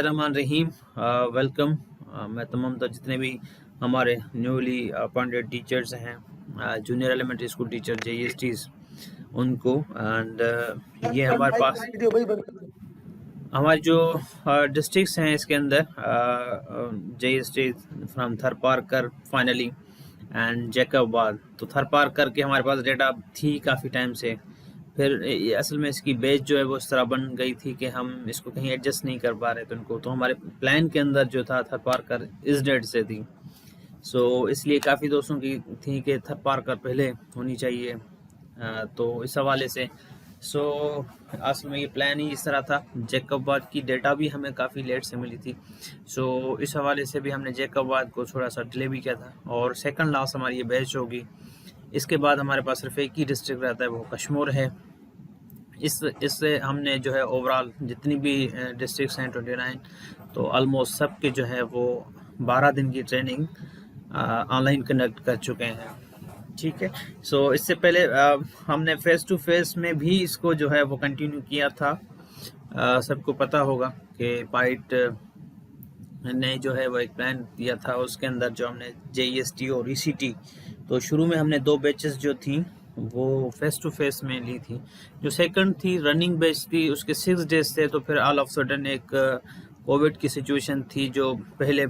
बिस्मिल्लाहिर्रहमानिर्रहीम। वेलकम। मैं तमाम तो जितने भी हमारे न्यूली अपॉइंटेड टीचर्स हैं, junior elementary school teacher JESTs, उनको एंड ये हमारे पास हमारे जो डिस्ट्रिक्ट्स हैं इसके अंदर JEST from Tharparkar finally and Jacobabad. तो थरपारकर के हमारे पास डेटा थी काफ़ी टाइम से, फिर ये असल में इसकी बेस जो है वो इस तरह बन गई थी कि हम इसको कहीं एडजस्ट नहीं कर पा रहे थे उनको, तो हमारे प्लान के अंदर जो था थरपारकर इस डेट से थी। सो इसलिए काफ़ी दोस्तों की थी कि थरपारकर पहले होनी चाहिए। तो इस हवाले से असल में ये प्लान ही इस तरह था। जैकबाबाद की डेटा भी हमें काफ़ी लेट से मिली थी, इस हवाले से भी हमने जैकबाबाद को थोड़ा सा डिले भी किया था और सेकंड लास्ट हमारी ये बैच होगी। इसके बाद हमारे पास सिर्फ एक ही डिस्ट्रिक्ट रहता है, वो कश्मीर है। इससे हमने जो है ओवरऑल जितनी भी डिस्ट्रिक्ट्स हैं 29, तो ऑलमोस्ट सब के जो है वो 12 दिन की ट्रेनिंग ऑनलाइन कंडक्ट कर चुके हैं। ठीक है। इससे पहले हमने फेस टू फेस में भी इसको जो है वो कंटिन्यू किया था। सबको पता होगा कि पाइट ने जो है वो एक प्लान दिया था, उसके अंदर जो हमने JEST और ECT, तो शुरू में हमने 2 बैचेस जो थी वो फेस टू फेस में ली थी। जो सेकंड थी रनिंग बैच थी, उसके 6 डेज थे। तो फिर ऑल ऑफ सडन एक कोविड की सिचुएशन थी जो पहले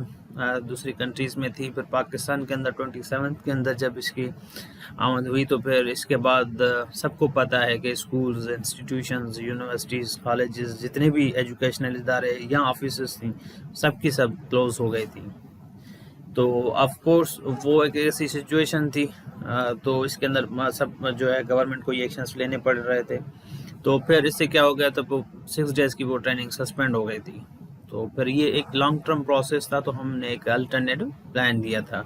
दूसरी कंट्रीज़ में थी, फिर पाकिस्तान के अंदर 27 के अंदर जब इसकी आमद हुई, तो फिर इसके बाद सबको पता है कि स्कूल्स, इंस्टीट्यूशंस, यूनिवर्सिटीज़, कॉलेजेस, जितने भी एजुकेशनल इदारे या ऑफिसेस थी, सब की सब क्लोज हो गई थी। तो ऑफ कोर्स वो एक ऐसी सिचुएशन थी, तो इसके अंदर सब जो है गवर्नमेंट को ये एक्शंस लेने पड़ रहे थे। तो फिर इससे क्या हो गया, तो वो 6 डेज़ की वो ट्रेनिंग सस्पेंड हो गई थी। तो फिर ये एक लॉन्ग टर्म प्रोसेस था, तो हमने एक अल्टरनेटिव प्लान दिया था,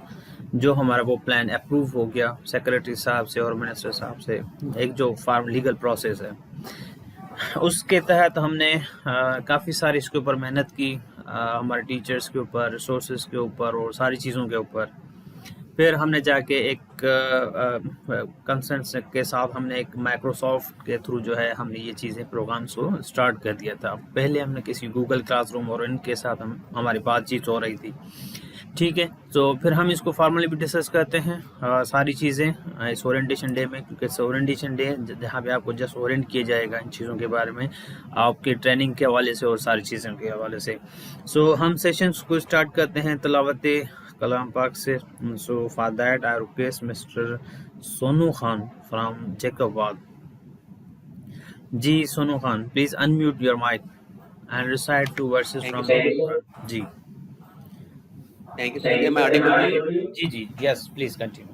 जो हमारा वो प्लान अप्रूव हो गया सेक्रेटरी साहब से और मिनिस्टर साहब से। एक जो फार्म लीगल प्रोसेस है, उसके तहत हमने काफ़ी सारी इसके ऊपर मेहनत की, हमारे टीचर्स के ऊपर, रिसोर्सेज के ऊपर और सारी चीज़ों के ऊपर। फिर हमने जाके एक कंसर्न के साथ हमने एक माइक्रोसॉफ्ट के थ्रू जो है हमने ये चीज़ें प्रोग्राम्स को स्टार्ट कर दिया था। पहले हमने किसी गूगल क्लासरूम और इनके साथ हमारी बातचीत हो रही थी। ठीक है। तो फिर हम इसको फॉर्मली भी डिस्कस करते हैं सारी चीज़ें इस ओरिएंटेशन डे में, क्योंकि इस ओरिएंटेशन डे जहाँ पे आपको जस्ट ओरिएंट किया जाएगा इन चीज़ों के बारे में, आपके ट्रेनिंग के हवाले से और सारी चीज़ों के हवाले से। हम सेशंस को स्टार्ट करते हैं तिलावत कलाम पाक से। For that I request mister Sonu Khan from Jacobabad. जी Sonu Khan, please unmute your mic and recite 2 verses from जी। Thank you, sir. Am I audible? जी, yes, please continue.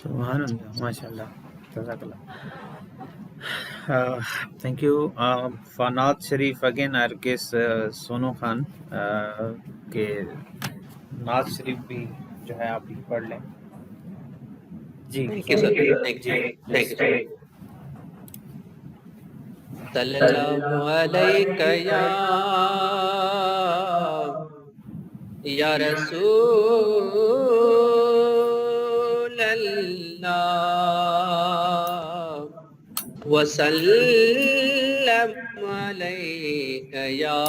Subhanallah, mashallah, jazakallah. Thank you. For Naat Sharif again, I request Sonu Khan के नात शरीफ भी जो है आप भी पढ़ लें। जी Thank you, sir. Thank you. सल्लल्लाहु अलैका या रसूल अल्लाह वसल्लम अलैका या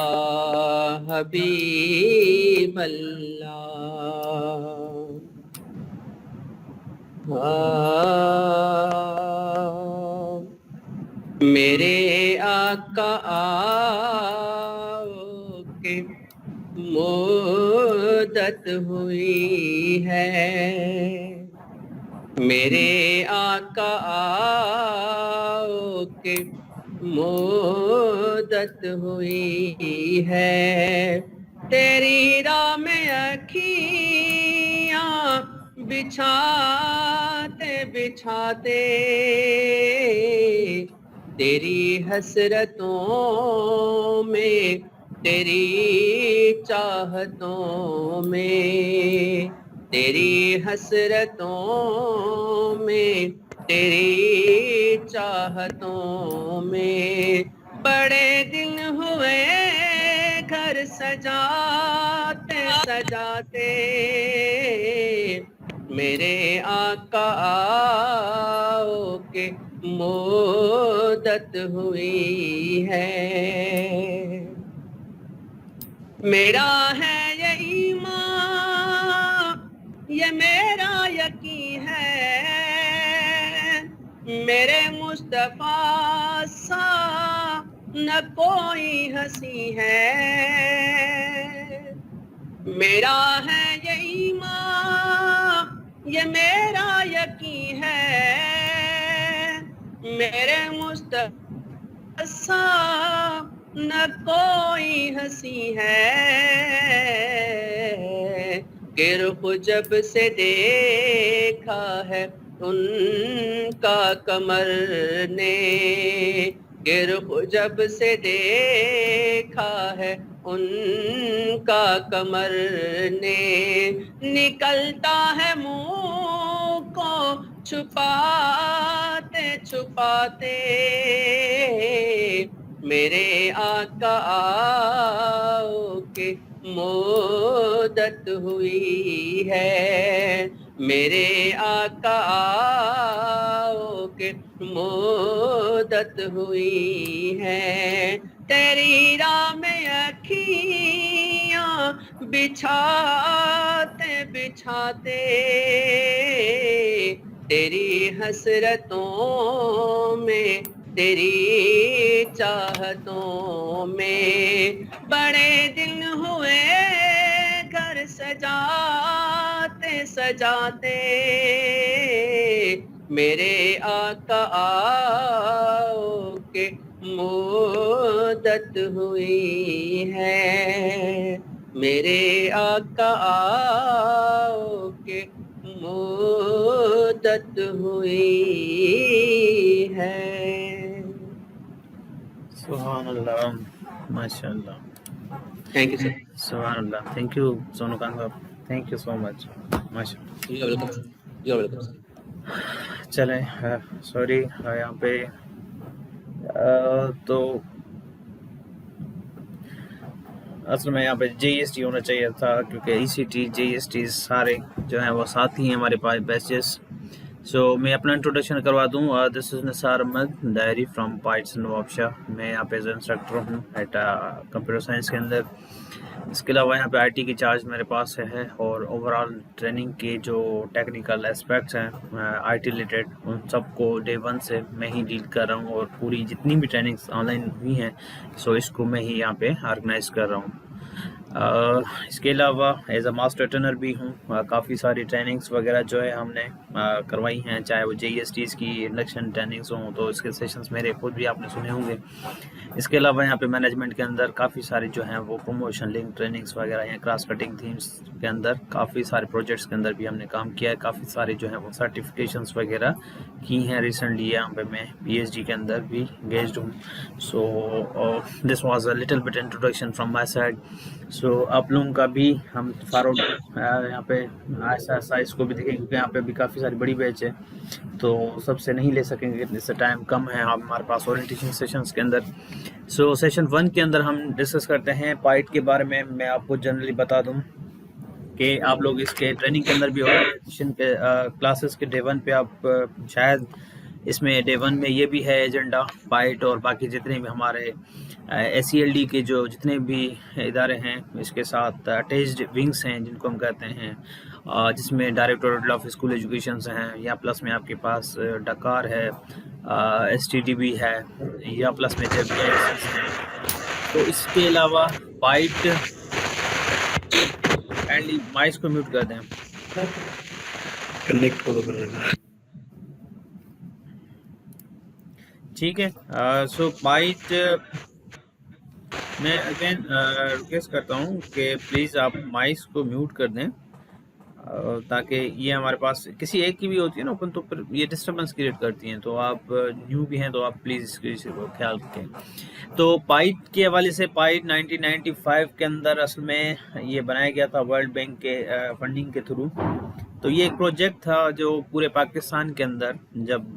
हबीब अल्लाह। मेरे आका के मुद्दत हुई है, मेरे आका के मुद्दत हुई है, तेरी राह में अखियाँ बिछाते बिछाते तेरी हसरतों में, तेरी चाहतों में, तेरी हसरतों में, तेरी चाहतों में बड़े दिन हुए घर सजाते सजाते, मेरे आका के मुद्दत हुई है। मेरा है ये ईमान, ये मेरा यकीन है, मेरे मुस्तफा सा न कोई हंसी है। मेरा है ये ईमान, ये मेरा यकीन है, मेरे मुस्तफा सा न कोई हंसी है, कि रुख जब से देखा है उनका कमर ने, कि रुख जब से देखा है उनका कमर ने, निकलता है मुंह को छुपाते छुपाते, मेरे आका के मुद्दत हुई है, मेरे आका के मुद्दत हुई है, तेरी राह में अखियाँ बिछाते बिछाते तेरी हसरतों में, तेरी चाहतों में बड़े दिन हुए घर सजाते सजाते, मेरे आका के मुद्दत हुई है, मेरे आका के मुद्दत हुई है। सुभान अल्लाह, माशाअल्लाह, थैंक यू सर। सुभान अल्लाह, थैंक यू सोनूकांत साहब, थैंक यू सो मच, माशाअल्लाह। You are welcome, you are welcome. चलें, सॉरी यहाँ पे तो असल में यहाँ पे JST होना चाहिए था, क्योंकि ECT JST सारे जो हैं वो साथ ही हैं हमारे पास बैचेस। सो मैं अपना इंट्रोडक्शन करवा दूँ। This is Nisar Ahmed Dahri from PITE Nawabshah. मैं यहाँ पे एज इंस्ट्रक्टर हूँ एट कंप्यूटर साइंस के अंदर। इसके अलावा यहाँ पे IT की चार्ज मेरे पास है, और ओवरऑल ट्रेनिंग के जो टेक्निकल एस्पेक्ट्स हैं IT रिलेटेड, उन सबको डे 1 से मैं ही डील कर रहा हूँ, और पूरी जितनी भी ट्रेनिंग्स ऑनलाइन हुई हैं सो इसको मैं ही यहाँ पे ऑर्गेनाइज कर रहा हूँ। इसके अलावा एज अ मास्टर ट्रेनर भी हूँ। काफ़ी सारी ट्रेनिंग्स वगैरह जो है हमने करवाई हैं, चाहे वो JSTs की इंडक्शन ट्रेनिंग्स हों, तो इसके सेशंस मेरे खुद भी आपने सुने होंगे। इसके अलावा यहाँ पे मैनेजमेंट के अंदर काफ़ी सारी जो हैं वो प्रमोशन लिंक ट्रेनिंग्स वगैरह या क्रॉस कटिंग थीम्स के अंदर काफ़ी सारे प्रोजेक्ट्स के अंदर भी हमने काम किया है। काफ़ी सारे जो हैं वो सर्टिफिकेशंस वगैरह की हैं रिसेंटली। यहाँ पे मैं PhD के अंदर भी एंगेज्ड हूँ। So this was a little bit introduction from my side. So आप लोगों का भी हम फॉरवर्ड यहाँ पे ऐसा इसको भी देखेंगे, क्योंकि यहाँ पे भी काफ़ी सारी बड़ी बैच है, तो सबसे नहीं ले सकेंगे, इससे टाइम कम है हमारे पास ओरिएंटेशन सेशंस के अंदर। सो सेशन 1 के अंदर हम डिस्कस करते हैं पाइट के बारे में। मैं आपको जनरली बता दूं कि आप लोग इसके ट्रेनिंग के अंदर भी ओरिएंटेशन के क्लासेस के डे 1 पे आप शायद इसमें डे 1 में ये भी है एजेंडा पाइट और बाकी जितने भी हमारे SELD के जो जितने भी इदारे हैं इसके साथ अटैच्ड विंग्स हैं जिनको हम कहते हैं, जिसमें डायरेक्टोरेट ऑफ स्कूल एजुकेशन हैं, या प्लस में आपके पास डकार है, STDB है, या प्लस में जब हैं। तो इसके अलावा पाइट काइंडली माइस को म्यूट कर दें। कनेक्ट फॉलो कर रहे हैं। ठीक है। सो पाइट मैं अगेन रिक्वेस्ट करता हूँ कि प्लीज़ आप माइस को म्यूट कर दें, ताकि ये हमारे पास किसी एक की भी होती है ना ओपन, तो फिर ये डिस्टर्बेंस क्रिएट करती हैं। तो आप न्यू भी हैं तो आप प्लीज़ इसके ख्याल रखें। तो पाइट के हवाले से पाइट 1995 के अंदर असल में ये बनाया गया था वर्ल्ड बैंक के फंडिंग के थ्रू। तो ये एक प्रोजेक्ट था जो पूरे पाकिस्तान के अंदर, जब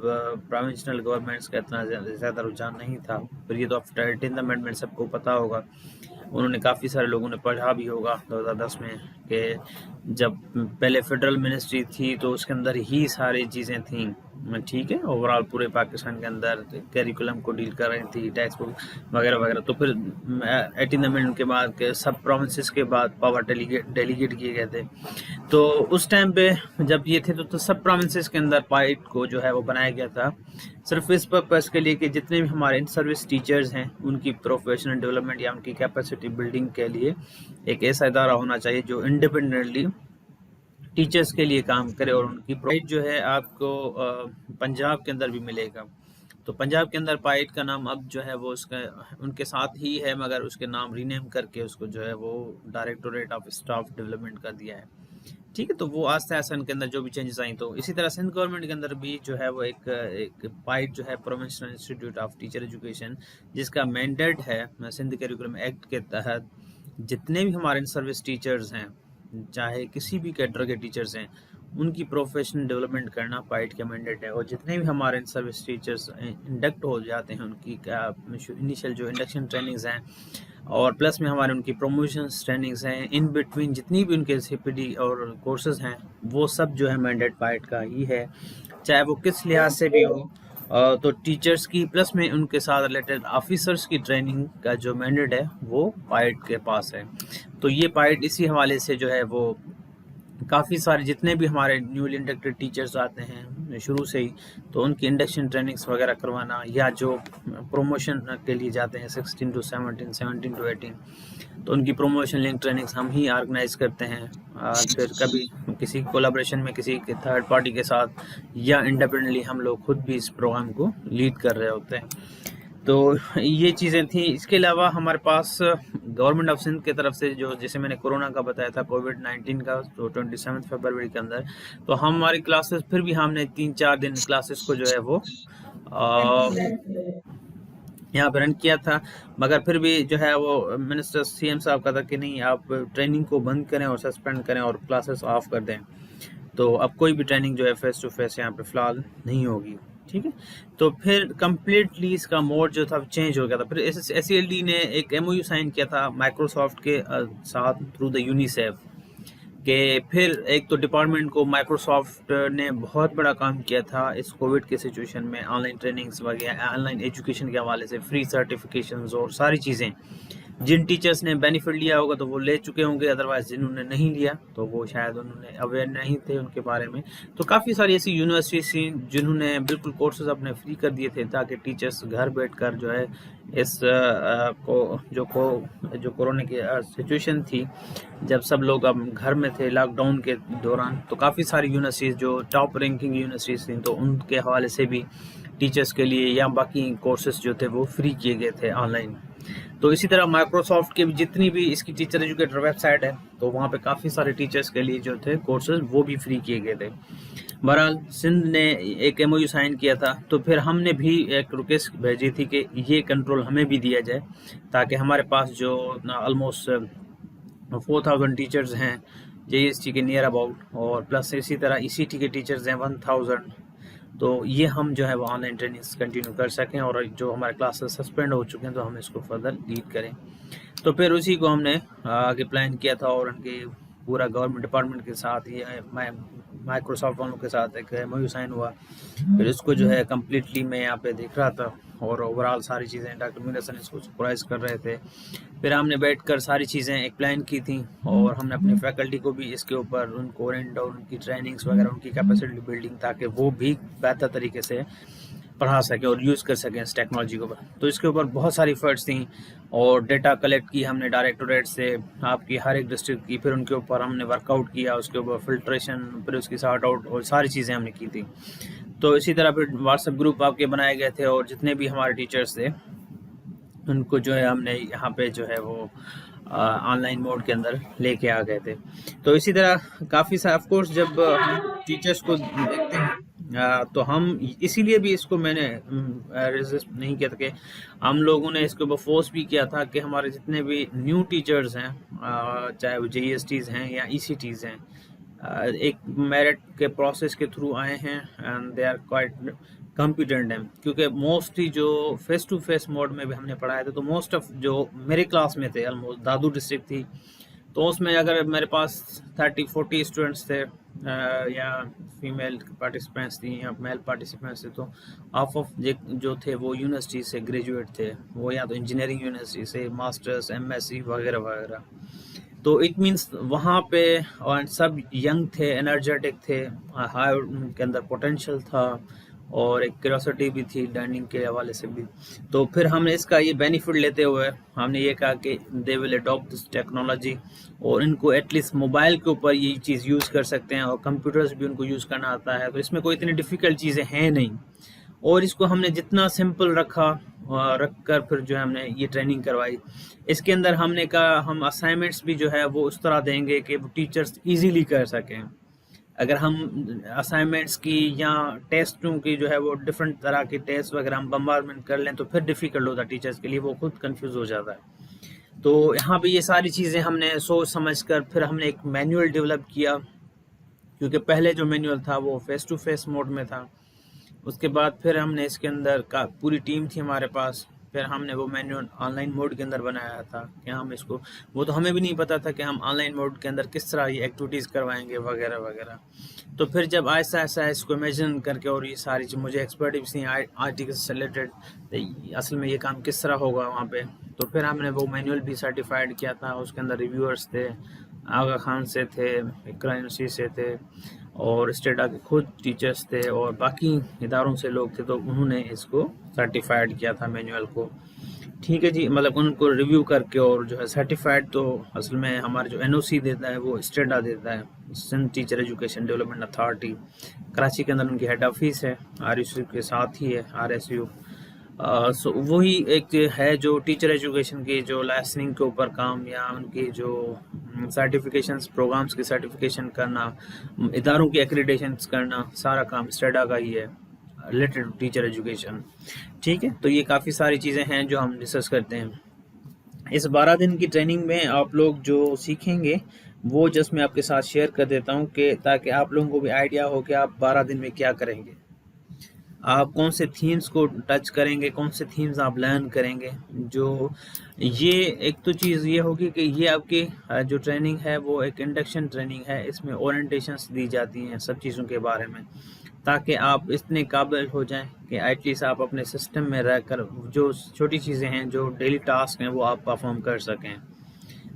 प्रोविंशनल गवर्नमेंट्स का इतना ज़्यादा रुझान नहीं था, फिर ये तो आफ्टर 18th अमेंडमेंट सबको पता होगा, उन्होंने काफ़ी सारे लोगों ने पढ़ा भी होगा 2010 में, कि जब पहले फेडरल मिनिस्ट्री थी तो उसके अंदर ही सारी चीज़ें थीं, ठीक है, ओवरऑल पूरे पाकिस्तान के अंदर कैरिकुलम को डील कर रही थी, टेक्स्ट बुक वगैरह वगैरह। तो फिर 18th अमेंडमेंट के बाद के सब प्रोविंसेस के बाद पावर डेलीगेट किए गए थे। तो उस टाइम पे जब ये थे तो सब प्रोविंसेस के अंदर पाइट को जो है वो बनाया गया था सिर्फ इस पर्पज़ के लिए कि जितने भी हमारे इन सर्विस टीचर्स हैं उनकी प्रोफेशनल डेवलपमेंट या उनकी कैपेसिटी बिल्डिंग के लिए एक ऐसा इदारा होना चाहिए जो इंडिपेंडेंटली टीचर्स के लिए काम करे। और उनकी पाइट जो है आपको पंजाब के अंदर भी मिलेगा। तो पंजाब के अंदर पाइट का नाम अब जो है वो उसका उनके साथ ही है, मगर उसके नाम रीनेम करके उसको जो है वो डायरेक्टोरेट ऑफ स्टाफ डेवलपमेंट कर दिया है, ठीक है। तो वो आस्ते आस्ते उनके अंदर जो भी चेंजेस आई, तो इसी तरह सिंध गवर्नमेंट के अंदर भी जो है वो एक पाइट जो है provincial institute of teacher education, जिसका मैंडेट है सिंध करिकुलम एक्ट के तहत जितने भी हमारे सर्विस टीचर्स हैं, चाहे किसी भी कैडर के टीचर्स हैं, उनकी प्रोफेशनल डेवलपमेंट करना पाइट का मैंडेट है। और जितने भी हमारे सर्विस टीचर्स इंडक्ट हो जाते हैं उनकी इनिशियल जो इंडक्शन ट्रेनिंग्स हैं, और प्लस में हमारे उनकी प्रमोशन ट्रेनिंग्स हैं, इन बिटवीन जितनी भी उनके CPD और कोर्सेज हैं, वो सब जो है मैंडेट पाइट का ही है, चाहे वो किस लिहाज से भी हो। तो टीचर्स की प्लस में उनके साथ रिलेटेड ऑफिसर्स की ट्रेनिंग का जो मैंडेट है वो पाइट के पास है। तो ये पाइट इसी हवाले से जो है वो काफ़ी सारे जितने भी हमारे न्यूली इंडक्टेड टीचर्स आते हैं शुरू से ही, तो उनकी इंडक्शन ट्रेनिंग्स वगैरह करवाना, या जो प्रमोशन के लिए जाते हैं 16 to 17, 17 to 18, तो उनकी प्रमोशन लिंक ट्रेनिंग्स हम ही ऑर्गेनाइज करते हैं। फिर कभी किसी कोलैबोरेशन में किसी के थर्ड पार्टी के साथ, या इंडिपेंडेंटली हम लोग खुद भी इस प्रोग्राम को लीड कर रहे होते हैं। तो ये चीज़ें थी। इसके अलावा हमारे पास गवर्नमेंट ऑफ सिंध की तरफ से जो, जैसे मैंने कोरोना का बताया था, कोविड-19 का, तो 27 फरवरी के अंदर तो हमारी क्लासेस फिर भी हमने 3-4 दिन क्लासेस को जो है वो यहाँ पे रन किया था, मगर फिर भी जो है वो मिनिस्टर CM साहब का था कि नहीं, आप ट्रेनिंग को बंद करें और सस्पेंड करें और क्लासेस ऑफ कर दें। तो अब कोई भी ट्रेनिंग जो है फेस टू फेस यहाँ पे फ़िलहाल नहीं होगी, ठीक है। तो फिर कम्प्लीटली इसका मोड जो था चेंज हो गया था। फिर SELD ने एक MOU साइन किया था माइक्रोसॉफ्ट के साथ थ्रू द यूनिसेफ, कि फिर एक तो डिपार्टमेंट को माइक्रोसॉफ्ट ने बहुत बड़ा काम किया था इस कोविड के सिचुएशन में, ऑनलाइन ट्रेनिंग्स वगैरह, ऑनलाइन एजुकेशन के हवाले से फ्री सर्टिफिकेशंस और सारी चीज़ें। जिन टीचर्स ने बेनिफिट लिया होगा तो वो ले चुके होंगे, अदरवाइज जिन्होंने नहीं लिया तो वो शायद उन्होंने अवेयर नहीं थे उनके बारे में। तो काफ़ी सारी ऐसी यूनिवर्सिटीज थी जिन्होंने बिल्कुल कोर्सेज अपने फ्री कर दिए थे, ताकि टीचर्स घर बैठकर जो है इस जो कोरोना की सिचुएशन थी, जब सब लोग अब घर में थे लॉकडाउन के दौरान, तो काफ़ी सारी यूनिवर्सिटीज़ जो टॉप रैंकिंग यूनिवर्सिटीज़ थी, तो उनके हवाले से भी टीचर्स के लिए या बाकी कोर्सेज जो थे वो फ्री किए गए थे ऑनलाइन। तो इसी तरह माइक्रोसॉफ्ट के भी जितनी भी इसकी टीचर एजुकेटर वेबसाइट है, तो वहाँ पे काफ़ी सारे टीचर्स के लिए जो थे कोर्सेज वो भी फ्री किए गए थे। बहरहाल सिंध ने एक MOU साइन किया था, तो फिर हमने भी एक रिक्वेस्ट भेजी थी कि ये कंट्रोल हमें भी दिया जाए, ताकि हमारे पास जो ऑलमोस्ट 4000 टीचर्स हैं JST के नियर अबाउट, और प्लस इसी तरह ECT के टीचर्स हैं 1000। तो ये हम जो है वो ऑनलाइन ट्रेनिंग्स कंटिन्यू कर सकें, और जो हमारे क्लासेस सस्पेंड हो चुके हैं तो हम इसको फर्दर लीड करें। तो फिर उसी को हमने आगे प्लान किया था, और उनके पूरा गवर्नमेंट डिपार्टमेंट के साथ ये माइक्रोसॉफ्ट वालों के साथ एक MOU साइन हुआ। फिर इसको जो है कम्प्लीटली मैं यहाँ पे देख रहा था, और ओवरऑल सारी चीज़ें डॉक्टर मीरा सर इसको सुपरवाइज कर रहे थे। फिर हमने बैठकर सारी चीज़ें एक प्लान की थी, और हमने अपनी फैकल्टी को भी इसके ऊपर उनको ओरिएंट और उनकी ट्रेनिंग्स वगैरह, उनकी कैपेसिटी बिल्डिंग, ताकि वो भी बेहतर तरीके से पढ़ा सके और यूज़ कर सकें इस टेक्नोलॉजी के ऊपर। तो इसके ऊपर बहुत सारी एफर्ट्स थी, और डेटा कलेक्ट की हमने डायरेक्टोरेट से आपकी हर एक डिस्ट्रिक्ट की, फिर उनके ऊपर हमने वर्कआउट किया, उसके ऊपर फिल्ट्रेशन, फिर उसकी सॉर्ट आउट, और सारी चीज़ें हमने की थी। तो इसी तरह फिर व्हाट्सएप ग्रुप आपके बनाए गए थे, और जितने भी हमारे टीचर्स थे उनको जो है हमने यहाँ पे जो है वो ऑनलाइन मोड के अंदर लेके आ गए थे। तो इसी तरह काफ़ी सारा, ऑफ कोर्स जब टीचर्स को देखते हैं तो हम इसीलिए भी इसको मैंने रेजिस्ट नहीं किया था, कि हम लोगों ने इसके ऊपर फोर्स भी किया था कि हमारे जितने भी न्यू टीचर्स हैं, चाहे वो JSTs हैं या ECTs हैं, एक मेरिट के प्रोसेस के थ्रू आए हैं, and they are quite competent हैं। क्योंकि मोस्टली जो फेस टू फेस मोड में भी हमने पढ़ाया था, तो मोस्ट ऑफ जो मेरे क्लास में थे, ऑलमोस्ट दादू डिस्ट्रिक्ट थी, तो उसमें अगर मेरे पास 30-40 स्टूडेंट्स थे या फीमेल पार्टिसिपेंट्स थी या मेल पार्टिसिपेंट्स थे, तो हाफ ऑफ जो थे वो यूनिवर्सिटी से ग्रेजुएट थे, वो या तो इंजीनियरिंग यूनिवर्सिटी से, मास्टर्स, MSc वगैरह वगैरह। तो इट मीन्स वहाँ पे और सब यंग थे, एनर्जेटिक थे, हाई उनके अंदर पोटेंशियल था, और एक क्यूरियोसिटी भी थी लर्निंग के हवाले से भी। तो फिर हमने इसका ये बेनिफिट लेते हुए हमने ये कहा कि they will adopt this technology, और इनको एटलीस्ट मोबाइल के ऊपर ये चीज़ यूज़ कर सकते हैं, और कंप्यूटर्स भी उनको यूज़ करना आता है, तो इसमें कोई इतनी डिफ़िकल्ट चीज़ें हैं नहीं। और इसको हमने जितना सिंपल रख कर फिर जो है हमने ये ट्रेनिंग करवाई। इसके अंदर हमने कहा हम असाइनमेंट्स भी जो है वो उस तरह देंगे कि वो टीचर्स इजीली कर सकें। अगर हम असाइनमेंट्स की या टेस्टों की जो है वो डिफरेंट तरह के टेस्ट वगैरह हम बम्बारमेंट कर लें तो फिर डिफ़िकल्ट होता है टीचर्स के लिए, वो खुद कंफ्यूज हो जाता है। तो यहाँ पे ये सारी चीज़ें हमने सोच समझ कर फिर हमने एक मैनुअल डेवलप किया, क्योंकि पहले जो मैनुअल था वो फेस टू फेस मोड में था। उसके बाद फिर हमने इसके अंदर का पूरी टीम थी हमारे पास, फिर हमने वो मैनुअल ऑनलाइन मोड के अंदर बनाया था कि हम इसको, वो तो हमें भी नहीं पता था कि हम ऑनलाइन मोड के अंदर किस तरह ये एक्टिविटीज़ करवाएंगे वगैरह वगैरह। तो फिर जब ऐसा ऐसा इसको इमेजिन करके, और ये सारी चीज़ मुझे एक्सपर्टीज थी आर्टिकल से रिलेटेड, असल में ये काम किस तरह होगा वहाँ पे, तो फिर हमने वो मैनुअल भी सर्टिफाइड किया था। उसके अंदर रिव्यूअर्स थे, आगा खान से थे, इकरा यूनिवर्सिटी से थे, और स्टेटा के खुद टीचर्स थे, और बाकी इदारों से लोग थे, तो उन्होंने इसको सर्टिफाइड किया था मैनुअल को। ठीक है जी, मतलब उनको रिव्यू करके, और जो है सर्टिफाइड तो असल में हमारा जो NOC देता है वो स्टेटा देता है, Sindh teacher education development authority. Karachi के अंदर उनकी हेड ऑफिस है, RSU के साथ ही है RSU। सो वही एक है जो टीचर एजुकेशन की जो लाइसेंसिंग के ऊपर काम, या उनकी जो सर्टिफिकेशंस प्रोग्राम्स की सर्टिफिकेशन करना, इदारों की एक्रेडिटेशंस करना, सारा काम स्टेटा का ही है रिलेटेड टू टीचर एजुकेशन। ठीक है, तो ये काफ़ी सारी चीज़ें हैं जो हम डिस्कस करते हैं। इस 12 दिन की ट्रेनिंग में आप लोग जो सीखेंगे वो जस्ट मैं आपके साथ शेयर कर देता हूँ, कि ताकि आप लोगों को भी आइडिया हो कि आप 12 दिन में क्या करेंगे, आप कौन से थीम्स को टच करेंगे, कौन से थीम्स आप लर्न करेंगे। जो ये एक तो चीज़ ये होगी कि ये आपकी जो ट्रेनिंग है वो एक इंडक्शन ट्रेनिंग है, इसमें ओरिएंटेशंस दी जाती हैं सब चीज़ों के बारे में, ताकि आप इतने काबिल हो जाएं कि एटलीस्ट आप अपने सिस्टम में रहकर जो छोटी चीज़ें हैं, जो डेली टास्क हैं, वो आप परफॉर्म कर सकें।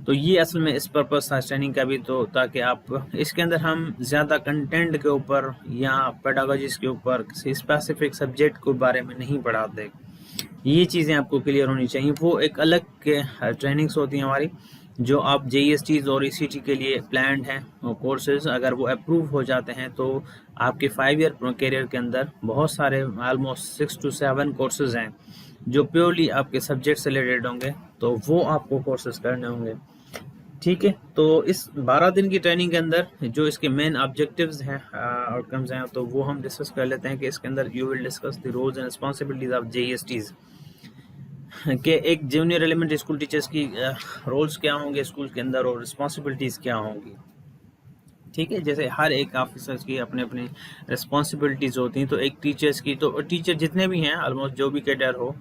तो ये असल में इस पर्पस था ट्रेनिंग का भी, तो ताकि आप इसके अंदर हम ज़्यादा कंटेंट के ऊपर या पेडागोजीज के ऊपर किसी स्पेसिफिक सब्जेक्ट के बारे में नहीं पढ़ाते। ये चीज़ें आपको क्लियर होनी चाहिए। वो एक अलग के ट्रेनिंग्स होती हैं हमारी, जो आप JSTs और ECT के लिए प्लान्ड हैं कोर्सेज। अगर वो अप्रूव हो जाते हैं तो आपके 5 ईयर करियर के अंदर बहुत सारे ऑलमोस्ट 6 to 7 कोर्सेज हैं जो प्योरली आपके सब्जेक्ट से रिलेटेड होंगे, तो वो आपको कोर्सेज करने होंगे। ठीक है, तो इस 12 दिन की ट्रेनिंग के अंदर जो इसके मेन ऑब्जेक्टिव्स हैं, आउटकम्स हैं, तो वो हम डिस्कस कर लेते हैं। कि इसके अंदर you will discuss the roles and responsibilities of JSTs। कि एक जूनियर एलिमेंट्री स्कूल टीचर्स की रोल्स क्या होंगे स्कूल के अंदर और रिस्पॉन्सिबिलिटीज़ क्या होंगी। ठीक है, जैसे हर एक ऑफिसर्स की अपने अपनी रिस्पॉन्सिबिलिटीज़ होती हैं, तो एक टीचर्स की, तो टीचर जितने भी हैं ऑलमोस्ट जो भी कैडर हो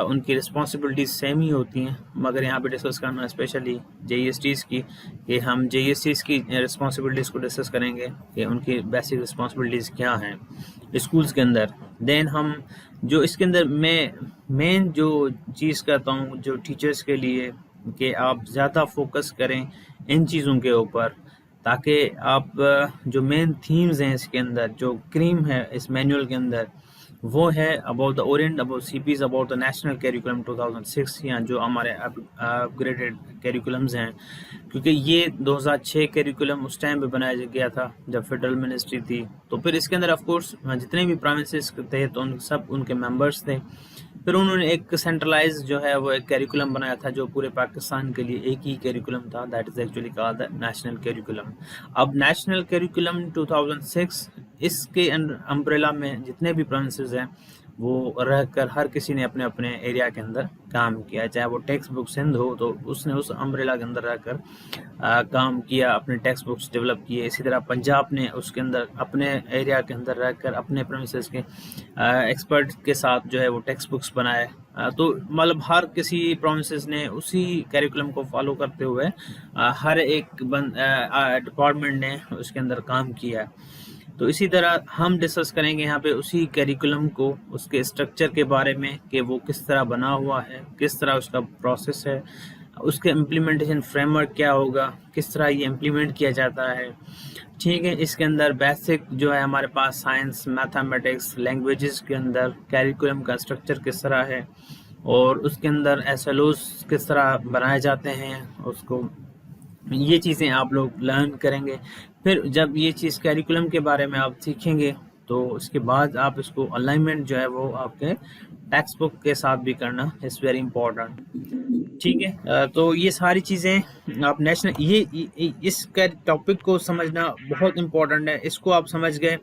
उनकी रिस्पॉन्सिबिलिटीज़ सेम ही होती हैं, मगर यहाँ पे डिस्कस करना है स्पेशली जेईएसटीज़ की, कि हम जेईएसटीज़ की रिस्पॉन्सिबिलिटीज़ को डिस्कस करेंगे कि उनकी बेसिक रिस्पॉन्सिबिलिटीज़ क्या हैं स्कूल्स के अंदर। देन हम जो इसके अंदर मेन जो चीज़ कहता हूँ जो टीचर्स के लिए, कि आप ज़्यादा फोकस करें इन चीज़ों के ऊपर, ताकि आप जो मेन थीम्स हैं इसके अंदर, जो क्रीम है इस मैनुअल के अंदर, वो है about the Orient about CPs about the national curriculum 2006, या जो हमारे अपग्रेडेड करिकुलम्स हैं, क्योंकि ये 2006 करिकुलम उस टाइम पे बनाया गया था जब फेडरल मिनिस्ट्री थी। तो फिर इसके अंदर ऑफ कोर्स जितने भी प्रोविंसेस थे तो उन सब उनके मेंबर्स थे। फिर उन्होंने एक सेंट्रलाइज जो है वो एक करिकुलम बनाया था जो पूरे पाकिस्तान के लिए एक ही करिकुलम था, that is actually called the national curriculum. अब नेशनल करिकुलम 2006, इसके अम्ब्रेला में जितने भी प्रोविंसेस हैं वो रहकर हर किसी ने अपने अपने एरिया के अंदर काम किया, चाहे वो टेक्स्ट बुक सिंध हो तो उसने उस अम्ब्रेला के अंदर रहकर काम किया, अपने टेक्स्ट बुक्स डेवलप किए। इसी तरह पंजाब ने उसके अंदर अपने एरिया के अंदर रहकर अपने प्रेमिसेस के एक्सपर्ट के साथ जो है वो टेक्स्ट बुक्स बनाए। तो मतलब हर किसी प्रोविंसेस ने उसी करिकुलम को फॉलो करते हुए हर एक डिपार्टमेंट ने उसके अंदर काम किया। तो इसी तरह हम डिस्कस करेंगे यहाँ पे उसी करिकुलम को, उसके स्ट्रक्चर के बारे में कि वो किस तरह बना हुआ है, किस तरह उसका प्रोसेस है, उसके इम्प्लीमेंटेशन फ्रेमवर्क क्या होगा, किस तरह ये इम्प्लीमेंट किया जाता है। ठीक है, इसके अंदर बेसिक जो है हमारे पास साइंस, मैथमेटिक्स, लैंग्वेजेस के अंदर करिकुलम का स्ट्रक्चर किस तरह है, और उसके अंदर एसएलओस किस तरह बनाए जाते हैं उसको, ये चीज़ें आप लोग लर्न करेंगे। फिर जब ये चीज़ करिकुलम के बारे में आप सीखेंगे तो उसके बाद आप इसको अलाइनमेंट जो है वो आपके टेक्स्ट बुक के साथ भी करना इज़ वेरी इम्पोर्टेंट। ठीक है, तो ये सारी चीज़ें आप नेशनल इसका टॉपिक को समझना बहुत इम्पोर्टेंट है। इसको आप समझ गए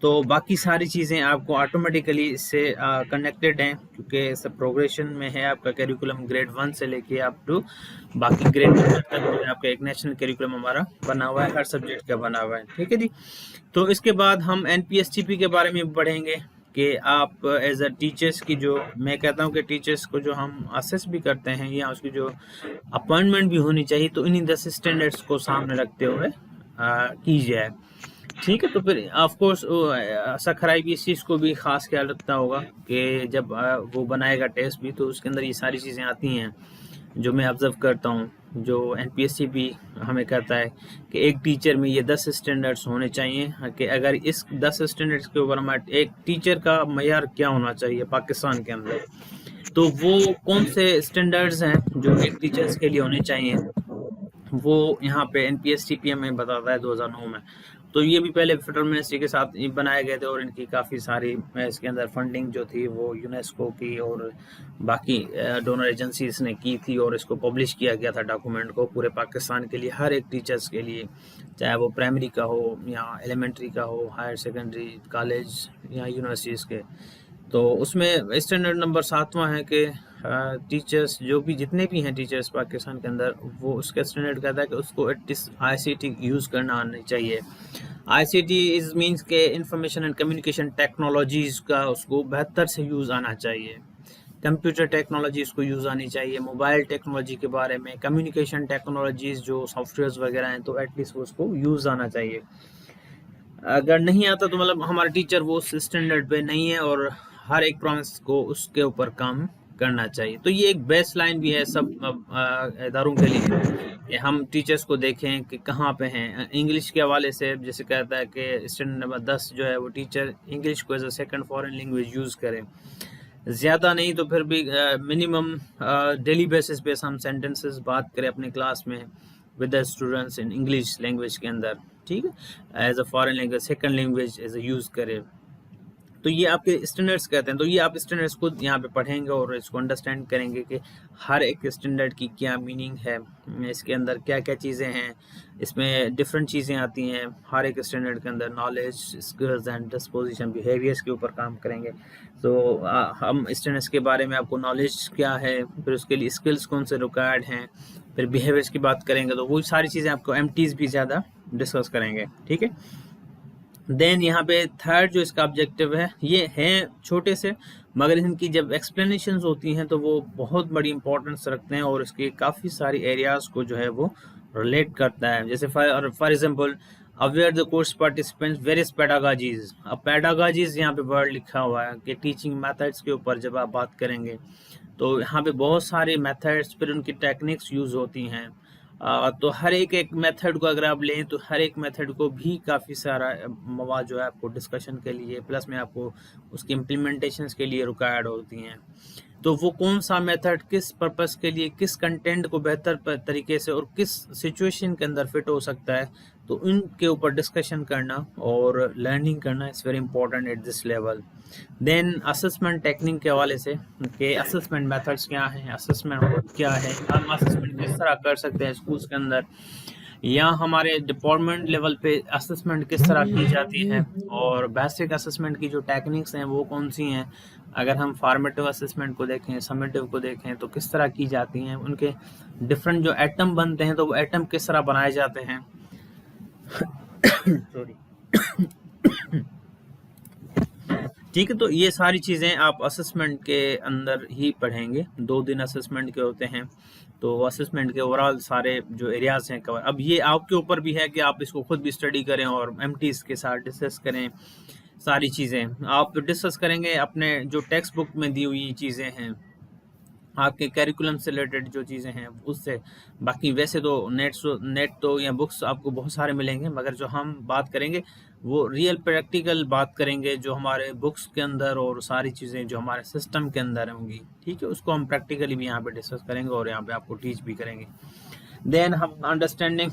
तो बाकी सारी चीज़ें आपको ऑटोमेटिकली इससे कनेक्टेड हैं, क्योंकि सब प्रोग्रेशन में है आपका करिकुलम ग्रेड 1 से लेके अप टू बाकी ग्रेड तक जो है आपका एक नेशनल करिकुलम हमारा बना हुआ है, हर सब्जेक्ट का बना हुआ है। ठीक है जी, तो इसके बाद हम एनपीएसटीपी के बारे में पढ़ेंगे कि आप एज अ टीचर्स की, जो मैं कहता हूँ कि टीचर्स को जो हम असेस भी करते हैं या उसकी जो अपॉइंटमेंट भी होनी चाहिए, तो इन्हीं 10 स्टैंडर्ड्स को सामने रखते हुए की जाए। ठीक है, तो फिर ऑफ कोर्स सखराई भी इस चीज़ को भी ख़ास ख्याल रखता होगा कि जब वो बनाएगा टेस्ट भी, तो उसके अंदर ये सारी चीज़ें आती हैं जो मैं ऑब्ज़र्व करता हूँ, जो एनपीएससी भी हमें कहता है कि एक टीचर में ये 10 स्टैंडर्ड्स होने चाहिए, कि अगर इस 10 स्टैंडर्ड्स के ऊपर हमारे एक टीचर का मयार क्या होना चाहिए पाकिस्तान के अंदर, तो वो कौन से स्टैंडर्ड्स हैं जो एक टीचर्स के लिए होने चाहिए, वो यहाँ पे एनपीएसटीपीएम में बताता है 2009 में। तो ये भी पहले फेडरल मिनिस्ट्री के साथ बनाए गए थे और इनकी काफ़ी सारी इसके अंदर फंडिंग जो थी वो यूनेस्को की और बाकी डोनर एजेंसीज ने की थी, और इसको पब्लिश किया गया था डॉक्यूमेंट को पूरे पाकिस्तान के लिए, हर एक टीचर्स के लिए, चाहे वो प्राइमरी का हो या एलिमेंट्री का हो, हायर सेकेंडरी, कॉलेज या यूनिवर्सिटीज़ के। तो उसमें स्टैंडर्ड नंबर 7वां है कि टीचर्स जो भी जितने भी हैं टीचर्स पाकिस्तान के अंदर, वो उसका स्टैंडर्ड कहता है कि उसको एटलीस्ट आईसीटी यूज़ करना आना चाहिए। आईसीटी इज मींस के इंफॉर्मेशन एंड कम्युनिकेशन टेक्नोलॉजीज़ का उसको बेहतर से यूज़ आना चाहिए, कंप्यूटर टेक्नोलॉजी उसको यूज़ आनी चाहिए, मोबाइल टेक्नोलॉजी के बारे में, कम्युनिकेशन टेक्नोलॉजीज़ जो सॉफ्टवेयर्स वगैरह हैं, तो एटलीस्ट उसको यूज़ आना चाहिए। अगर नहीं आता तो मतलब हमारा टीचर वो उस स्टैंडर्ड पे नहीं है, और हर एक प्रोविंस को उसके ऊपर काम करना चाहिए। तो ये एक बेस लाइन भी है सब इदारों के लिए कि हम टीचर्स को देखें कि कहाँ पे हैं। इंग्लिश के हवाले से जैसे कहता है कि स्टैंडर्ड नंबर 10 जो है वो टीचर इंग्लिश को as a second foreign language use करें, ज़्यादा नहीं तो फिर भी मिनिमम डेली बेसिस पे हम सेंटेंसेस बात करें अपनी क्लास में with the students in English language के अंदर। ठीक है, as a foreign language, second language as a use करें। तो ये आपके स्टैंडर्ड्स कहते हैं। तो ये आप स्टैंडर्ड्स खुद यहाँ पे पढ़ेंगे और इसको अंडरस्टैंड करेंगे कि हर एक स्टैंडर्ड की क्या मीनिंग है, इसके अंदर क्या क्या चीज़ें हैं, इसमें डिफरेंट चीज़ें आती हैं। हर एक स्टैंडर्ड के अंदर knowledge, skills and disposition, behaviours के ऊपर काम करेंगे। तो हम स्टैंडर्ड्स के बारे में, आपको नॉलेज क्या है, फिर उसके लिए स्किल्स कौन से रिक्वायर्ड हैं, फिर बिहेवियर्स की बात करेंगे। तो वो सारी चीज़ें आपको एमटीज़ भी ज़्यादा डिस्कस करेंगे, ठीक है। देन यहाँ पे थर्ड जो इसका ऑब्जेक्टिव है, ये हैं छोटे से, मगर इनकी जब एक्सप्लेनेशंस होती हैं तो वो बहुत बड़ी इंपॉर्टेंस रखते हैं और इसके काफ़ी सारी एरियाज़ को जो है वो रिलेट करता है। जैसे for example, aware the course participants various pedagogies. अब पेडागॉजीज यहाँ पे वर्ड लिखा हुआ है कि टीचिंग मेथड्स के ऊपर जब आप बात करेंगे तो यहाँ पे बहुत सारे मेथड्स, फिर उनकी टेक्निक्स यूज़ होती हैं। तो हर एक मेथड को अगर आप लें तो हर एक मेथड को भी काफ़ी सारा मवाद जो है आपको डिस्कशन के लिए, प्लस में आपको उसकी इम्प्लीमेंटेशंस के लिए रिक्वायर्ड होती हैं। तो वो कौन सा मेथड किस पर्पस के लिए, किस कंटेंट को बेहतर तरीके से और किस सिचुएशन के अंदर फिट हो सकता है, तो उनके ऊपर डिस्कशन करना और लर्निंग करना is very important at this level. Then assessment technique के हवाले से कि असेसमेंट मेथड्स क्या हैं, असेसमेंट क्या है, हम असेसमेंट किस तरह कर सकते हैं स्कूल्स के अंदर, या हमारे डिपार्टमेंट लेवल पे असेसमेंट किस तरह की जाती है, और बेसिक असेसमेंट की जो टेक्निक्स हैं वो कौन सी हैं। अगर हम फॉर्मेटिव असेसमेंट को देखें, समेटिव को देखें, तो किस तरह की जाती हैं, उनके डिफरेंट जो एटम बनते हैं तो वो एटम किस तरह बनाए जाते हैं। सॉरी ठीक है। तो ये सारी चीज़ें आप असेसमेंट के अंदर ही पढ़ेंगे। 2 दिन असेसमेंट के होते हैं, तो असेसमेंट के ओवरऑल सारे जो एरियाज़ हैं कवर। अब ये आपके ऊपर भी है कि आप इसको खुद भी स्टडी करें और एमटीज़ के साथ डिस्कस करें। सारी चीज़ें आप डिस्कस करेंगे अपने जो टेक्स्ट बुक में दी हुई चीज़ें हैं, आपके कैरिकुलम से रिलेटेड जो चीज़ें हैं उससे। बाकी वैसे तो नेट तो या बुक्स आपको बहुत सारे मिलेंगे, मगर जो हम बात करेंगे वो रियल प्रैक्टिकल बात करेंगे, जो हमारे बुक्स के अंदर और सारी चीज़ें जो हमारे सिस्टम के अंदर होंगी, ठीक है, उसको हम प्रैक्टिकली भी यहाँ पे डिस्कस करेंगे और यहाँ पे आपको टीच भी करेंगे। देन हम अंडरस्टैंडिंग,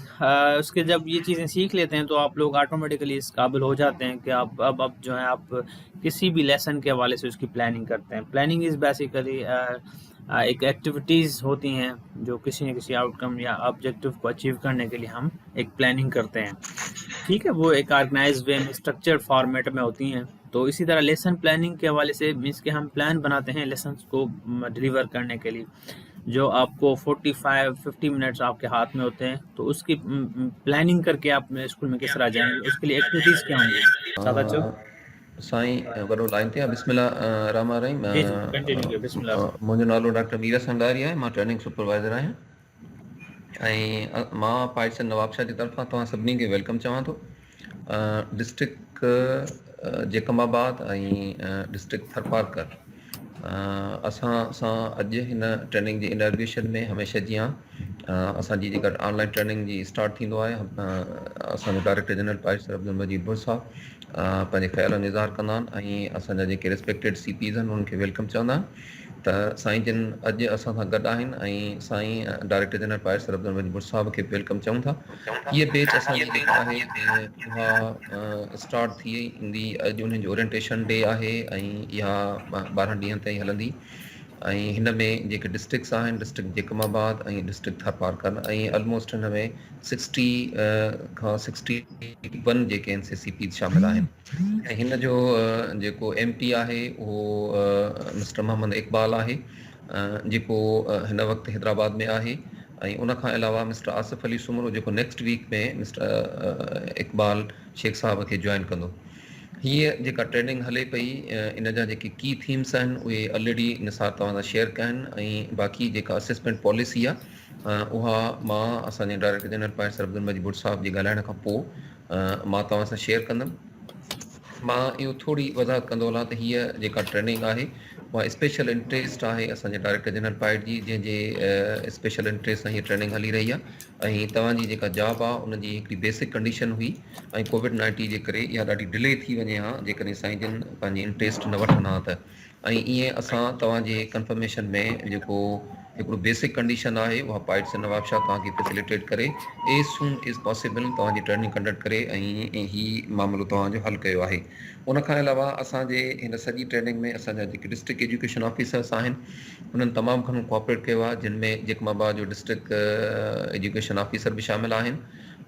उसके जब ये चीज़ें सीख लेते हैं तो आप लोग ऑटोमेटिकली इस काबिल हो जाते हैं कि आप अब जो है आप किसी भी लेसन के हवाले से उसकी प्लानिंग करते हैं। प्लानिंग इज़ बेसिकली एक एक्टिविटीज़ होती हैं जो किसी न किसी आउटकम या ऑब्जेक्टिव को अचीव करने के लिए हम एक प्लानिंग करते हैं, ठीक है। वो एक ऑर्गेनाइज वे में, स्ट्रक्चर्ड फॉर्मेट में होती हैं। तो इसी तरह लेसन प्लानिंग के हवाले से मीन्स कि हम प्लान बनाते हैं लेसन को डिलीवर करने के लिए, जो आपको 45-50 मिनट्स आपके हाथ में होते हैं। तो उसकी प्लानिंग करके आप स्कूल में किस तरह जाएंगे, उसके लिए एक्टिविटीज़ क्या होंगी। साईं वॾो लाइन ते आहे। बिस्मिल्लाह रहमान रहीम। मुंहिंजो नालो डॉक्टर मीरा संगारी आहे, मां ट्रेनिंग सुपरवाइज़र आहियां ऐं मां पाइसन नवाबशाह जी तरफ़ां तव्हां सभिनी खे वेलकम चवां थो। डिस्ट्रिक्ट जेकमाबाद ऐं डिस्ट्रिक्ट थरपारकर असां सां अॼु हिन ट्रेनिंग जी इनॉग्रेशन में हमेशह जीअं असांजी जेका ऑनलाइन ट्रेनिंग जी स्टार्ट थींदो आहे, असांजो डायरेक्टर जनरल पाइसर अब्दुल मजीद बुर साहब पंहिंजे ख़्यालनि इज़हार कंदा आहिनि ऐं असांजा जेके रिस्पेक्टेड CPs आहिनि उन्हनि खे वेलकम चवंदा आहिनि। त साईं जिन अॼु असां सां गॾु आहिनि ऐं साईं डायरेक्टर जनरल पाइसर अब्दुल मजीद बुर साहब खे वेलकम चऊं था। हीअ बैच असांजी जेका आहे उहा स्टार्ट थी ईंदी, अॼु उन्हनि जो ओरिएंटेशन डे आहे ऐं इहा 12 ॾींहंनि ताईं हलंदी। ऐं हिन में जेके डिस्ट्रिक्ट्स आहिनि, डिस्ट्रिक्ट जेकमाबाद ऐं डिस्ट्रिक्ट थरपारकर, ऐं ऑलमोस्ट हिन में 60 खां 61 जेके CPs शामिल आहिनि। ऐं हिन जो जेको MP आहे उहो मिस्टर मोहम्मद इकबाल आहे, जेको हिन वक़्तु हैदराबाद में आहे। ऐं उनखां अलावा मिस्टर आसिफ अली सुमरो, जेको नेक्स्ट वीक में मिस्टर इकबाल शेख साहब खे जॉइन कंदो। हीअ जेका ट्रेनिंग हले पई, इन जा जेके की थीम्स आहिनि उहे ऑलरेडी निसार तव्हां सां शेयर कया आहिनि, ऐं बाक़ी जेका असेसमेंट पॉलिसी आहे उहा मां असांजे डायरेक्टर जनरल पाइसर अब्दुल मजीद बुर साहब जे ॻाल्हाइण खां पोइ मां तव्हां सां शेयर कंदुमि। मां इहो थोरी वज़ाहत कंदो हलां त हीअ जेका ट्रेनिंग आहे उहा स्पेशल इंट्रस्ट आहे असांजे डायरेक्टर जनरल पाइट जी, जंहिंजे स्पेशल इंट्रस्ट सां हीअ ट्रेनिंग हली रही आहे। ऐं तव्हांजी जेका जॉब आहे उनजी हिकिड़ी बेसिक कंडीशन हुई, ऐं कोविड-19 जे करे इहा ॾाढी डिले थी वञे हा जेकॾहिं साईं जिन पंहिंजी इंट्रस्ट न वठंदा त। ऐं ईअं असां तव्हांजे कंफर्मेशन में जेको हिकिड़ो बेसिक कंडीशन आहे उहा पाइट्स नवाबशाह तव्हांखे फैसिलिटेट करे एज सून इज़ पॉसिबल तव्हांजी ट्रेनिंग कंडक्ट करे ऐं ही मामिलो तव्हांजो हल कयो आहे। उन खां अलावा असांजे हिन सॼी ट्रेनिंग में असांजा जेके डिस्ट्रिक्ट एजुकेशन ऑफिसर्स आहिनि उन्हनि तमामु घणो कोऑपरेट कयो आहे, जिन में जेकमाबा जो डिस्ट्रिक्ट एजुकेशन ऑफिसर बि शामिल आहिनि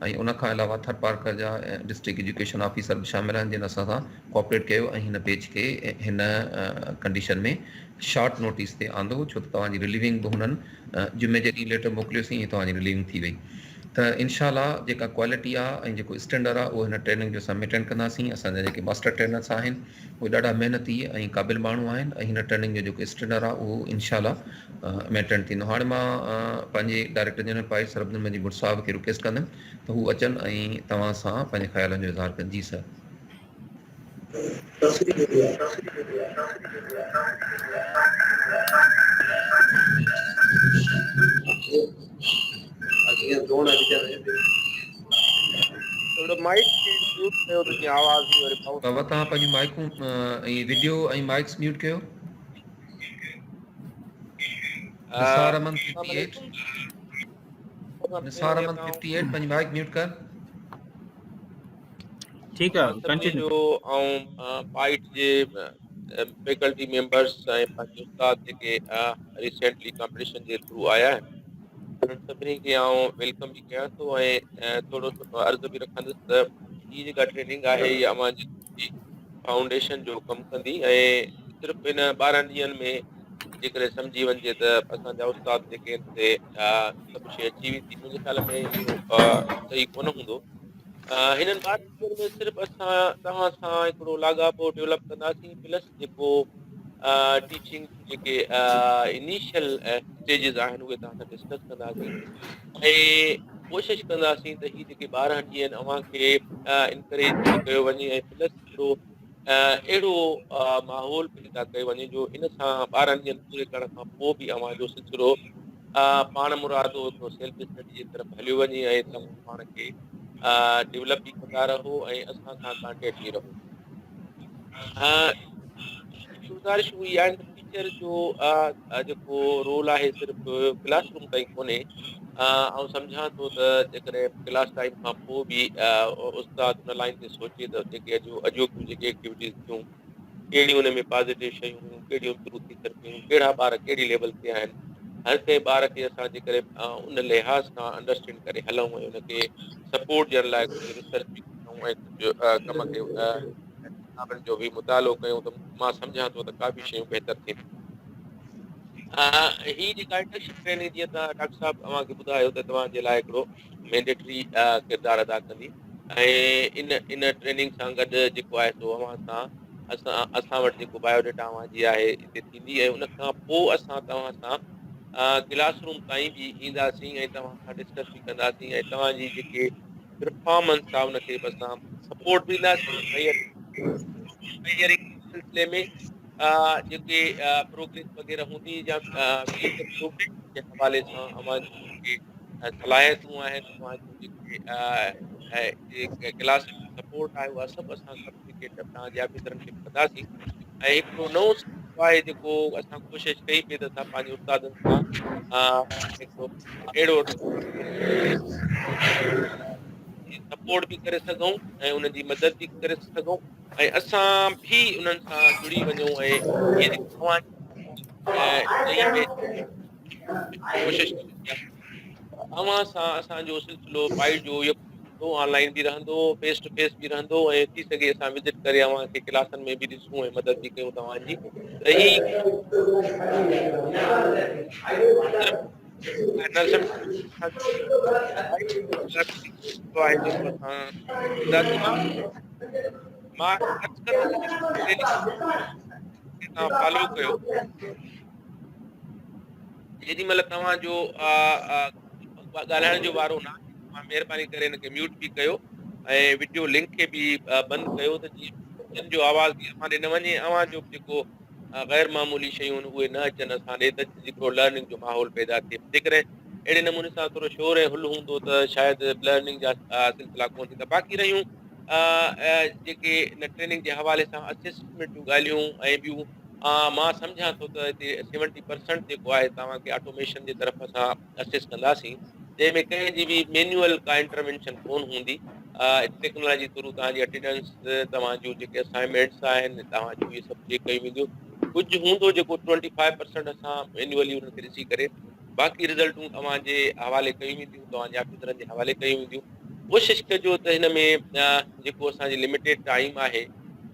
ऐं उन खां अलावा थरपारकर जा डिस्ट्रिक्ट एजुकेशन ऑफिसर बि शामिल आहिनि, जिन असां सां कोऑपरेट कयो ऐं हिन पेज खे हिन कंडीशन में शॉर्ट नोटिस ते आंदो, छो त तव्हांजी रिलीविंग बि हुननि जुमे जे ॾींहुं लेटर मोकिलियोसीं ऐं तव्हांजी रिलीविंग थी वई। त इनशाला जेका क्वालिटी आहे ऐं जेको स्टैंडर्ड आहे उहो हिन ट्रेनिंग जो असां मेंटेन कंदासीं। असांजा जेके मास्टर ट्रेनर्स आहिनि उहे ॾाढा महिनती ऐं क़ाबिल माण्हू आहिनि ऐं हिन ट्रेनिंग जो जेको स्टैंडर्ड आहे उहो इनशाला मेंटेन थींदो। हाणे मां पंहिंजे डायरेक्टर जनरल पाइट सरबदन मंजी भुट साहिब खे रिक्वेस्ट कंदुमि त हू अचनि ऐं तव्हां सां पंहिंजे ख़्यालनि जो इज़हार कनि। जी सर। थोरो माइक म्यूट कयो त जीअं आवाज़ बि वरी बाउंस बाबा तव्हां पंहिंजी माइकूं ऐं वीडियो ऐं माइक्स म्यूट कयो। निसार अमन 58 निसार अमन 58 पंहिंजी माइक म्यूट कर। ठीक है, सभिनी कंटिन्यू। जो ऐं पाइट जे फैकल्टी मेंबर्स ऐं पंहिंजे उस्ताद जेके रिसेंटली कॉम्पिटिशन जे थ्रू आया आहिनि उन्हनि सभिनी खे आउं वेलकम बि कयां थो ऐं थोरो सो अर्ज़ु बि रखंदुसि त हीअ जेका ट्रेनिंग आहे इहा अवांजी फाउंडेशन जो कमु कंदी ऐं सिर्फ़ु इन 12 ॾींहंनि में जेकॾहिं सम्झी वञिजे त असांजा उस्ताद जेके आहिनि ते सभु शइ अची वेंदी। मुंहिंजे ख़्याल में इहो सही कोन हूंदो। हिननि 12 ॾींहंनि में सिर्फ़ु असां तव्हां सां हिकिड़ो लाॻापो डेवलप कंदासीं, प्लस जेको टीचिंग जेके इनिशियल स्टेजिस आहिनि उहे तव्हां सां डिस्कस कंदासीं ऐं कोशिशि कंदासीं त हीअ जेके 12 ॾींहं आहिनि अव्हांखे इनकरेज बि कयो वञे ऐं प्लस हिकिड़ो अहिड़ो माहौल पैदा कयो वञे जो इन सां 12 ॾींहंनि पूरे करण खां पोइ बि अव्हांजो सिलसिलो पाण मुरादो हिकिड़ो सेल्फ स्टडी जे तरफ़ हलियो वञे ऐं तव्हां पाण खे डेवलप बि कंदा रहो ऐं असां सां कॉन्टेक्ट बि रहो। गुज़ारिश हुई आहे त टीचर जो जेको रोल आहे सिर्फ़ु क्लासरूम ताईं कोन्हे। ऐं सम्झां थो त जेकॾहिं क्लास टाइम खां पोइ बि उस्ताद हुन लाइन ते सोचे त जेके अॼोकियूं जेके एक्टिविटीज़ थियूं कहिड़ियूं हुन में पॉज़िटिव शयूं हुयूं, कहिड़ियूं इम्प्रूव थी सघियूं, कहिड़ा ॿार कहिड़ी लेवल ते आहिनि, हर कंहिं ॿार खे असां जेकॾहिं उन लिहाज़ सां अंडरस्टैंड करे हलूं ऐं उनखे सपोर्ट ॾियण लाइ कुझु रिसर्च बि कयूं ऐं कुझु कम खे किताबनि जो बि मुतालो कयूं त मां सम्झां थो त काफ़ी शयूं बहितर थींदियूं। ही जेका इंडक्शन ट्रेनिंग जीअं त डॉक्टर साहब तव्हांखे ॿुधायो त तव्हांजे लाइ हिकिड़ो मैंडेटरी किरदारु अदा कंदी ऐं इन ट्रेनिंग सां गॾु जेको आहे सो अव्हां सां असां वटि जेको बायोडेटा अव्हांजी आहे हिते थींदी ऐं उन खां पोइ असां तव्हां सां क्लासरूम ताईं बि ईंदासीं ऐं तव्हां सां डिस्कस बि कंदासीं ऐं तव्हांजी जेके परफॉर्मेंस आहे उनखे बि असां सपोर्ट बि ॾींदासीं। सिलसिले में जेके प्रोग्रेस वग़ैरह हूंदी या फ्यूचर प्रोग्रेस जे हवाले सां अव्हांजी जेके सलाहियतूं आहिनि, अव्हांजो जेके क्लास सपोर्ट आहे उहा सभु असां कम्युनिकेट तव्हांजे ऑफिसरनि खे कंदासीं ऐं हिकिड़ो नओं आहे जेको असां कोशिशि कई पई त असां पंहिंजे उस्तादनि सां हिकिड़ो अहिड़ो सपोर्ट बि करे सघूं ऐं उनजी मदद बि करे सघूं ऐं असां बि उन्हनि सां जुड़ी वञूं ऐं इहे जेकी नई बैच कोशिशि कई आहे तव्हां सां असांजो सिलसिलो पाइट जो इहो ऑनलाइन बि रहंदो, फेस टू फेस बि रहंदो ऐं थी सघे असां विज़िट करे अव्हांखे क्लासनि में बि ॾिसूं ऐं मदद बि कयूं तव्हांजी। त ही आहे जेको असां ईंदासीं। मां अर्ज़ु कंदुसि तव्हां फॉलो कयो। जेॾी महिल तव्हांजो ॻाल्हाइण जो वारो न मां महिरबानी करे हिनखे म्यूट बि कयो ऐं वीडियो लिंक खे बि बंदि कयो त जीअं जो आवाज़ बि असां ॾे न वञे, अव्हांजो जेको ग़ैर मामूली शयूं आहिनि उहे न अचनि असां ॾे, त हिकिड़ो लर्निंग जो माहौल पैदा थिए। जेकॾहिं अहिड़े नमूने सां थोरो शोर ऐं हुल हूंदो त शायदि लर्निंग जा सिलसिला कोन थींदा। बाक़ी रहियूं जेके इन ट्रेनिंग जे हवाले सां असेसमेंट जूं ॻाल्हियूं ऐं ॿियूं मां सम्झां थो त हिते 70% जेको आहे तव्हांखे ऑटोमेशन जे तरफ़ असां असिस्ट कंदासीं, जंहिंमें कंहिंजी बि मैन्युअल का इंटरवेंशन कोन हूंदी। टेक्नोलॉजी थ्रू तव्हांजी अटेंडेंस, तव्हां जेके असाइनमेंट्स आहिनि, तव्हां जूं इहे सभु चेक कयूं वेंदियूं। कुझु हूंदो जेको 25% असां मैन्युअली उन्हनि खे ॾिसी करे, बाक़ी रिज़ल्टूं तव्हांजे हवाले कयूं वेंदियूं, तव्हांजे ऑफिसरनि जे हवाले कयूं वेंदियूं। कोशिशि कजो त हिन में जेको असांजी लिमिटेड टाइम आहे,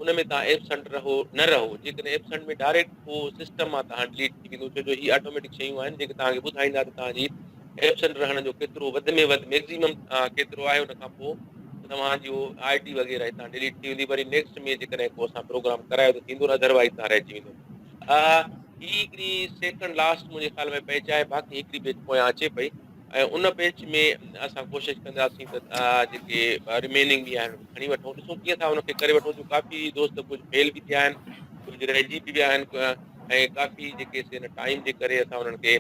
उन में तव्हां एब्सेंट रहो न रहो। जेकॾहिं एब्सेंट में डायरेक्ट पोइ सिस्टम मां तव्हां डिलीट थी वेंदो, छो जो हीअ ऑटोमेटिक शयूं आहिनि जेके तव्हांखे ॿुधाईंदा त तव्हांजी एब्सेंट रहण जो केतिरो वधि में वधि मैक्सिमम केतिरो आहे। उन खां पोइ तव्हांजो आईडी वग़ैरह हितां डिलीट थी वेंदी। वरी नेक्स्ट में जेकॾहिं को असां प्रोग्राम करायो त थींदो न, अदरवाइज़ तव्हां रहिजी वेंदो। ही हिकिड़ी सेकंड लास्ट मुंहिंजे ख़्याल में पेज आहे, बाक़ी हिकिड़ी पेज पोयां अचे पई, ऐं उन पेज में असां कोशिशि कंदासीं त जेके रिमेनिंग बि आहिनि खणी वठूं, ॾिसूं कीअं था हुनखे करे वठूं। जो काफ़ी दोस्त कुझु फेल बि थिया आहिनि, कुझु रहिजी बि विया आहिनि, ऐं काफ़ी जेके हिन टाइम जे करे असां उन्हनि खे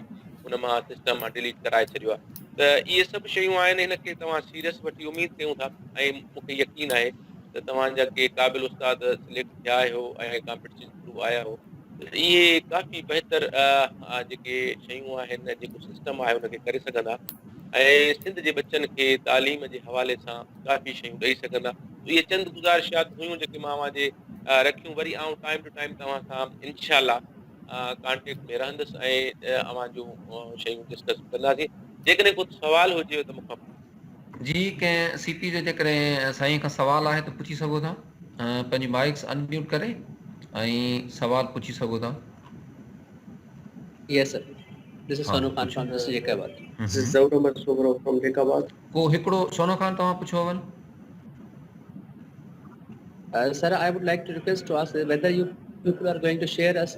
उन मां सिस्टम मां डिलीट कराए छॾियो आहे। त इहे सभु शयूं आहिनि, हिन खे तव्हां सीरियस वठी उमीद कयूं था, ऐं मूंखे यकीन आहे त तव्हांजा के क़ाबिल उस्ताद सिलेक्ट थिया आहियो ऐं कॉम्पिटिशन थ्रू आया हो। इहे काफ़ी बहितर जेके शयूं आहिनि, जेको सिस्टम आहे उनखे करे सघंदा, ऐं सिंध जे बच्चनि खे तालीम जे हवाले सां काफ़ी शयूं ॾेई सघंदा। इहे चंद गुज़ारिशात हुयूं जेके मां अवां रखियूं। वरी आउं टाइम टू टाइम तव्हां सां इनशाला कॉन्टेक्ट में रहंदुसि, ऐं अवां जूं शयूं डिस्कस कंदासीं। जेकॾहिं कुझु सुवाल हुजे त मूंखां जी कंहिं सीपी जे जेकॾहिं साईं खां सुवाल आहे त पुछी सघो था। पंहिंजी माइक्स अनम्यूट करे ऐं सुवाल पुछी सघो था। Yes, sir. This is हा Sonu Khan पुछो। from Jekabad. This is Zawd Ahmad Sobro from Jekabad. को हिकिड़ो सोनो खान तव्हां पुछो अवल। Sir, I would like to request to ask whether you people are going to share us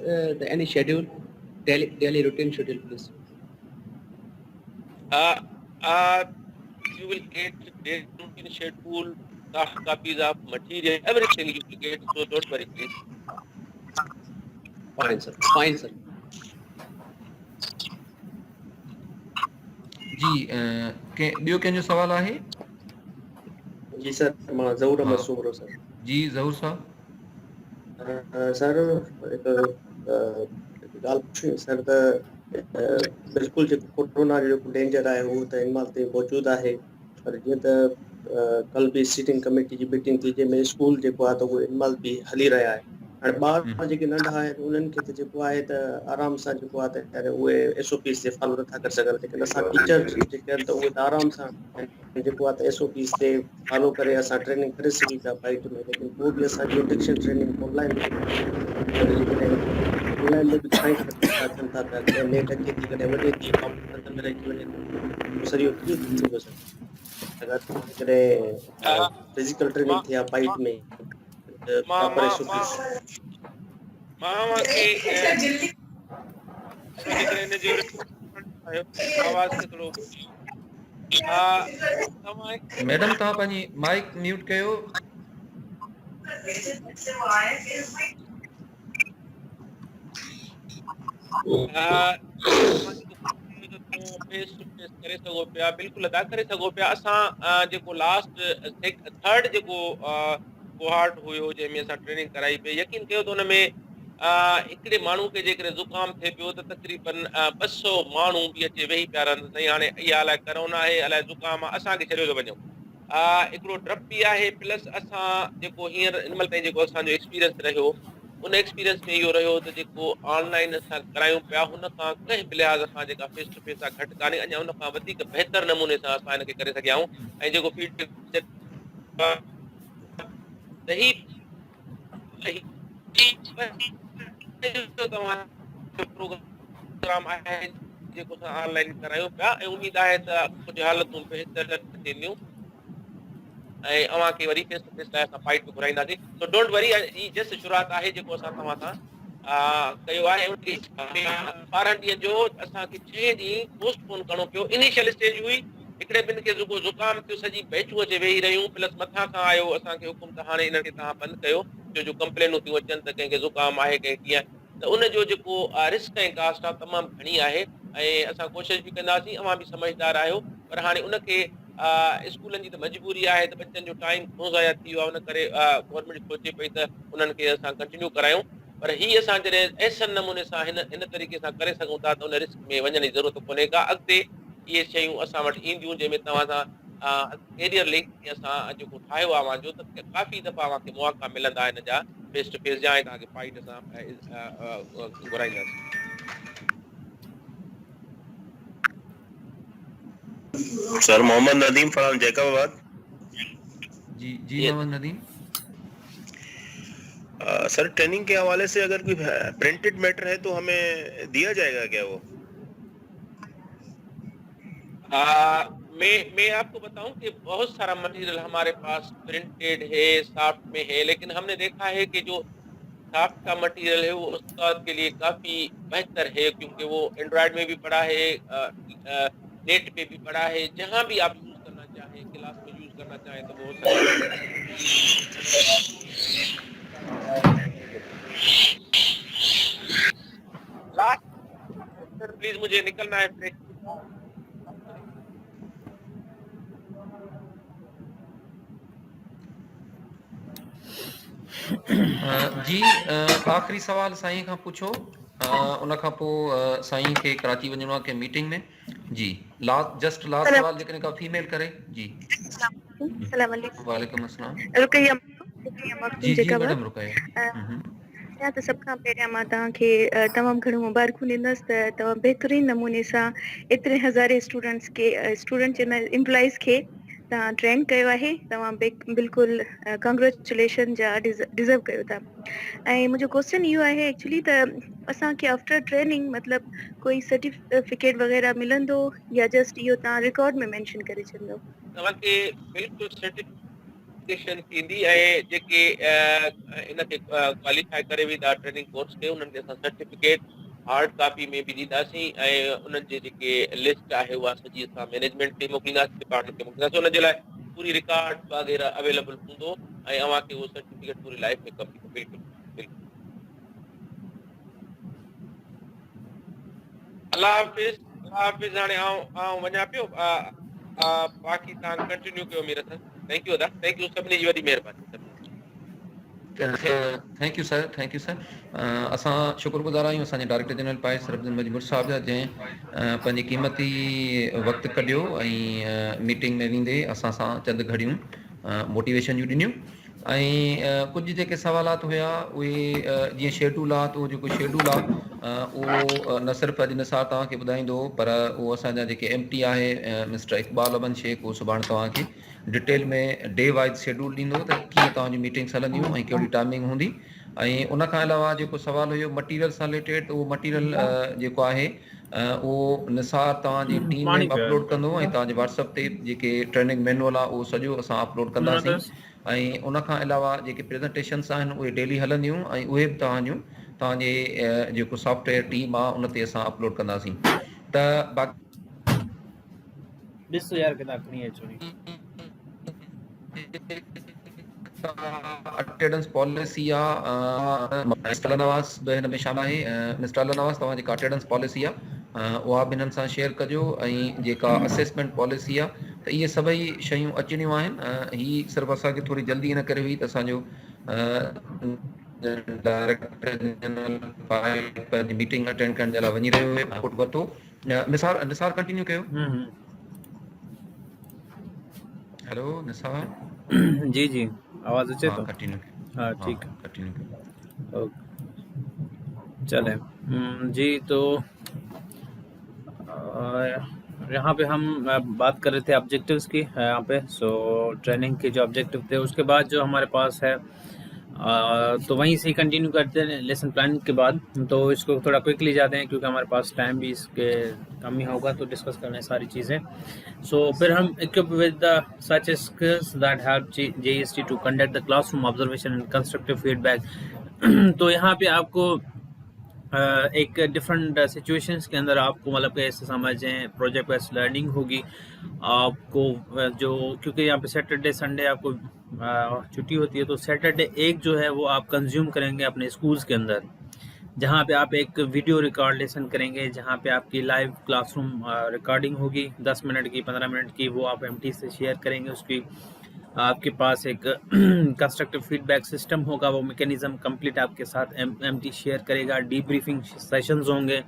any schedule, daily routine schedule, please. uh, uh, you will get daily routine schedule, soft copies of material, everything you will get. So don't worry, please. Fine, sir. Fine, sir. जी के ॿियो कंहिंजो सुवाल आहे? जी sir, मां ज़हूर अहमद हाँ। सोबरो sir. जी ज़हूर साहब। Sir हिकु ॻाल्हि पुछणी सर, त बिल्कुलु जेको कोरोना जो जेको डेंजर आहे उहो त हिन महिल ताईं मौजूदु आहे, पर जीअं त कल बि सीटिंग कमेटी जी मीटिंग थी, जंहिंमें स्कूल जेको आहे त उहो हिन महिल बि हली रहिया आहे। हाणे ॿार जेके नंढा आहिनि उन्हनि खे त जेको आहे त आराम सां जेको आहे त उहे SOPs ते फॉलो नथा करे सघनि, लेकिन असां टीचर जेके आहिनि त उहे त आराम सां जेको आहे त SOPs ते फॉलो करे असां ट्रेनिंग करे सघूं पिया बाइट में, लेकिन पोइ बि असांजी इंडक्शन ट्रेनिंग ऑनलाइन थी। वरी जेकॾहिं ऑनलाइन में बि घणेई था थियनि था पिया, कॾहिं नेट अचे थी, कॾहिं वञे थी, कंप्यूटर हथ में रहिजी वञे थो, सॼो कीअं थी सघंदो सर? अगरि जेकॾहिं फिज़िकल ट्रेनिंग मां थिए हा बाइट में मां प्रॉपर मां SOPs। मां खे जेकॾहिं हिन जो आवाज़ खे थोरो तव्हां मैडम तव्हां पंहिंजी माइक म्यूट कयो। फेस टू फेस करे सघो पिया, बिल्कुलु अदा करे सघो पिया। असां जेको लास्ट थर्ड जेको कोहार्ट हुयो जंहिंमें असां ट्रेनिंग कराई पई, यकीन कयो त हुन में हिकिड़े माण्हू खे जेकॾहिं ज़ुकाम थिए पियो त तक़रीबन 200 माण्हू बि अची वेही पिया रहनि साईं, हाणे इहा अलाए करोना आहे अलाए ज़ुकाम आहे, असांखे छॾियो थो वञो। हिकिड़ो डप बि आहे, प्लस असां जेको हींअर हिन महिल ताईं जेको असांजो एक्सपीरियंस रहियो, उन एक्सपीरियंस में इहो रहियो त जेको ऑनलाइन असां करायूं पिया, हुन खां कंहिं बि लिहाज़ खां जेका फेस टू फेस आहे घटि कान्हे, अञा हुन खां वधीक बहितर नमूने सां असां हिन खे करे सघिया आहियूं। ऐं जेको फीडबैक प्रोग्राम आहे जेको असां ऑनलाइन करायूं पिया, ऐं उमेद आहे त कुझु हालतूं बहितर थींदियूं ऐं अव्हां खे वरी फेस टू फेस लाइ असां फाइट बि घुराईंदासीं। सो डोंट वरी, ही जस्ट शुरूआत आहे जेको असां तव्हां सां कयो आहे। 12 ॾींहं जो असांखे 6 ॾींहं पोस्टपोन करिणो पियो। इनिशियल स्टेज हुई, हिकिड़े ॿिनि खे रुॻो ज़ुकाम थियो, सॼी बैचूं अचे वेही रहियूं, प्लस मथां खां आयो असांखे हुकुम त हाणे इन्हनि खे तव्हां बंदि कयो, छो जो कंप्लेनूं थियूं अचनि त कंहिंखे ज़ुकाम आहे, कंहिं कीअं। त उनजो जेको रिस्क ऐं कास्ट आहे तमामु घणी आहे, ऐं असां कोशिशि बि कंदासीं, अव्हां बि समझदार आहियो, पर हाणे उनखे स्कूलनि जी त मजबूरी आहे त बच्चनि जो टाइम घणो ज़ाया थी वियो आहे, उन करे गवर्नमेंट सोचे पई त उन्हनि खे असां कंटिन्यू करायूं। पर ही असां जॾहिं ऐसन नमूने सां हिन तरीक़े सां करे सघूं था त उन रिस्क में वञण जी ज़रूरत कोन्हे का। अॻिते इहे शयूं असां वटि ईंदियूं जंहिंमें तव्हां सां कैरियर लिंक असां जेको ठाहियो आहे मुंहिंजो, त काफ़ी दफ़ा मूंखे मौक़ा मिलंदा हिन जा फेस टू फेस जा, ऐं तव्हांखे फाइट असां घुराईंदासीं। Sir Mohammad Nadeem from Jacobabad. जी मोहम्मद नदीम। सर ट्रेनिंग के हवाले से अगर कोई प्रिंटेड मैटर है तो हमें दिया जाएगा क्या वो? मैं आपको बताऊं कि बहुत सारा मटेरियल हमारे पास प्रिंटेड है, सॉफ्ट में है, लेकिन हमने देखा है कि जो सॉफ्ट का मटेरियल है वो उस्ताद के लिए काफ़ी बेहतर है, क्योंकि वो एंड्रॉयड में भी पड़ा है, नेट पे भी पड़ा है, जहां भी आप यूज़ करना चाहें, क्लास में यूज़ करना चाहें तो वो हो सकता है। सर प्लीज मुझे निकलना है ब्रेक। जी आख़िरी सवाल साईं खां पुछो, उन खां पोइ साईं खे कराची वञिणो आहे कंहिं मीटिंग में। जी लास्ट सवाल जेकॾहिं का फीमेल करे। जी अस्सलाम वालेकुम। वालेकुम अस्सलाम। रुकैया जी मैडम रुकैया। या त सभ खां पहिरियां मां तव्हांखे तमामु घणो मुबारकूं ॾींदसि त तव्हां बहितरीन नमूने सां एतिरे हज़ारे स्टूडेंट एम्प्लॉइज़ खे तव्हां ट्रेन कयो आहे। तव्हां बिल्कुलु कंग्रेचुलेशन जा डिज़र्व कयो था। ऐं मुंहिंजो क्वेश्चन इहो आहे एक्चुअली त असांखे आफ्टर ट्रेनिंग मतिलबु कोई सर्टिफिकेट वग़ैरह मिलंदो या जस्ट इहो तव्हां रिकॉर्ड में मेंशन करे छॾंदो? तव्हांखे बिल्कुलु सर्टिफिकेशन थींदी, ऐं जेके इनखे क्वालिफाई करे वेंदा ट्रेनिंग कोर्स खे उन्हनि खे असां सर्टिफिकेट हार्ड कॉपी में बि ॾींदासीं, ऐं उन्हनि जे जेके लिस्ट आहे उहा सॼी असां मैनेजमेंट खे मोकिलींदासीं, डिपार्टमेंट खे मोकिलींदासीं। उन जे लाइ पूरी रिकॉर्ड वग़ैरह अवेलेबल हूंदो ऐं अव्हांखे उहो सर्टिफिकेट पूरी लाइफ में कमु ईंदो। बिल्कुलु बिल्कुलु। अल्लाह हाफ़िज़। हाणे आउं वञा पियो, बाक़ी तव्हां कंटिन्यू कयो मीर सर। थैंक यू अदा, थैंक यू, सभिनी जी वॾी महिरबानी। Thank you sir. असां शुक्रगुज़ार आहियूं असांजे डायरेक्टर जनरल पाइस सरबजन मजबूर साहब जा, जंहिं पंहिंजी क़ीमती वक़्तु कढियो ऐं मीटिंग में वेंदे असां सां चंद घड़ियूं मोटिवेशन जूं ॾिनियूं। ऐं कुझु जेके सवालात हुया उहे जीअं शेड्यूल आहे, त उहो जेको शेड्यूल आहे उहो न सिर्फ़ु अॼु निसार तव्हांखे ॿुधाईंदो, पर उहो असांजा जेके MT आहे मिस्टर इक़बाल अमन शेख, उहो सुभाणे तव्हांखे डिटेल में डे वाइज़ शेड्यूल ॾींदो त कीअं तव्हांजी मीटिंग्स हलंदियूं ऐं कहिड़ी टाइमिंग हूंदी। ऐं उन खां अलावा जेको सुवाल हुयो मटीरियल सां रिलेटेड, त उहो मटीरियल जेको आहे उहो निसार तव्हांजी टीम में अपलोड कंदो ऐं तव्हांजे WhatsApp ते जेके ट्रेनिंग मैनुअल आहे उहो सॼो असां अपलोड कंदासीं। ऐं उन खां अलावा जेके प्रेज़ेंटेशन्स आहिनि उहे डेली हलंदियूं ऐं उहे बि तव्हांजे जेको सॉफ्टवेयर टीम आहे उन ते असां अपलोड कंदासीं। त बाक़ी अटेंडेंस पॉलिसी आहे मिस्टर नवाज़ बि हिन में शामिल आहे। मिस्टर नवाज़ तव्हां जेका अटेंडेंस पॉलिसी आहे उहा बि हिननि सां शेयर कजो, ऐं जेका असेसमेंट पॉलिसी आहे त इहे सभई शयूं अचणियूं आहिनि। हीअ सिर्फ़ु असांखे थोरी जल्दी इन करे हुई त असांजो डायरेक्टर जनरल पंहिंजी मीटिंग अटेंड करण जे लाइ वञी रहियो हुयो, पुट वरितो। निसार कंटिन्यू कयो। हेलो निसार। जी आवाज अचे तो? कंटिन्यू। हाँ ठीक है, कंटिन्यू। चले जी। तो यहाँ पे हम बात कर रहे थे ऑब्जेक्टिव्स की यहाँ पे। सो ट्रेनिंग के जो ऑब्जेक्टिव थे उसके बाद जो हमारे पास है तो वहीं से कंटिन्यू करते हैं लेसन प्लान के बाद। तो इसको थोड़ा क्विकली जाते हैं क्योंकि हमारे पास टाइम भी इसके कम ही होगा तो डिस्कस करने सारी चीज़ें। सो फिर हम equip with the such skills that help JEST to conduct the classroom observation and constructive feedback. तो यहाँ पे आपको एक डिफरेंट सिचुएशंस के अंदर आपको मतलब कैसे समझें प्रोजेक्ट बेस्ड लर्निंग होगी आपको जो, क्योंकि यहाँ पे सैटरडे संडे आपको छुट्टी होती है, तो सैटरडे एक जो है वो आप कंज्यूम करेंगे अपने स्कूल्स के अंदर, जहाँ पे आप एक वीडियो रिकॉर्ड लेसन करेंगे, जहाँ पे आपकी लाइव क्लासरूम रिकॉर्डिंग होगी 10 मिनट की 15 मिनट की, वो आप MT से शेयर करेंगे उसकी। आपके पास एक कंस्ट्रक्टिव फीडबैक सिस्टम होगा, वो मैकेनिज्म कंप्लीट आपके साथ एमटी शेयर करेगा। डीब्रीफिंग सेशंस होंगे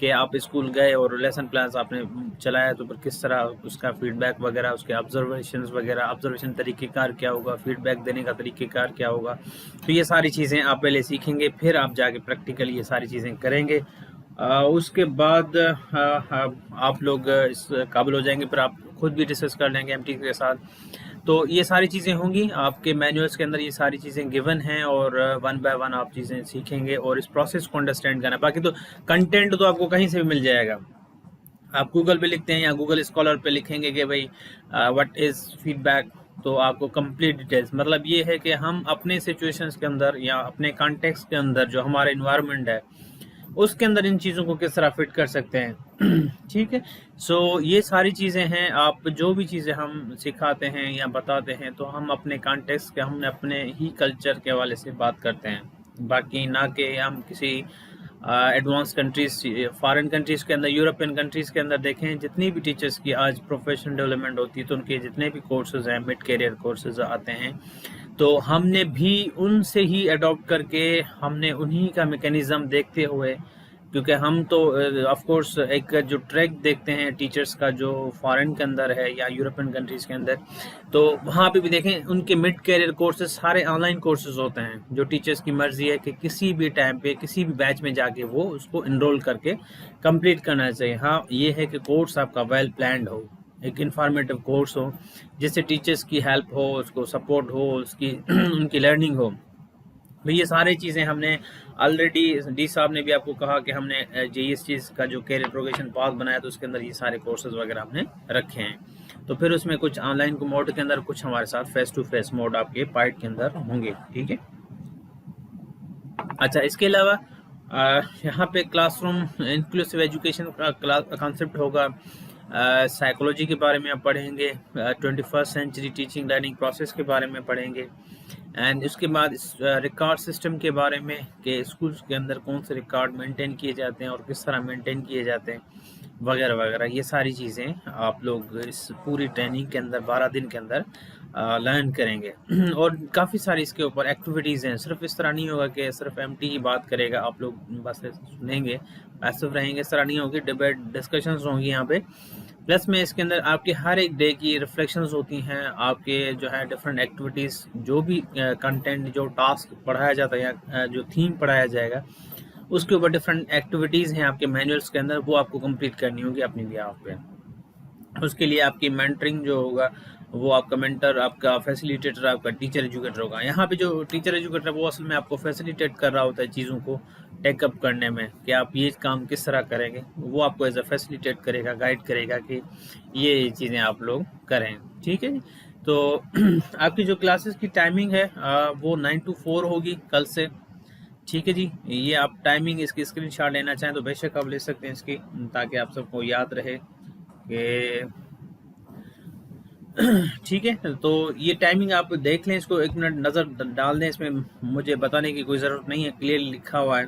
कि आप स्कूल गए और लेसन प्लान्स आपने चलाया तो फिर किस तरह उसका फीडबैक वगैरह, उसके ऑब्जर्वेशंस वगैरह, ऑब्जर्वेशन तरीक़ेकार क्या होगा, फीडबैक देने का तरीक़ेकार क्या होगा। तो ये सारी चीज़ें आप पहले सीखेंगे, फिर आप जाके प्रैक्टिकली ये सारी चीज़ें करेंगे। उसके बाद आप लोग इस काबिल हो जाएंगे, फिर आप खुद भी डिस्कस कर लेंगे एमटी के साथ। तो ये सारी चीज़ें होंगी आपके मैनुअल्स के अंदर, ये सारी चीज़ें गिवन हैं और वन बाय वन आप चीज़ें सीखेंगे और इस प्रोसेस को अंडरस्टैंड करना। बाकी तो कंटेंट तो आपको कहीं से भी मिल जाएगा। आप गूगल पे लिखते हैं या गूगल स्कॉलर पे लिखेंगे कि भाई व्हाट इज़ फीडबैक, तो आपको कंप्लीट डिटेल्स, मतलब ये है कि हम अपने सिचुएशंस के अंदर या अपने कॉन्टेक्स्ट के अंदर जो हमारा इन्वायरमेंट है उसके अंदर इन चीज़ों को किस तरह फिट कर सकते हैं। ठीक है, सो ये सारी चीज़ें हैं। आप जो भी चीज़ें हम सिखाते हैं या बताते हैं तो हम अपने कॉन्टेक्स्ट के, हम अपने ही कल्चर के हवाले से बात करते हैं, बाकी ना कि हम किसी एडवांस कंट्रीज, फॉरेन कंट्रीज़ के अंदर, यूरोपियन कंट्रीज़ के अंदर देखें जितनी भी टीचर्स की आज प्रोफेशनल डेवलपमेंट होती है तो उनके जितने भी कोर्सेज हैं, मिड कैरियर कोर्सेज आते हैं, तो हमने भी उनसे ही अडॉप्ट करके, हमने उन्हीं का मैकेनिज़्म देखते हुए, क्योंकि हम तो ऑफ कोर्स एक जो ट्रैक देखते हैं टीचर्स का जो फॉरेन के अंदर है या यूरोपियन कंट्रीज़ के अंदर, तो वहाँ पे भी देखें उनके मिड कैरियर कोर्सेज सारे ऑनलाइन कोर्सेज होते हैं, जो टीचर्स की मर्ज़ी है कि किसी भी टाइम पे किसी भी बैच में जाके वो उसको इनरोल करके कंप्लीट करना चाहिए। हाँ, ये है कि कोर्स आपका वेल प्लान्ड हो, एक इंफॉर्मेटिव कोर्स हो जिससे टीचर्स की हेल्प हो, उसको सपोर्ट हो, उसकी उनकी लर्निंग हो। तो ये सारी चीज़ें हमने ऑलरेडी, डी साहब ने भी आपको कहा कि हमने JESTs का जो कैरियर प्रोग्रेशन पाथ बनाया तो उसके अंदर ये सारे कोर्सेज वगैरह हमने रखे हैं। तो फिर उसमें कुछ ऑनलाइन मोड के अंदर, कुछ हमारे साथ फेस टू फेस मोड आपके पार्ट के अंदर होंगे। ठीक है, अच्छा, इसके अलावा यहाँ पे क्लासरूम इंक्लूसिव एजुकेशन का कॉन्सेप्ट होगा। साइकोलॉजी के बारे में आप पढ़ेंगे, 21st century teaching learning process के बारे में पढ़ेंगे, एंड उसके बाद रिकॉर्ड सिस्टम के बारे में कि स्कूल्स के अंदर कौन से रिकॉर्ड मेंटेन किए जाते हैं और किस तरह मेंटेन किए जाते हैं वगैरह वगैरह। ये सारी चीज़ें आप लोग इस पूरी ट्रेनिंग के अंदर 12 दिन के अंदर लर्न करेंगे। और काफ़ी सारी इसके ऊपर एक्टिविटीज़ हैं। सिर्फ इस तरह नहीं होगा कि सिर्फ एमटी ही बात करेगा, आप लोग बस सुनेंगे, पैसिव रहेंगे, इस तरह नहीं होगी। डिबेट डिस्कशंस होंगी यहाँ पे। प्लस में इसके अंदर आपके हर एक डे की रिफ्लेक्शंस होती हैं, आपके जो है डिफरेंट एक्टिविटीज़, जो भी कंटेंट, जो टास्क पढ़ाया जाता है या जो थीम पढ़ाया जाएगा उसके ऊपर डिफरेंट एक्टिविटीज़ हैं आपके मैनुअल्स के अंदर, वो आपको कंप्लीट करनी होगी अपनी बिहाफ पे। उसके लिए आपकी मेंटरिंग जो होगा वो आपका मेंटर, आपका फैसिलिटेटर, आपका टीचर एजुकेटर होगा। यहाँ पे जो टीचर एजुकेटर है वो असल में आपको फैसिलिटेट कर रहा होता है चीज़ों को टेकअप करने में कि आप ये काम किस तरह करेंगे, वो आपको एज अ फैसिलिटेट करेगा, गाइड करेगा कि ये चीज़ें आप लोग करें। ठीक है जी, तो आपकी जो क्लासेस की टाइमिंग है वो 9 to 4 होगी कल से। ठीक है जी, ये आप टाइमिंग इसकी स्क्रीनशॉट लेना चाहें तो बेशक आप ले सकते हैं इसकी, ताकि आप सबको याद रहे कि ठीक है। तो ये टाइमिंग आप देख लें, इसको 1 मिनट नज़र डाल दें, इसमें मुझे बताने की कोई ज़रूरत नहीं है, क्लियर लिखा हुआ है।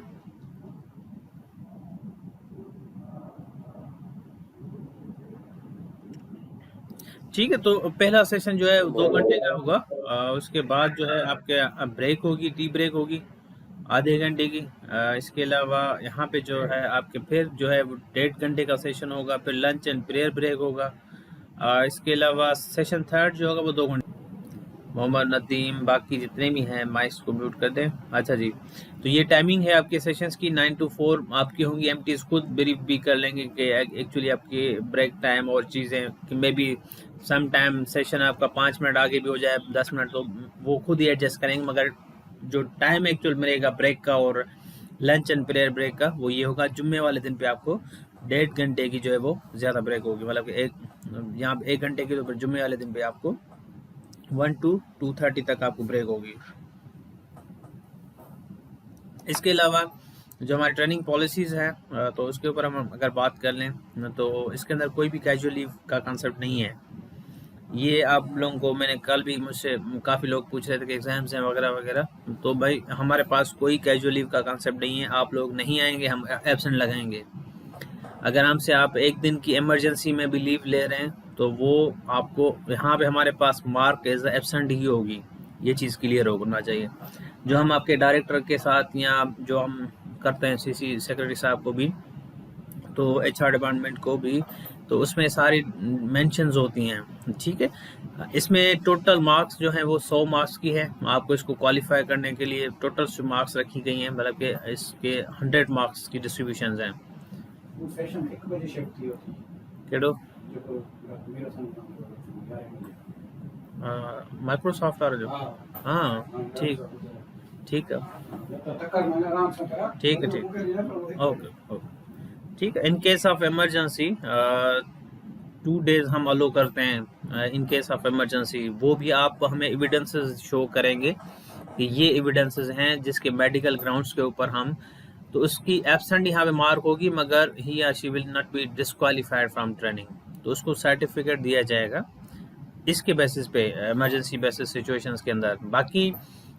ठीक है, तो पहला सेशन जो है 2 घंटे का होगा। उसके बाद जो है आपके ब्रेक होगी, टी ब्रेक होगी आधे घंटे की। इसके अलावा यहाँ पे जो है आपके फिर जो है वो 1.5 घंटे का सेशन होगा, फिर लंच एंड प्रेयर ब्रेक होगा। इसके अलावा सेशन थर्ड जो होगा वो 2 घंटे। मोहम्मद नदीम, बाकी जितने भी हैं माइक्स को म्यूट कर दें। अच्छा जी, तो ये टाइमिंग है आपके सेशंस की 9 to 4 आपकी होंगी। एमटीज खुद ब्रीफ भी कर लेंगे कि एक्चुअली आपकी ब्रेक टाइम और चीज़ें कि maybe some time session आपका 5 मिनट आगे भी हो जाए, 10 मिनट, तो वो खुद ही एडजस्ट करेंगे। मगर जो टाइम एक्चुअल मिलेगा ब्रेक का और लंच एंड प्रेयर ब्रेक का वो ये होगा, जुम्मे वाले दिन पे आपको 1.5 घंटे की जो है वो ज़्यादा ब्रेक होगी। मतलब यहाँ 1 घंटे की, तो फिर जुम्मे वाले दिन पे आपको 1 to 2:30 तक आपको ब्रेक होगी। इसके अलावा जो हमारी ट्रेनिंग पॉलिसीज़ है तो उसके ऊपर हम अगर बात कर लें तो इसके अंदर कोई भी कैजुअल लीव का कंसेप्ट नहीं है। ये आप लोगों को, मैंने कल भी मुझसे काफ़ी लोग पूछ रहे थे कि एग्ज़ाम्स हैं वगैरह वगैरह, तो भाई हमारे पास कोई कैजुअल लीव का कंसेप्ट नहीं है। आप लोग नहीं आएंगे, हम एब्सेंट लगाएंगे। अगर हमसे आप 1 दिन की इमरजेंसी में भी लीव ले रहे हैं तो वो आपको यहाँ पे हमारे पास मार्क एज एब्सेंट ही होगी, ये चीज़ क्लियर होना चाहिए। जो हम आपके डायरेक्टर के साथ या जो हम करते हैं सीसी सेक्रेटरी साहब को भी, तो एचआर डिपार्टमेंट को भी, तो उसमें सारी मेंशंस होती हैं, ठीक है। इसमें टोटल मार्क्स जो हैं वो 100 मार्क्स की है। आपको इसको क्वालिफाई करने के लिए टोटल मार्क्स रखी गई हैं, मतलब कि इसके 100 मार्क्स की डिस्ट्रीब्यूशन हैं। केड़ो माइक्रोसॉफ्ट वाला जो, हाँ ठीक ठीक है ठीक है ठीक, ओके ओके ठीक है। इन केस ऑफ इमरजेंसी 2 डेज हम अलो करते हैं इन केस ऑफ इमरजेंसी। वो भी आप हमें एविडेंसेस शो करेंगे कि ये एविडेंसेस हैं जिसके मेडिकल ग्राउंड्स के ऊपर हम, तो उसकी एब्सेंट यहाँ पे मार्क होगी, मगर ही या she will not be disqualified from training, तो उसको सर्टिफिकेट दिया जाएगा इसके बेसिस पे, इमरजेंसी बेसिस सिचुएशंस के अंदर। बाकी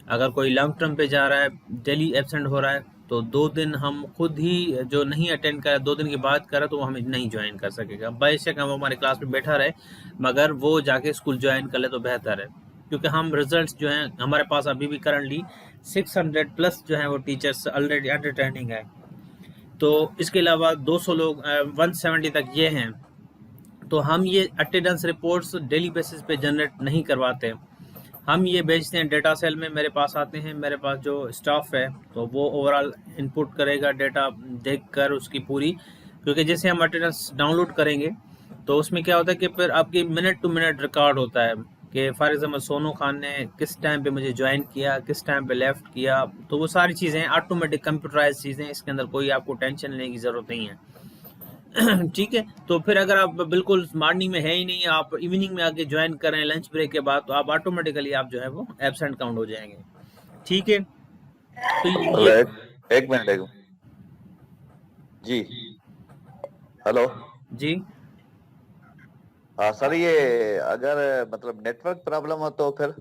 अगर कोई लॉन्ग टर्म पे जा रहा है, डेली एब्सेंट हो रहा है, तो 2 दिन हम खुद ही जो नहीं अटेंड करा, 2 दिन की बात करा, तो वो हमें नहीं ज्वाइन कर सकेगा। बेशक हम हमारे क्लास में बैठा रहे, मगर वो जाके स्कूल ज्वाइन कर ले तो बेहतर है, क्योंकि हम रिजल्ट्स जो हैं हमारे पास अभी भी करंटली 600 प्लस जो हैं वो टीचर्स ऑलरेडी अंडर ट्रेनिंग है। तो इसके अलावा 200 लोग 170 तक ये हैं। तो हम ये अटेंडेंस रिपोर्ट्स डेली बेसिस पे जनरेट नहीं करवाते, हम ये भेजते हैं डेटा सेल में। मेरे पास आते हैं, मेरे पास जो स्टाफ है तो वो ओवरऑल इनपुट करेगा डेटा देखकर उसकी पूरी, क्योंकि जैसे हम अटेंडेंस डाउनलोड करेंगे तो उसमें क्या होता है कि फिर आपकी मिनट टू मिनट रिकॉर्ड होता है कि फॉर एग्जाम्पल सोनू खान ने किस टाइम पे मुझे ज्वाइन किया, किस टाइम पे लेफ्ट किया, तो वो सारी चीज़ें ऑटोमेटिक कंप्यूटराइज चीज़ें, इसके अंदर कोई आपको टेंशन लेने की ज़रूरत नहीं है। ठीक है। तो फिर अगर आप बिल्कुल मॉर्निंग में है ही नहीं, आप इवनिंग में आके ज्वाइन करें लंच ब्रेक के बाद, तो आप ऑटोमेटिकली आप जो है वो एब्सेंट काउंट हो जाएंगे, ठीक है। तो ये एक मिनट जी, हेलो जी, हाँ सर, ये अगर मतलब नेटवर्क प्रॉब्लम हो तो फिर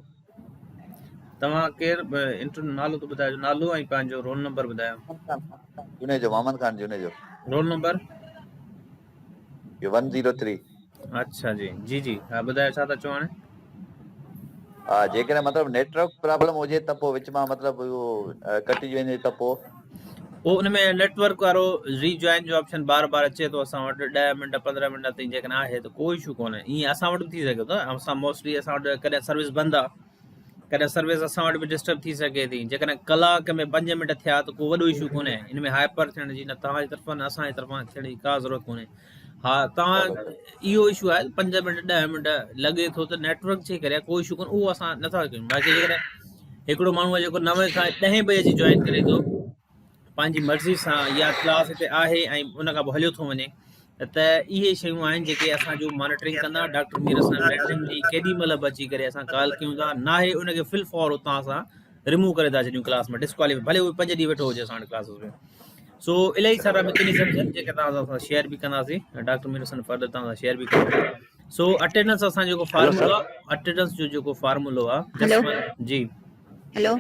तव्हां केरु इंटर नालो तो ॿुधायो, नालो ऐं पंहिंजो रोल नंबर ॿुधायो। Junejo, Mohammad Khan Junejo, roll number 103। अच्छा जी जी जी, हाँ ॿुधायो छा था चओ हाणे। हा, जेकॾहिं मतलब नेटवर्क प्रॉब्लम हुजे त पोइ विच मां मतलब उहो कटिजी वञे त पोइ उन में नेटवर्क वारो रीजॉइन जो ऑप्शन बार बार अचे थो असां वटि 10 मिनट 15 मिनट ताईं जेकॾहिं आहे त कोई इशू कोन्हे। ईअं असां वटि बि थी सघे थो, असां मोस्टली असां वटि कॾहिं सर्विस बंदि आहे, कॾहिं सर्विस असां वटि बि डिस्टर्ब थी सघे थी। जेकॾहिं कलाक में 5 मिनट थिया त को वॾो इशू कोन्हे, इन में हाइपर थियण जी न तव्हांजी तरफ़ां न असांजी तरफ़ां थियण जी का ज़रूरत कोन्हे। हा, तव्हां इहो इशू आहे 5 मिनट 10 मिनट लॻे थो त नेटवर्क जे करे कोई इशू कोन्हे, उहो असां नथा कयूं। बाक़ी जेकॾहिं हिकिड़ो माण्हू आहे जेको 9 खां 10 बजे अची जॉइन करे थो पंहिंजी मर्ज़ी सां, या क्लास हिते आहे ऐं उन खां पोइ हलियो थो वञे, त इहे शयूं आहिनि जेके असांजो मॉनिटरिंग कंदा डॉक्टर मीर सां रैंडमली केॾी महिल बि अची करे असां कॉल कयूं था, ना आहे उनखे फिल फॉर उतां असां रिमूव करे था छॾियूं क्लास में, डिस्क्वालीफाई, भले उहे 5 ॾींहं वेठो हुजे असां वटि क्लासिस में। सो इलाही सारा मैकेनिज़म्स आहिनि जेके तव्हां सां शेयर बि कंदासीं, डॉक्टर मीर सन फर्दर तव्हां सां शेयर बि कंदासीं। सो अटेंडेंस असां जेको फार्मूलो आहे, अटेंडेंस जो जेको फार्मूलो आहे, जी हेलो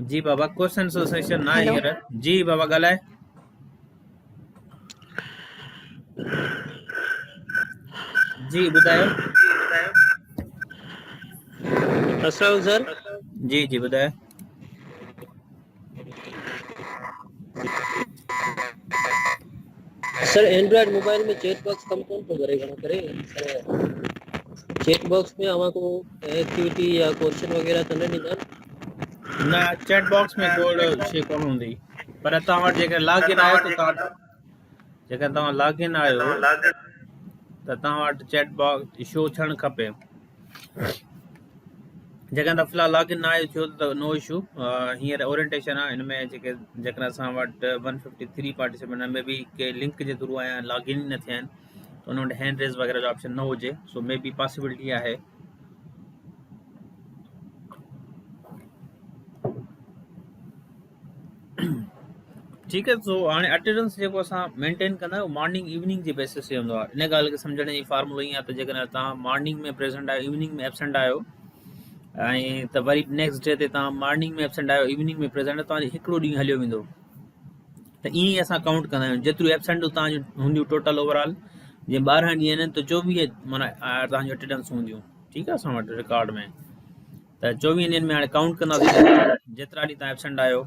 जी बाबा, क्वेश्चन सेशन ना है हींअर। जी बाबा ॻाल्हाए। जी ॿुधायो। अस्सलाम सर। जी जी ॿुधायो। सर एंड्रॉइड मोबाइल में चैट बॉक्स कम कौन तो करेगा ना करे सर, चैट बॉक्स में हमारे को एक्टिविटी या क्वेश्चन वगैरह तो नहीं ॾींदा न, चैट बॉक्स में कोई शइ कोन हूंदी, पर तव्हां वटि जेकर लॉगिन आयो त तव्हां लॉगिन आयो त तव्हां वटि चैट बॉक्स शो थियणु खपे। जेकॾहिं त फ़िलहाल लॉगिन न आहे थियो त नो इशू। हींअर ओरिएंटेशन आहे, हिन में जेकॾहिं असां वटि 153 पार्टिसिपेंट में बि के लिंक जे थ्रू आया लॉगिन न थिया आहिनि, त हुन वटि हैंड रेज़ वग़ैरह जो ऑप्शन न हुजे, सो मे बी पॉसिबिलिटी आहे। ठीक है। सो हाणे अटेंडेंस जेको असां मेंटेन कंदा आहियूं मॉर्निंग इवनिंग जे बेसिस ते हूंदो आहे। इन ॻाल्हि खे सम्झण जी फार्मूलो ईअं आहे त जेकॾहिं तव्हां मॉर्निंग में प्रेज़ेंट आहियो, इवनिंग में एब्सेंट आहियो, ऐं त वरी नेक्स्ट डे ते तव्हां मॉर्निंग में एब्सेंट आहियो, इवनिंग में प्रेज़ेंट आहियो, तव्हांजो हिकिड़ो ॾींहुं हलियो वेंदो। त ईअं ई असां काउंट कंदा आहियूं, जेतिरियूं एब्सेंट तव्हांजूं हूंदियूं टोटल ओवरऑल, जीअं 12 ॾींहं आहिनि त 24 माना तव्हांजो अटेंडेंस हूंदियूं, ठीकु आहे, असां वटि रिकॉर्ड में। त 24 ॾींहंनि में हाणे काउंट कंदासीं जेतिरा ॾींहं तव्हां एबसेंट आहियो,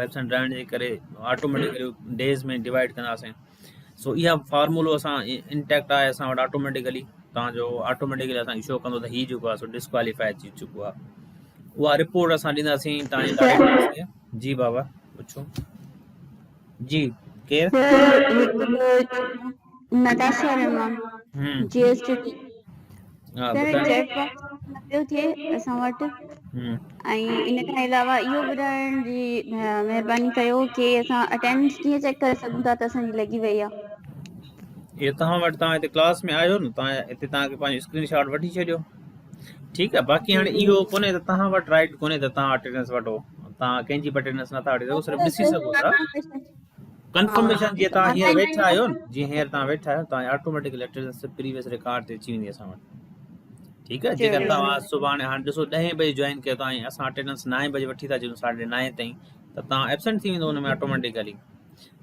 एबसेंट रहण जे करे ऑटोमेटिकली डेज़ में डिवाइड कंदासीं। सो इहा फार्मूलो असां इंटैक्ट आहे असां वटि ऑटोमेटिकली, तव्हांजो ऑटोमेटिकली असांखे शो कंदो त हीउ जेको आहे सो डिस्क्वालीफाई थी चुको आहे। उहा रिपोर्ट असां ॾींदासीं तव्हांजे डायरेक्टर खे। जी बाबा पुछो। जी केरु? नताशा रहमान, हम्म जीएसटी। हा सर ॿुधायो। चैट बॉक्स न पियो थिए असां वटि, ऐं इन खां अलावा इहो ॿुधाइण जी महिरबानी कयो कि असां अटेंडेंस कीअं चेक करे सघूं था त असांजी लॻी वई आहे। इहो तव्हां वटि, तव्हां हिते क्लास में आयो न, तव्हां हिते तव्हांखे पंहिंजो स्क्रीनशॉट वठी छॾियो, ठीकु आहे। बाक़ी हाणे इहो कोन्हे त तव्हां वटि राइट कोन्हे त तव्हां अटेंडेंस वठो, तव्हां कंहिंजी बि अटेंडेंस नथा वठी सघो, सिर्फ़ु ॾिसी सघो था कंफर्मेशन। जीअं तव्हां हींअर वेठा आहियो न, जीअं हींअर तव्हां वेठा आहियो, तव्हांजी ऑटोमेटिकली अटेंडेंस प्रीवियस रिकॉर्ड ते अची वेंदी असां वटि, ठीकु आहे। जेकर तव्हां सुभाणे हाणे ॾिसो 10 बजे जॉइन कयो तव्हां, असां अटेंडेंस 9 बजे वठी था अचूं 9:30 ताईं, त तव्हां एबसेंट थी वेंदो हुन में ऑटोमेटिकली।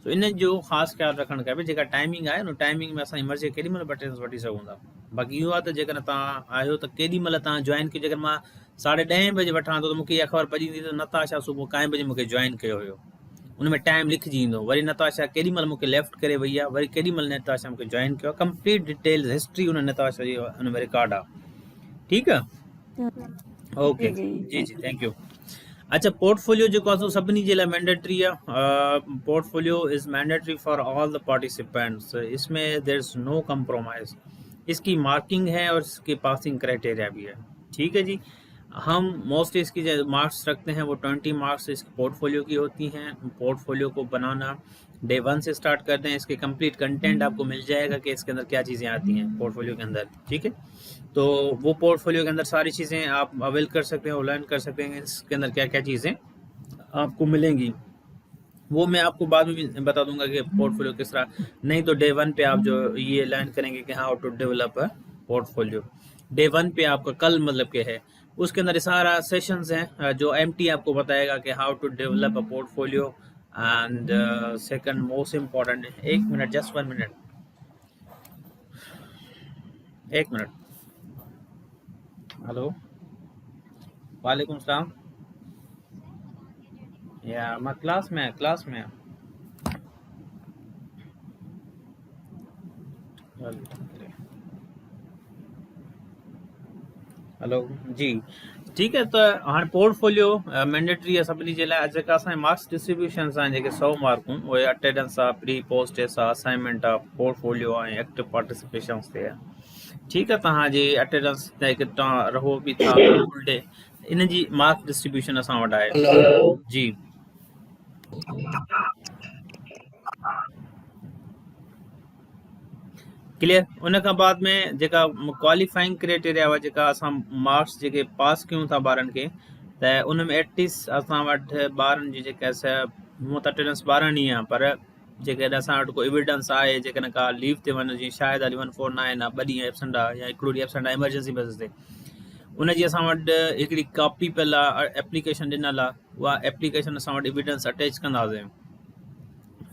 सो इन जो ख़ासि ख़्यालु रखणु खपे। जेका टाइमिंग आहे न, टाइमिंग में असांजी मर्ज़ी केॾी महिल बि अटेंडेंस वठी सघूं था। बाक़ी इहो आहे त जेकर तव्हां आहियो त केॾी महिल तव्हां जॉइन कयो। जेकर मां 10:30 बजे वठां थो त मूंखे इहा ख़बर पइजी त नताशा सुबुह काएं बजे मूंखे जॉइन कयो हुयो, उन में टाइम लिखिजी ईंदो। वरी नताशा केॾी महिल मूंखे लेफ्ट करे वई आहे, वरी केॾी महिल नताशा मूंखे जॉइन कयो, कंप्लीट डिटेल्स हिस्ट्री उन नताशा जी उन में रिकॉर्ड आहे, ठीकु आहे। ओके जी जी थैंक यू। अच्छा, पोर्टफोलियो जेको आहे सो सभिनी जे लाइ मैंडेटरी आहे। Portfolio is mandatory for all the participants, इसमें देयर इज नो कंप्रोमाइज़। इसकी मार्किंग है और इसके पासिंग क्राइटेरिया भी है, ठीक है जी। हम मोस्टली इसकी जो मार्क्स रखते हैं वो 20 मार्क्स इसकी पोर्टफोलियो की होती हैं। पोर्टफोलियो को बनाना डे 1 से स्टार्ट करते हैं। इसके कंप्लीट कंटेंट आपको मिल जाएगा कि इसके अंदर क्या चीज़ें आती हैं पोर्टफोलियो के अंदर, ठीक है। तो वो पोर्टफोलियो के अंदर सारी चीज़ें आप अवेल कर सकते हैं, लर्न कर सकते हैं इसके अंदर क्या क्या चीज़ें आपको मिलेंगी। वो मैं आपको बाद में भी बता दूंगा कि पोर्टफोलियो किस तरह। नहीं तो डे 1 पे आप जो ये लर्न करेंगे कि how to develop a portfolio. Day 1 पे आपका कल मतलब के है, उसके अंदर सारा सेशंस हैं जो एमटी आपको बताएगा कि how to develop a portfolio. And second most important, 1 minute, just 1 minute, 1 minute. Hello, वालेकुम सलाम। या मैं क्लास में हेलो जी, ठीक है। तो हाँ पोर्टफोलियो मैंडेटरी है सभिनी जे लाइ। जेका असांजे मार्क्स डिस्ट्रीब्यूशन आहिनि, जेके 100 मार्कूं, उहे अटेंडेंस आहे, प्री पोस्ट टेस्ट आहे, असाइनमेंट आहे, पोर्टफोलियो आहे, एक्टिव पार्टिसिपेशन ते आहे, ठीक है। तव्हांजी अटेंडेंस तव्हां रहो बि था फुल डे, इन जी मार्क डिस्ट्रीब्यूशन असां वटि आहे जी। क्लियर। उन खां बाद में जेका क्वालिफाइंग क्राइटेरिया हुआ, जेका असां मार्क्स जेके पास कयूं था ॿारनि खे, त उन में एटलीस्ट असां वटि ॿारनि जी जेका हूअं त अटेंडेंस 12 ॾींहं आहे, पर जेकॾहिं असां वटि कोई एविडेंस आहे, जेकॾहिं का लीव ते वञे, जीअं शायदि 1149 आहे, 2 ॾींहं एबसेंट आहे या हिकिड़ो ॾींहुं एबसेंट आहे इमरजेंसी बेसिस ते, उनजी असां वटि हिकिड़ी कॉपी पियल आहे, एप्लीकेशन ॾिनल आहे। उहा एप्लीकेशन असां वटि एविडेंस अटैच कंदासीं,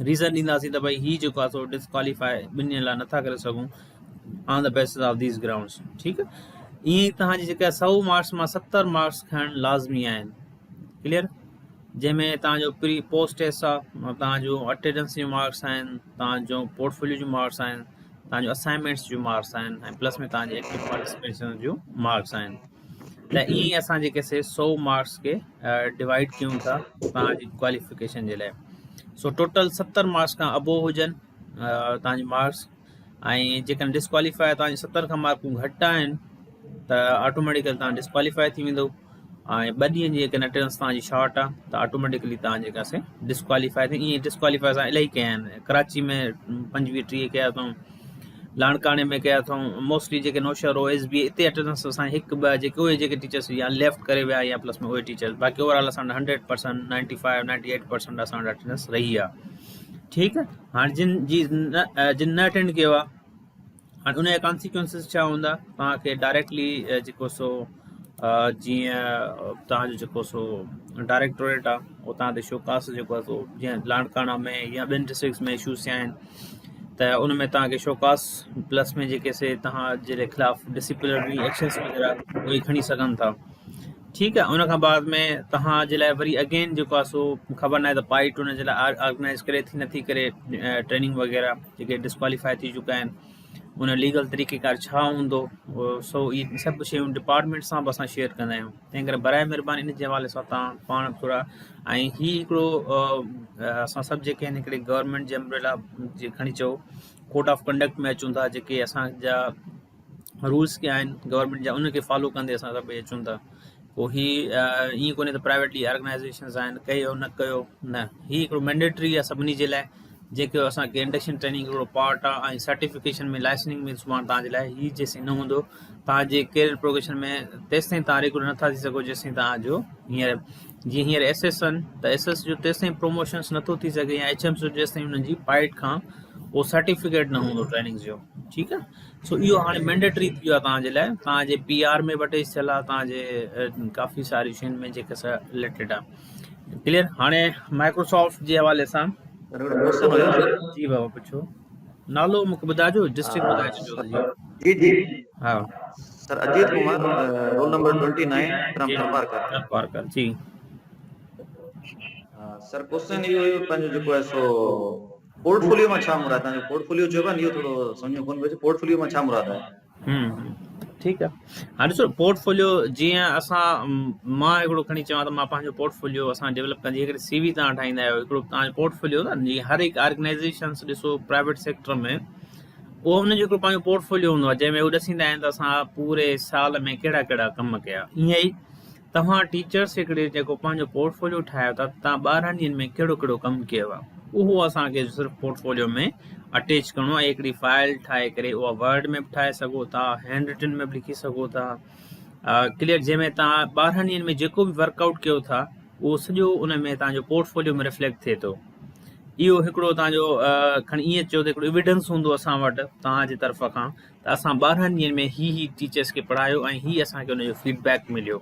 रीज़न ॾींदासीं त भई हीउ जेको आहे सो डिस्क्वालीफाई ॿिनि ॾींहंनि लाइ नथा करे सघूं on the basis of these grounds, ठीकु आहे। ईअं ई तव्हांजी जेका 100 मार्क्स मां 70 मार्क्स खणणु लाज़मी आहिनि, क्लियर। जंहिंमें तव्हांजो प्री पोस्ट टेस्ट आहे, तव्हांजो अटेंडेंस जूं मार्क्स आहिनि, तव्हांजो पोर्टफोलियो जूं मार्क्स आहिनि, तव्हांजो असाइनमेंट्स जूं मार्क्स आहिनि, ऐं प्लस में तव्हांजे एक्टिव पार्टिसिपेशन जूं मार्क्स आहिनि। त ईअं ई असां जेके 100 मार्क्स खे डिवाइड कयूं था तव्हांजी क्वालिफिकेशन जे लाइ। सो टोटल 70 मार्क्स खां अबोव हुजनि तव्हांजी मार्क्स, ऐं जेकॾहिं डिस्क्वालीफाई तव्हांजी 70 खां मार्कूं घटि आहिनि त ऑटोमेटिकली तव्हां डिस्क्वालीफाई थी वेंदो, ऐं 2 ॾींहंनि जी जेकॾहिं अटेंडेंस तव्हांजी शॉर्ट आहे त ऑटोमेटिकली तव्हां जेका डिस्क्वालीफाई थी। ईअं डिस्क्वालीफाई असां इलाही कया आहिनि, कराची में 25-30 कया अथऊं, लाणकाने में कया अथऊं, मोस्टली जेके नौशहर OSB हिते अटेंडेंस असां 1-2 जेके उहे जेके टीचर्स या लेफ्ट करे विया या प्लस में उहे टीचर्स, बाक़ी ओवरऑल असां 100%, 95-98% असां वटि अटेंडेंस रही आहे, ठीकु आहे। हाणे जिन न अटेंड कयो आहे, हाणे उनजा कॉन्सिक्वेंसिस छा हूंदा, तव्हांखे डायरेक्टली जेको सो जीअं तव्हांजो जेको सो डायरेक्टोरेट आहे, उहो तव्हां ते शोकास जेको आहे सो जीअं लाणकाना में या ॿियनि डिस्ट्रिक्ट्स में इशूज़ थिया आहिनि, त उन में तव्हांखे शोकास प्लस में जेके से तव्हांजे ख़िलाफ़ डिसिप्लिनरी एक्शन्स वग़ैरह उहे खणी सघनि था। ठीकु आहे। उन खां बाद में तव्हांजे लाइ वरी अगेन जेको आहे सो ख़बर नाहे त पाइट उन जे लाइ ऑर्गेनाइज़ करे थी नथी करे ट्रेनिंग वग़ैरह जेके डिस्क्वालीफाई थी चुका आहिनि, उन लीगल तरीक़ेकार छा हूंदो, सो इहे सभु शयूं डिपार्टमेंट सां बि असां शेयर कंदा आहियूं। तंहिं करे बराए महिरबानी इन जे हवाले सां तव्हां पाण थोरा ऐं हीउ हिकिड़ो असां सभु जेके आहिनि हिकिड़े गवर्नमेंट जे अम्ब्रेला जे खणी चओ कोड ऑफ कंडक्ट में अचूं था, जेके असांजा रूल्स के आहिनि गवर्नमेंट जा उनखे फॉलो कंदे असां सभु अचूं था। पोइ हीअ ईअं कोन्हे त प्राइवेटली ऑर्गेनाइज़ेशन्स आहिनि कयो न कयो न, हीअ हिकिड़ो मैंडेटरी आहे सभिनी जे लाइ, जेको असांखे इंडक्शन ट्रेनिंग हिकिड़ो पार्ट आहे ऐं सर्टिफिकेशन में लाइसनिंग में सुभाणे तव्हांजे लाइ हीअ जेसिताईं न हूंदो तव्हांजे कैरियर प्रोग्रेशन में तेसिताईं तव्हां रेगुलर नथा थी सघो जेसिताईं तव्हांजो हींअर जीअं हींअर एस आहिनि त एस जो तेसिताईं प्रमोशन्स नथो थी सघे या HMs जो जेसिताईं हुननि जी पाइट खां उहो सर्टिफिकेट न हूंदो ट्रेनिंग जो। ठीकु आहे। सो इहो हाणे मैंडेटरी थी वियो आहे तव्हांजे लाइ, तव्हांजे PR में बटेज थियल आहे, तव्हांजे काफ़ी सारी शयुनि में जेके सां रिलेटेड आहे। क्लियर। हाणे माइक्रोसॉफ्ट जे हवाले सां जी बाबा पुछो, नालो मूंखे ॿुधाइजो, डिस्ट्रिक्ट ॿुधाए छॾिजो। जी जी हा sir, Ajit Kumar, roll number 29 from Parkar ji. Sir question इहो हुयो पंहिंजो जेको आहे सो पोर्टफोलियो मां छा मुराद आहे? पोर्टफोलियो चइबो आहे, इहो थोरो सम्झो कोन पियो, पोर्टफोलियो मां छा मुराद आहे? ठीकु आहे। हाणे ॾिसो पोर्टफोलियो जीअं असां मां हिकिड़ो खणी चवां त मां पंहिंजो पोर्टफोलियो असां डेवलप कंदी हिकिड़ी CV तव्हां ठाहींदा आहियो, हिकिड़ो तव्हांजो पोर्टफोलियो न जीअं हर हिकु ऑर्गेनाइज़ेशन्स ॾिसो प्राइवेट सेक्टर में उहो हुनजो हिकिड़ो पंहिंजो पोर्टफोलियो हूंदो आहे जंहिंमें उहे ॾसींदा आहिनि त असां पूरे साल में कहिड़ा कहिड़ा कम कया। ईअं ई तव्हां टीचर्स हिकिड़े जेको पंहिंजो पोर्टफोलियो ठाहियो था, तव्हां 12 ॾींहंनि में कहिड़ो कहिड़ो कमु कयो आहे उहो असांखे सिर्फ़ु पोर्टफोलियो में अटैच करिणो आहे। हिकिड़ी फाइल ठाहे करे उहा वर्ड में बि ठाहे सघो था, हैंड रिटन में बि लिखी सघो था। क्लियर। जंहिंमें तव्हां 12 ॾींहंनि में जेको बि वर्कआउट कयो था उहो सॼो उन में तव्हांजो पोर्टफोलियो में रिफ्लेक्ट थिए थो। इहो हिकिड़ो तव्हांजो खणी ईअं चयो त हिकिड़ो एविडेंस हूंदो असां वटि तव्हांजे तरफ़ खां त असां 12 ॾींहंनि में ही टीचर्स खे पढ़ायो ऐं ही असांखे हुनजो फीडबैक मिलियो।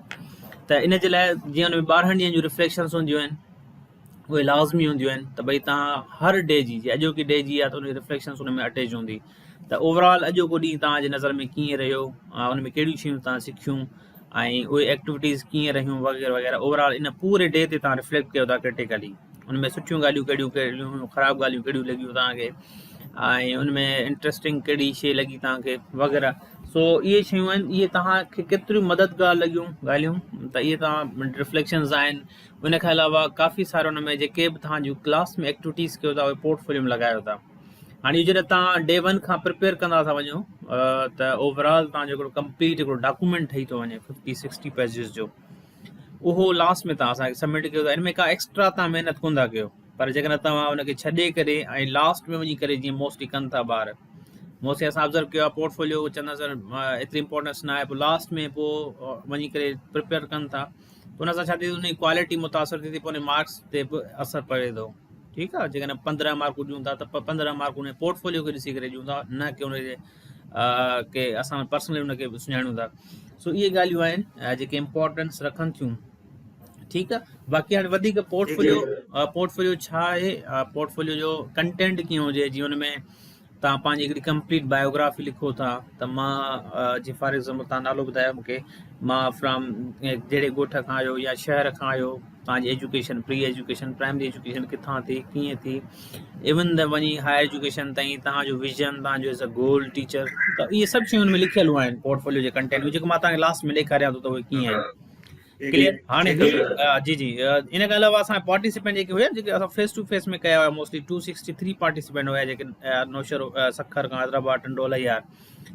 त इन जे लाइ जीअं हुन में 12 ॾींहंनि जूं रिफ्लेक्शन्स हूंदियूं आहिनि उहे लाज़मी हूंदियूं आहिनि त भई तव्हां हर डे जी अॼोकी डे जी आहे त उन रिफ्लेक्शन्स हुन में अटैच हूंदी। त ओवरऑल अॼोको ॾींहुं तव्हांजे नज़र में कीअं रहियो, उन में कहिड़ियूं शयूं तव्हां सिखियूं ऐं उहे एक्टिविटीज़ कीअं रहियूं वग़ैरह वग़ैरह। ओवरऑल इन पूरे डे ते तव्हां रिफ्लेक्ट कयो था क्रिटिकली, उन में सुठियूं ॻाल्हियूं कहिड़ियूं कहिड़ियूं, ख़राबु ॻाल्हियूं कहिड़ियूं लॻियूं तव्हांखे ऐं उन में इंट्रस्टिंग कहिड़ी शइ लॻी तव्हांखे वग़ैरह। सो इहे शयूं आहिनि, इहे तव्हांखे केतिरियूं मददगार लॻियूं ॻाल्हियूं त इहे तव्हां रिफ्लेक्शन्स आहिनि। उन खां अलावा काफ़ी सारा हुन में जेके बि तव्हांजूं क्लास में एक्टिविटीज़ कयो था उहे पोर्टफोलियो में लॻायो था। हाणे जॾहिं तव्हां डे 1 खां प्रिपेयर कंदा था वञो त ओवरऑल तव्हांजो हिकिड़ो कंप्लीट हिकिड़ो डॉक्यूमेंट ठही थो वञे 50-60 पेजिस जो, उहो लास्ट में तव्हां असांखे सबमिट कयो था। इन में का एक्स्ट्रा तव्हां महिनत कोन था कयो, पर जेकॾहिं तव्हां हुनखे छॾे करे ऐं लास्ट में वञी करे जीअं मोस्टली कनि था ॿार, मोस्टली असां ऑब्ज़र्व कयो आहे पोर्टफोलियो चवंदा सर एतिरी इंपॉर्टेंस न आहे, पोइ लास्ट में पोइ वञी करे प्रिपेयर कनि था त हुन सां छा थी उन जी क्वालिटी मुतासिर थी पोइ मार्क्स ते बि असरु पए थो। ठीकु आहे। जेकॾहिं 15 मार्कूं ॾियूं था त 15 मार्कूं उन पोर्टफोलियो खे ॾिसी करे ॾियूं था, न की उनजे के असां पर्सनली उनखे सुञाणूं था। सो इहे ॻाल्हियूं आहिनि जेके इम्पोर्टेंस रखनि थियूं। ठीकु आहे। बाक़ी हाणे वधीक पोर्टफोलियो छा आहे, पोर्टफोलियो जो कंटेंट कीअं हुजे, जीअं हुन में तव्हां पंहिंजी हिकिड़ी कंप्लीट बायोग्राफी लिखो था त मां जीअं फॉर एग्ज़ाम्पल तव्हां नालो ॿुधायो मूंखे, मां फ्रॉम जहिड़े ॻोठ खां आहियो या शहर खां आहियो, तव्हांजी education pre education primary education किथां थी कीअं थी, इवन त वञी हायर एजुकेशन ताईं तव्हांजो विजन, तव्हांजो एज़ अ गोल टीचर, त इहे सभु शयूं हुन में लिखियलूं आहिनि पोर्टफोलियो जे कंटेंट में, जेको मां तव्हांखे लास्ट में ॾेखारियां थो त उहे कीअं आहिनि। क्लियर। हाणे जी जी इन खां अलावा असां पार्टिसिपेंट जेके हुया जेके असां फेस टू फेस में कया हुआ मोस्टली 263 पार्टिसिपेंट हुया जेके नौशहर सखर खां हैदराबाद टंडोला यार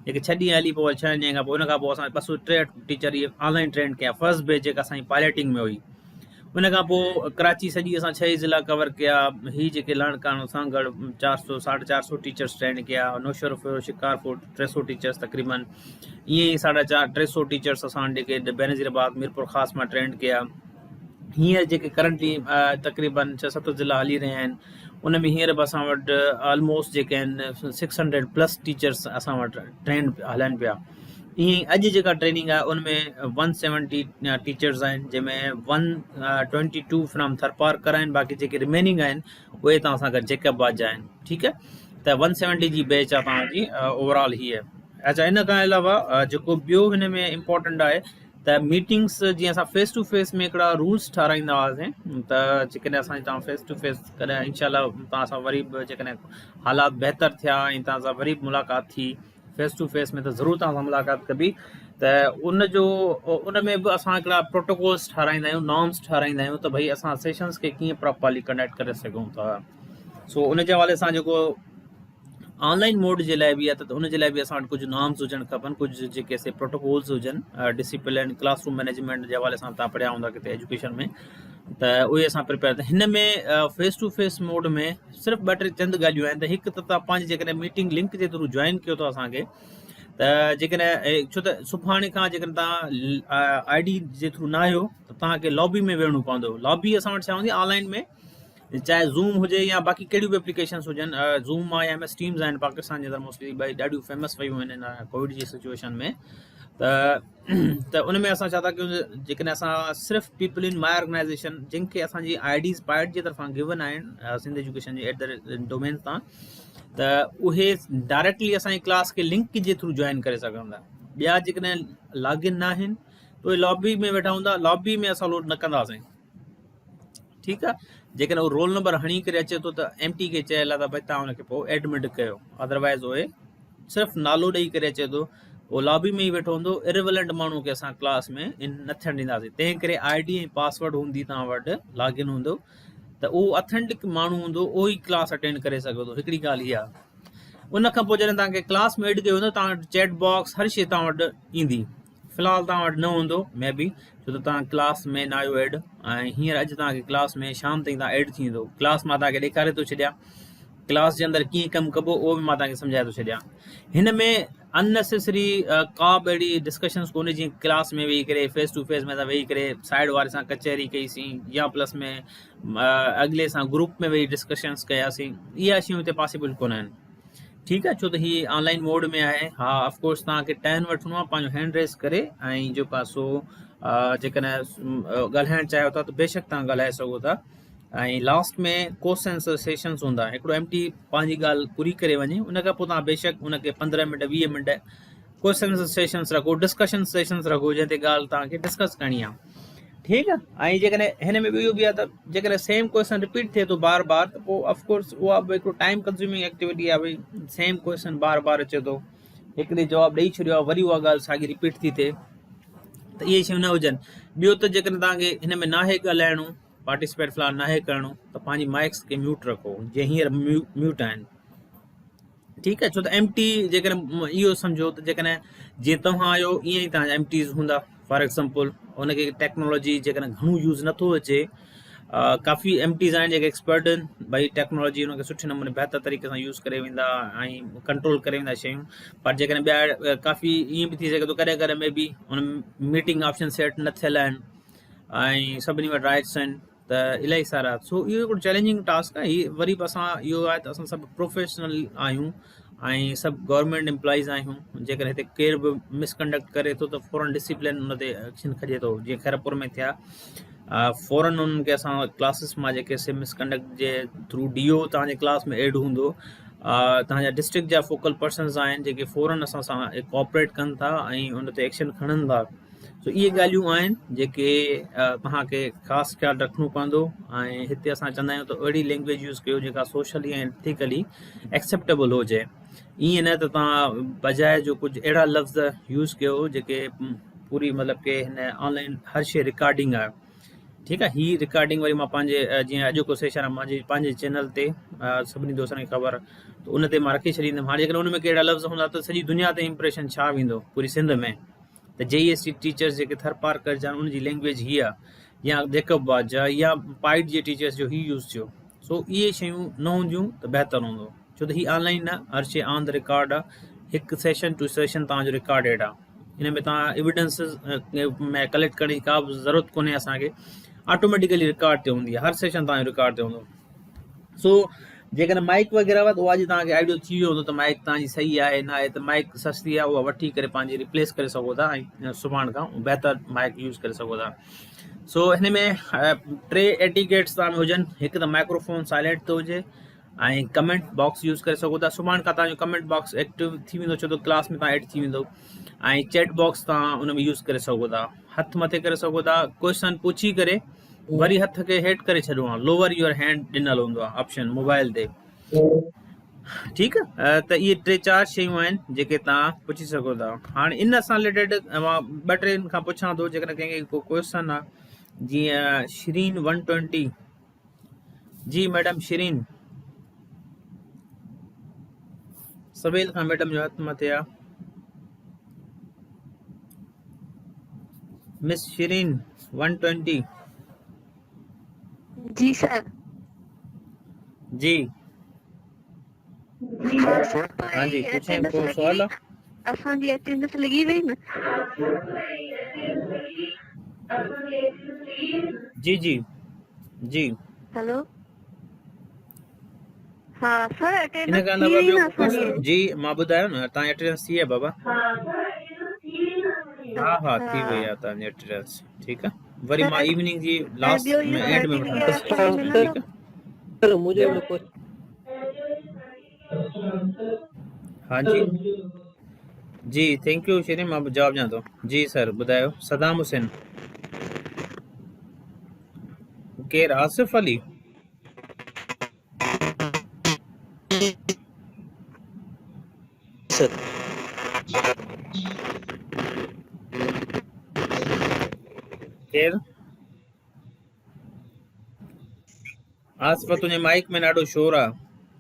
जेके 6 ॾींहं हली पोइ 6 ॾींहं खां पोइ हुन खां पोइ असां 263 टीचर इहे ऑनलाइन ट्रेन कया। फर्स्ट बैच जेका असांजी पायलटिंग में हुई, उन खां पोइ कराची सॼी असां 6 ज़िला कवर कया। ही जेके लड़काणो सांगड़ 400 450 टीचर्स ट्रेन कया, नौशहर शिकारपुर 300 टीचर्स तकरीबन, ईअं ई 450 टीचर्स असां जेके बेनज़ीराबाद मीरपुर ख़ासि मां ट्रेंड कया। हींअर जेके करंटली तकरीबन 6-7 ज़िला हली रहिया आहिनि, उन में हींअर बि असां वटि ऑलमोस्ट जेके आहिनि 600+ टीचर्स असां वटि ट्रेंड हलनि पिया। ईअं ई अॼु जेका ट्रेनिंग आहे उनमें 170 टीचर्स आहिनि, जंहिंमें 122 फ्रॉम थरपारकर आहिनि, बाक़ी जेके रिमेनिंग आहिनि उहे तव्हां सां गॾु जेकबाद जा आहिनि। ठीकु आहे। त 170 जी बैच आहे तव्हांजी ओवरऑल हीअ। अच्छा, इन खां अलावा जेको ॿियो हिन में इम्पोर्टेंट आहे त मीटिंग्स जीअं असां फेस टू फेस में हिकिड़ा रूल्स ठाराईंदा हुआसीं, त जेकॾहिं असांजी तव्हां फेस टू फेस कॾहिं इनशाला तव्हां सां वरी बि जेकॾहिं हालात बहितर थिया ऐं तव्हां सां वरी मुलाक़ात थी फेस टू फेस में, त ज़रूरु तव्हां सां मुलाक़ात कबी। त उन में बि असां हिकिड़ा प्रोटोकॉल्स ठाराईंदा आहियूं, नॉर्म्स ठाराईंदा आहियूं त भई असां सेशंस खे कीअं प्रॉपरली कंडक्ट करे सघूं था। सो उन जे हवाले सां जेको ऑनलाइन मोड जे लाइ बि आहे त उन जे लाइ बि असां वटि कुझु नॉर्म्स हुजणु खपनि, कुझु जेके से प्रोटोकॉल्स हुजनि, डिसिप्लिन क्लासरूम मैनेजमेंट जे हवाले सां तव्हां पढ़िया हूंदा किथे एजुकेशन में, त उहे असां प्रिपेयर। त हिन में फेस टू फेस मोड में सिर्फ़ु 2-3 चंद ॻाल्हियूं आहिनि। त हिकु त तव्हां पंहिंजी जेकॾहिं मीटिंग लिंक जे थ्रू जॉइन कयो था असांखे, त जेकॾहिं छो त सुभाणे खां जेकॾहिं तव्हां ID जे थ्रू न आहियो त तव्हांखे लॉबी में वेहणो पवंदो। लॉबी असां वटि छा हूंदी ऑनलाइन में, चाहे ज़ूम हुजे या बाक़ी कहिड़ियूं बि एप्लीकेशन्स हुजनि, ज़ूम आहे या MS टीम्स आहिनि पाकिस्तान जे अंदरि मोस्टली भई ॾाढियूं फेमस वियूं आहिनि हिन कोविड जी सिचुएशन में। त उन में असां छा था कयूं, जेकॾहिं असां सिर्फ़ु पीपल इन माई ऑर्गेनाइज़ेशन जिनखे असांजी IDs पाइट जे तरफ़ां गिवन आहिनि सिंध एजुकेशन जी @ डोमेन तां, त उहे डायरेक्टली असांजी क्लास खे लिंक जे थ्रू जॉइन करे सघंदा। ॿिया जेकॾहिं लॉगिन न आहिनि त उहे लॉबी में वेठा हूंदा, लॉबी में असां लोड न कंदासीं, ठीकु आहे। जेकॾहिं उहो रोल नंबर हणी करे अचे थो त MT खे चयल आहे त भई तव्हां हुनखे पोइ एडमिट कयो, अदरवाइज़ उहे सिर्फ़ु नालो ॾेई करे अचे थो, उहो लॉबी में ई वेठो हूंदो, इरिवेलेंट माण्हू खे असां क्लास में इन न थियणु ॾींदासीं। तंहिं करे ID ऐं पासवर्ड हूंदी तव्हां वटि, लॉगिन हूंदो, त उहो ऑथेंटिक माण्हू हूंदो, उहो ई क्लास अटेंड करे सघे थो। हिकिड़ी ॻाल्हि इहा आहे। उन खां पोइ जॾहिं तव्हांखे क्लास में एड कयो हूंदो, तव्हां वटि चैट बॉक्स हर शइ तव्हां वटि ईंदी। फ़िलहालु तव्हां वटि न हूंदो मे बी, छो त तव्हां क्लास में न आहियो एड, ऐं हींअर अॼु तव्हांखे क्लास में शाम ताईं तव्हां एड थींदो। क्लास मां तव्हांखे ॾेखारे थो छॾियां, क्लास जे अंदरि कीअं कमु कबो उहो बि मां तव्हांखे सम्झाए थो छॾियां। हिन में अननेसेसरी का बि अहिड़ी डिस्कशन्स कोन्हे, जीअं क्लास में वेही करे फेस टू फेस में था वेही करे साइड वारे सां कचहरी कईसीं, या प्लस में अॻिले सां ग्रुप में वेही डिस्कशन्स कयासीं, इहा शयूं हिते पॉसिबल कोन आहिनि, ठीकु आहे। छो त हीअ ऑनलाइन मोड में आहे। हा, ऑफकोर्स तव्हांखे टर्न वठिणो आहे, पंहिंजो हैंड रेस करे, ऐं जेको आहे सो जेकॾहिं ॻाल्हाइणु चाहियो था त बेशक तव्हां ॻाल्हाए सघो था। ऐं लास्ट में क्वेश्चन आंसर सेशन्स हूंदा, हिकिड़ो MT पंहिंजी ॻाल्हि पूरी करे वञे, उन खां पोइ तव्हां बेशक उनखे 15 minute 20 minute question answer sessions रखो, डिस्कशन सेशन्स रखो, जंहिं ते ॻाल्हि तव्हांखे डिस्कस करणी आहे, ठीकु आहे। ऐं जेकॾहिं हिन में इहो बि आहे त जेकॾहिं सेम क्वेश्चन रिपीट थिए थो बार बार, त पोइ ऑफकोर्स उहा बि हिकिड़ो टाइम कंज़्यूमिंग एक्टिविटी आहे। भई सेम क्वेश्चन बार बार अचे थो, हिकिड़े जवाबु ॾेई छॾियो आहे, वरी उहा ॻाल्हि साॻी रिपीट थी थिए, त इहे शयूं न हुजनि। ॿियो त जेकॾहिं तव्हांखे हिन में नाहे ॻाल्हाइणो, पार्टिसिपेट फ़िलहालु नाहे करिणो, त पंहिंजी माइक्स खे म्यूट रखो, जीअं हींअर म्यूट आहिनि, ठीकु आहे। छो त MT जेकॾहिं इहो सम्झो त जेकॾहिं जीअं तव्हां आहियो ईअं ई तव्हांजा MTs हूंदा। फॉर एग्ज़ाम्पल उनखे टेक्नोलॉजी जेकॾहिं घणो यूज़ नथो अचे, काफ़ी MTs आहिनि जेके एक्सपर्ट आहिनि, भई टेक्नोलॉजी उनखे सुठे नमूने बहितर तरीक़े सां यूज़ करे वेंदा ऐं कंट्रोल करे वेंदा शयूं। पर जेकॾहिं ॿिया काफ़ी ईअं बि थी सघे थो कॾहिं कॾहिं में बि उन मीटिंग ऑप्शन सेट न थियल आहिनि ऐं सभिनी वटि राइट्स आहिनि, त इलाही सारा। सो इहो हिकिड़ो चैलेंजिंग टास्क आहे। हीअ वरी बि असां इहो आहे त असां सभु प्रोफेशनल आहियूं ऐं सभु गवर्नमेंट एम्प्लॉइज़ आहियूं। जेकॾहिं हिते केर बि मिसकंडक्ट करे थो त फ़ौरन डिसिप्लिन उन ते एक्शन खजे थो। जीअं खैरपुर में थिया, फ़ौरन उन्हनि खे असां क्लासिस मां जेके से मिसकंडक्ट जे थ्रू DO तव्हांजे क्लास में एड हूंदो, तव्हांजा डिस्ट्रिक्ट जा फोकल पर्सन्स आहिनि जेके फ़ौरन असां सां कोऑपरेट कनि था ऐं उन ते एक्शन खणनि था। सो इहे ॻाल्हियूं आहिनि जेके तव्हांखे ख़ासि ख़्यालु रखिणो पवंदो। ऐं हिते असां चवंदा आहियूं त अहिड़ी लैंग्वेज यूज़ कयो जेका सोशली ऐं एथिकली एक्सेप्टेबल हुजे। ईअं न त तव्हां बजाए जो कुझु अहिड़ा लफ़्ज़ यूज़ कयो जेके पूरी मतिलबु की हिन ऑनलाइन हर शइ रिकॉर्डिंग आहे, ठीकु आहे। हीअ रिकॉर्डिंग वरी मां पंहिंजे जीअं अॼु को सेशन आहे मुंहिंजे पंहिंजे चैनल ते सभिनी दोस्तनि खे ख़बर, त उन ते मां रखी छॾींदुमि। हाणे जेकॾहिं उन में कहिड़ा लफ़्ज़ हूंदा त सॼी दुनिया ते इम्प्रेशन छा वेंदो पूरी सिंध में, त JEST टीचर्स जेके थरपारकर जा उनजी लैंग्वेज हीअ आहे, या जेकब जा या पाइट जे टीचर्स जो हीअ यूज़ थियो। सो इहे शयूं न हूंदियूं त बहितरु हूंदो, छो त हीअ ऑनलाइन न, हर शइ ऑन द रिकॉर्ड आहे। हिकु सेशन टू सेशन तव्हांजो रिकॉर्डेड आहे। हिन में तव्हां एविडेंसिस में कलेक्ट करण जी का बि ज़रूरत कोन्हे असांखे, ऑटोमेटिकली रिकॉर्ड ते हूंदी आहे, हर सेशन तव्हांजो रिकॉर्ड ते हूंदो। सो जेकॾहिं माइक वग़ैरह हुआ त उहा अॼु तव्हांखे आइडियो थी वियो हूंदो त माइक तव्हांजी सही आहे न आहे, त माइक सस्ती आहे उहा वठी करे पंहिंजी रिप्लेस करे सघो था ऐं सुभाणे खां बहितरु माइक यूज़ करे सघो था। सो हिन में 3 एटिकेट्स तव्हां में हुजनि। हिकु त माइक्रोफोन साइलेंट थो हुजे, ऐं कमेंट बॉक्स यूज़ करे सघो था। सुभाणे खां तव्हांजो कमेंट बॉक्स एक्टिव थी वेंदो, छो त क्लास में तव्हां एड थी वेंदो। ऐं चैट बॉक्स तव्हां उन में यूज़ करे सघो था। हथ मथे करे सघो था, क्वेश्चन पुछी करे वरी हथ खे हेठि करे छॾिणो आहे, लोअर योर हैंड ॾिनल हूंदो आहे ऑप्शन मोबाइल ते, ठीकु आहे। त इहे 3-4 शयूं आहिनि जेके तव्हां पुछी सघो था। हाणे इन सां रिलेटेड मां 2-3 खां पुछां थो, जेकॾहिं कंहिंखे को क्वेश्चन आहे। जीअं शिरीन 120, जी मैडम शिरीन, सवेल खां मैडम जो हथ मथे आहे। मिस शिरीन 120। जी सर। जी हाँ सर, तो हाँ जी, ये पूछें, अटेंडेंस को लगी सवाल हुई, आहे? असांजी अटेंडेंस लगी हुई न। जी जी जी। हेलो, हाँ सर, इन अटेंडेंस खां थी अलावा हुई ॿियो न को क्वेश्चन? असांजी। जी मां ॿुधायो न, तव्हांजी अटेंडेंस थी आहे बाबा? हा हा, थी वई आहे तव्हांजी अटेंडेंस, ठीकु आहे। वरी मां सर, इवनिंग जी सर लास्ट ॿियो में इहो एंड में सर्टिफिकेट वठंदुसि, असांखे मिलंदो? ठीकु आहे। चलो मुझे हिकिड़ो क्वेश्चन। हाँ जी जी, थैंक यू शिरीन, मां जवाब ॾियां थो। जी सर ॿुधायो। सदाम हुसैन, केरु? आसिफ अली? सर केरु? आसिफ, तुंहिंजे माइक में ॾाढो शोर आहे,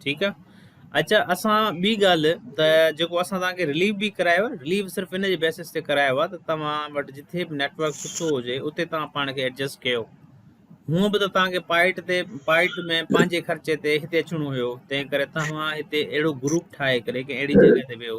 ठीकु आहे। अच्छा, असां ॿी ॻाल्हि त जेको असां तव्हांखे रिलीव बि करायो, रिलीव सिर्फ़ु इन जे बेसिस ते करायो आहे त तव्हां वटि जिथे बि नेटवर्क सुठो हुजे उते तव्हां पाण खे एडजस्ट कयो। हूअं बि त तव्हांखे पाइट में पंहिंजे ख़र्चे ते हिते अचिणो हुयो, तंहिं करे तव्हां हिते अहिड़ो ग्रुप ठाहे करे कंहिं अहिड़ी जॻह ते वियो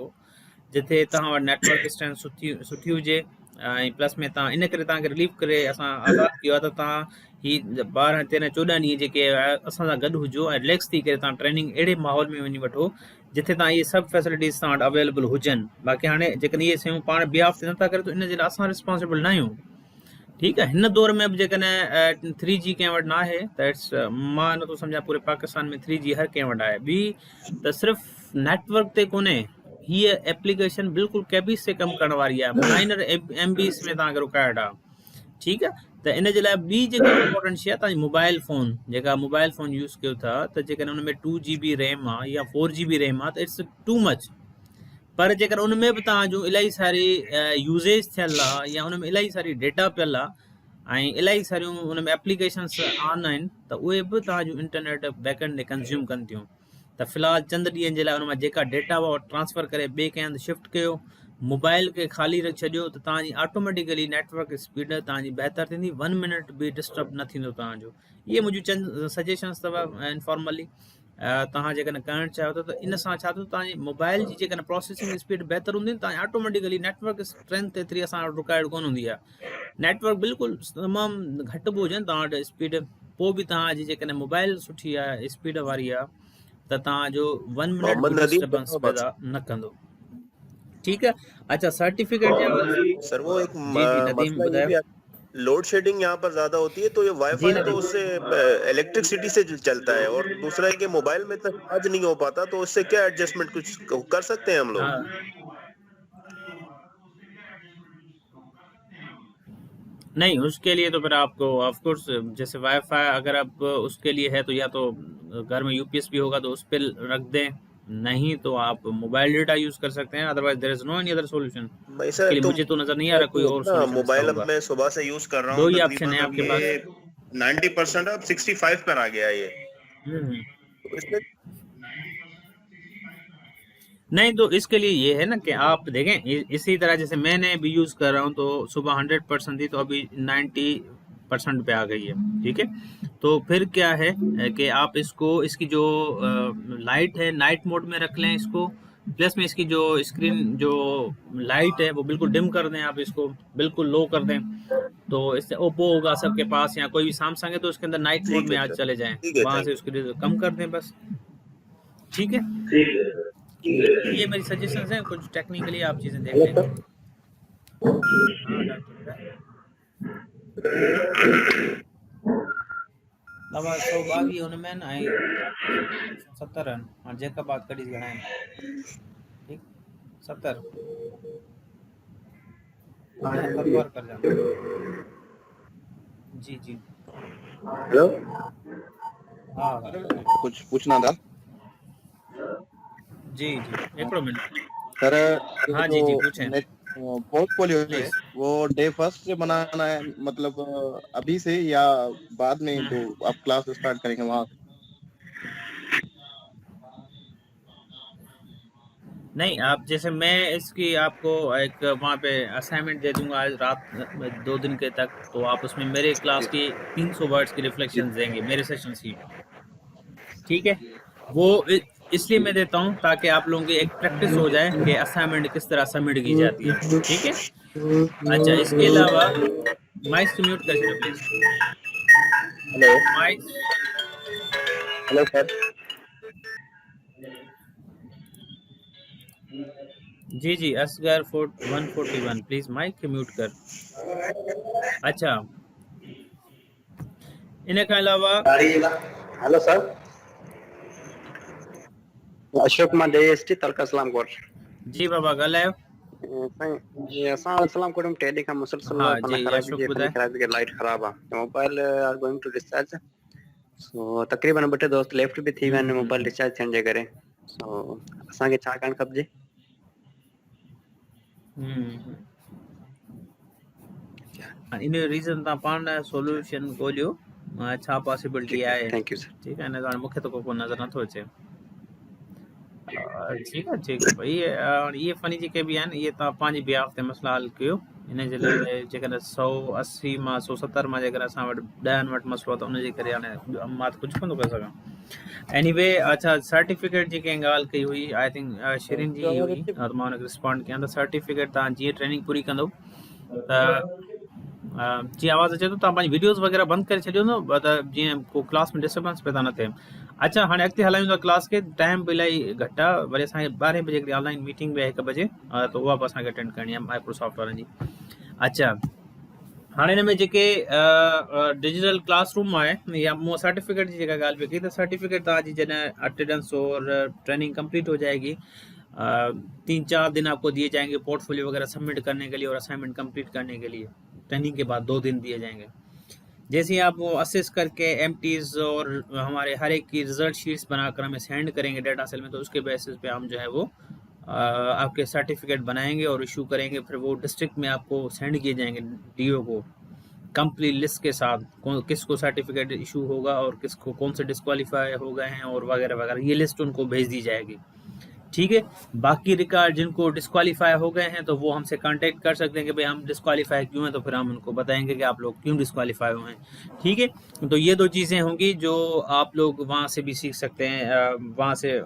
जिथे तव्हां वटि नेटवर्क स्ट्रेंथ सुठी हुजे। ऐं प्लस में तव्हां इन करे तव्हांखे रिलीव करे असां आज़ादु कयो आहे त तव्हां ही 12-13-14 ॾींहं जेके असां सां गॾु हुजो ऐं रिलैक्स थी करे तव्हां ट्रेनिंग अहिड़े माहौल में वञी वठो जिथे तव्हां इहे सभु फैसिलिटीज़ तव्हां वटि अवेलेबल हुजनि। बाक़ी हाणे जेकॾहिं इहे शयूं पाण बिहाफ ते नथा करे त इन जे लाइ असां रिस्पॉन्सिबल न आहियूं, ठीकु आहे। हिन दौर में बि जेकॾहिं 3G कंहिं वटि न आहे त मां नथो सम्झां पूरे पाकिस्तान में 3G हर कंहिं वटि आहे। ॿी त सिर्फ़ु नेटवर्क ते कोन्हे, हीअ एप्लीकेशन बिल्कुलु कैबीस ते कमु करण वारी आहे, माइनर MBs में तव्हांखे रुकावट आहे, ठीकु आहे। त इन जे लाइ ॿी जेका इंपॉर्टेंट शइ आहे, तव्हांजी मोबाइल फ़ोन, जेका मोबाइल फ़ोन यूज़ कयो था, त जेकॾहिं उन में 2GB रैम आहे या 4GB रैम आहे त इट्स टू मच। पर जेकर उन में बि तव्हांजो इलाही सारी यूज़ेज थियल आहे या उन में इलाही सारी डेटा पियल आहे ऐं इलाही सारियूं उन में एप्लीकेशन्स ऑन आहिनि त उहे बि तव्हांजो इंटरनेट बैकएंड ते कंज़्यूम कनि थियूं। त फ़िलहालु चंद ॾींहंनि जे लाइ उन मां जेका डेटा हुआ ट्रांसफ़र करे ॿिए कंहिं हंधि शिफ्ट कयो, मोबाइल खे ख़ाली रखी छॾियो त तव्हांजी ऑटोमेटिकली नेटवर्क स्पीड तव्हांजी बहितर थींदी, 1 मिनट बि डिस्टर्ब न थींदो तव्हांजो। इहे मुंहिंजियूं चंद सजेशन्स अथव इनफॉर्मली, तव्हां जेकॾहिं करणु चाहियो था त इन सां छा थो, तव्हांजी मोबाइल जी जेकॾहिं प्रोसेसिंग स्पीड बहितर हूंदी तव्हांजी ऑटोमेटिकली नेटवर्क स्ट्रेंथ एतिरी असां वटि रुकावट कोन हूंदी आहे। नेटवर्क बिल्कुलु तमामु घटि बि हुजनि तव्हां वटि स्पीड, पोइ बि तव्हांजी जेकॾहिं मोबाइल सुठी आहे, स्पीड वारी आहे, त तव्हांजो 1 मिनट मोहम्मद बि नदीम डिस्टर्बेंस पैदा न कंदो, ठीकु है। अच्छा, सर्टिफिकेट जे हवाले से सर वो एक जी जी नदीम मसला ये ॿुधायो। भी लोड शेडिंग यहाँ पर ज्यादा होती है, तो ये जी वाईफाई तो नदीम, उससे इलेक्ट्रिसिटी से चलता है, और दूसरा है कि मोबाइल में तक चार्ज नहीं हो पाता, तो उससे क्या एडजस्टमेंट कुछ कर सकते हैं हम लोग? हाँ नहीं, उसके लिए तो फिर आपको ऑफ कोर्स जैसे वाईफाई अगर आप उसके लिए है तो या तो घर में यूपीएस भी होगा तो उस पर रख दें, नहीं तो आप मोबाइल डेटा यूज कर सकते हैं, otherwise there is no any other solution. भाई इसके सर लिए तो मुझे तो नजर नहीं आ रहा कोई और ना सॉल्यूशन इसका मोबाइल अब होगा। मैं सुबह से यूज कर रहा दो हूँ, ही ऑप्शन है तकरीबन अब आपके पास। ये 90% अब 65 पर आ गया ये, हम्म। तो इसमें नहीं तो इसके लिए ये है ना कि आप देखें इसी तरह जैसे मैंने भी यूज़ कर रहा हूँ तो सुबह 100% थी तो अभी 90% पे आ गई है, ठीक है। तो फिर क्या है कि आप इसको इसकी जो लाइट है नाइट मोड में रख लें इसको, प्लस में इसकी जो स्क्रीन जो लाइट है वो बिल्कुल डिम कर दें, आप इसको बिल्कुल लो कर दें, तो इससे ओप्पो होगा सबके पास या कोई भी सैमसंग है तो उसके अंदर नाइट मोड ठीक में है आज सर, चले जाएं, ठीक है, वहाँ थैंक से यू। उसकी कम कर दें बस, ठीक है। ये मेरी सजेशंस हैं, कुछ टेक्निकली आप चीज़ें देख लें। हाँ डॉक्टर, तव्हां 122 हुन में आहिनि ऐं 70 आहिनि। हाणे जेका बात कढी घणा आहिनि? ठीकु 70 तकवार कर जाना। जी जी हेलो हाँ कुछ पूछना था जी जी हिकिड़ो मिनट। सर। हाँ जो जी जी पूछें पोर्टफोलियो है प्लीज। वो डे फर्स्ट से बनाना है, मतलब अभी से या बाद में जो आप क्लास स्टार्ट करेंगे वहाँ? नहीं आप जैसे मैं इसकी आपको एक वहाँ पे असाइनमेंट दे दूंगा आज रात 2 दिन के तक, तो आप उसमें मेरे क्लास की 300 वर्ड्स की जी रिफ्लेक्शंस देंगे मेरे सेशन सी। ठीक है वो इसलिए मैं देता हूँ ताकि आप लोगों की एक प्रैक्टिस हो जाए कि असाइनमेंट किस तरह सबमिट की जाती है। ठीक है अच्छा इसके अलावा माइक म्यूट कर छो please. Hello mic hello sir. जी जी असगर 141 प्लीज माइक म्यूट कर। अच्छा इन खां अलावा hello sir Ashok Kumar JST taluka Islamkot. जी बाबा ॻाल्हायो। साईं असां वटि सलाम कोट में टे ॾींहं खां मुसलसल हाँ फन जी ख़राबी अशोक जे फनी ॿुधाए। ख़राबी के लाइट ख़राब आहे। Mobile are going to discharge so तक़रीबन 2 टे दोस्त लेफ्ट बि थी विया आहिनि मोबाइल डिस्चार्ज थियण जे करे। सो असांखे छा करणु खपिजे? इन जो रीज़न तव्हां पाण सॉल्यूशन ॻोल्हियो छा पॉसिबिलिटी आहे। Thank you sir. ठीकु आहे न हाणे मूंखे त को नज़र नथो अचे। ठीकु आहे भई इहे फनी जेके बि आहिनि इहे तव्हां पंहिंजी बिहाफ ते मसइला हल कयो। इन जे लाइ जेकॾहिं 180 मां 170 मां जेकॾहिं असां वटि 10 वटि मसइलो आहे त उनजे करे हाणे मां त कुझु कोन थो करे सघां। एनीवे अच्छा सर्टिफिकेट जी कंहिं ॻाल्हि कई हुई आई थिंक शिरीन जी हुई और मां हुनखे रिस्पॉन्ड कयां त सर्टिफिकेट तव्हां जीअं ट्रेनिंग पूरी कंदो त जी आवाज़ अचे थो तव्हां पंहिंजी वीडियोस वग़ैरह बंदि करे छॾियो न त जीअं को क्लास में डिस्टर्बेंस पैदा न थिए। अच्छा हाणे अॻिते हलायूं था क्लास खे। टाइम बि इलाही घटि आहे वरी असांखे 12 बजे हिकिड़ी ऑनलाइन मीटिंग बि आहे 1 बजे त उहा बि असांखे अटेंड करणी आहे माइक्रोसॉफ्ट वारनि जी। अच्छा हाणे हिन में जेके डिजिटल क्लासरूम आहे या मूं सर्टिफिकेट जी जेका ॻाल्हि पई कई त सर्टिफिकेट तव्हांजी जॾहिं अटेंडेंस और ट्रेनिंग कंप्लीट हो जाएगी 3-4 दिन आपको दिए जाएंगे पोर्टफोलियो वगैरह सबमिट करने के लिए और असाइनमेंट कंप्लीट करने के लिए। ट्रेनिंग के बाद 2 दिन दिए जाएंगे। जैसे ही आप वो असेस करके एमटीज और हमारे हर एक की रिजल्ट शीट्स बनाकर हमें सेंड करेंगे डाटा सेल में, तो उसके बेसिस पे हम जो है वो आपके सर्टिफिकेट बनाएंगे और इशू करेंगे। फिर वो डिस्ट्रिक्ट में आपको सेंड किए जाएंगे डीओ को कंप्लीट लिस्ट के साथ किसको सर्टिफिकेट इशू होगा और किसको कौन से डिस्क्वालीफाई हो गए हैं और वगैरह वगैरह ये लिस्ट उनको भेज दी जाएगी। ठीक है बाकी रिकॉर्ड जिनको डिस्क्वालीफाई हो गए हैं तो वो हमसे कांटेक्ट कर सकते हैं कि भाई हम डिस्क्वालीफाई क्यों हैं, तो फिर हम उनको बताएंगे कि आप लोग क्यों डिस्क्वालीफाई हुए हैं। ठीक है तो ये 2 चीज़ें होंगी जो आप लोग वहाँ से भी सीख सकते हैं। वहाँ से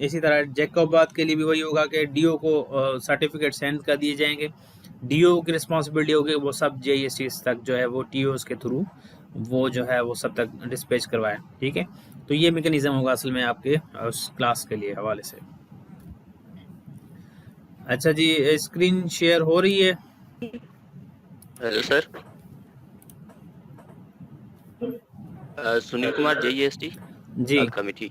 इसी तरह जैकोबाद के लिए भी वही होगा कि डीओ को सर्टिफिकेट सेंड कर दिए जाएंगे। डीओ की रिस्पॉन्सिबिलिटी होगी वो सब JSTs तक जो है वो TOs के थ्रू वो जो है वो सब तक डिस्पैच करवाए। ठीक है तो ये मैकेनिज्म होगा असल में आपके उस क्लास के लिए हवाले से। अच्छा जी स्क्रीन शेयर हो रही है? Hello sir Sunil Kumar JST जी कमिटी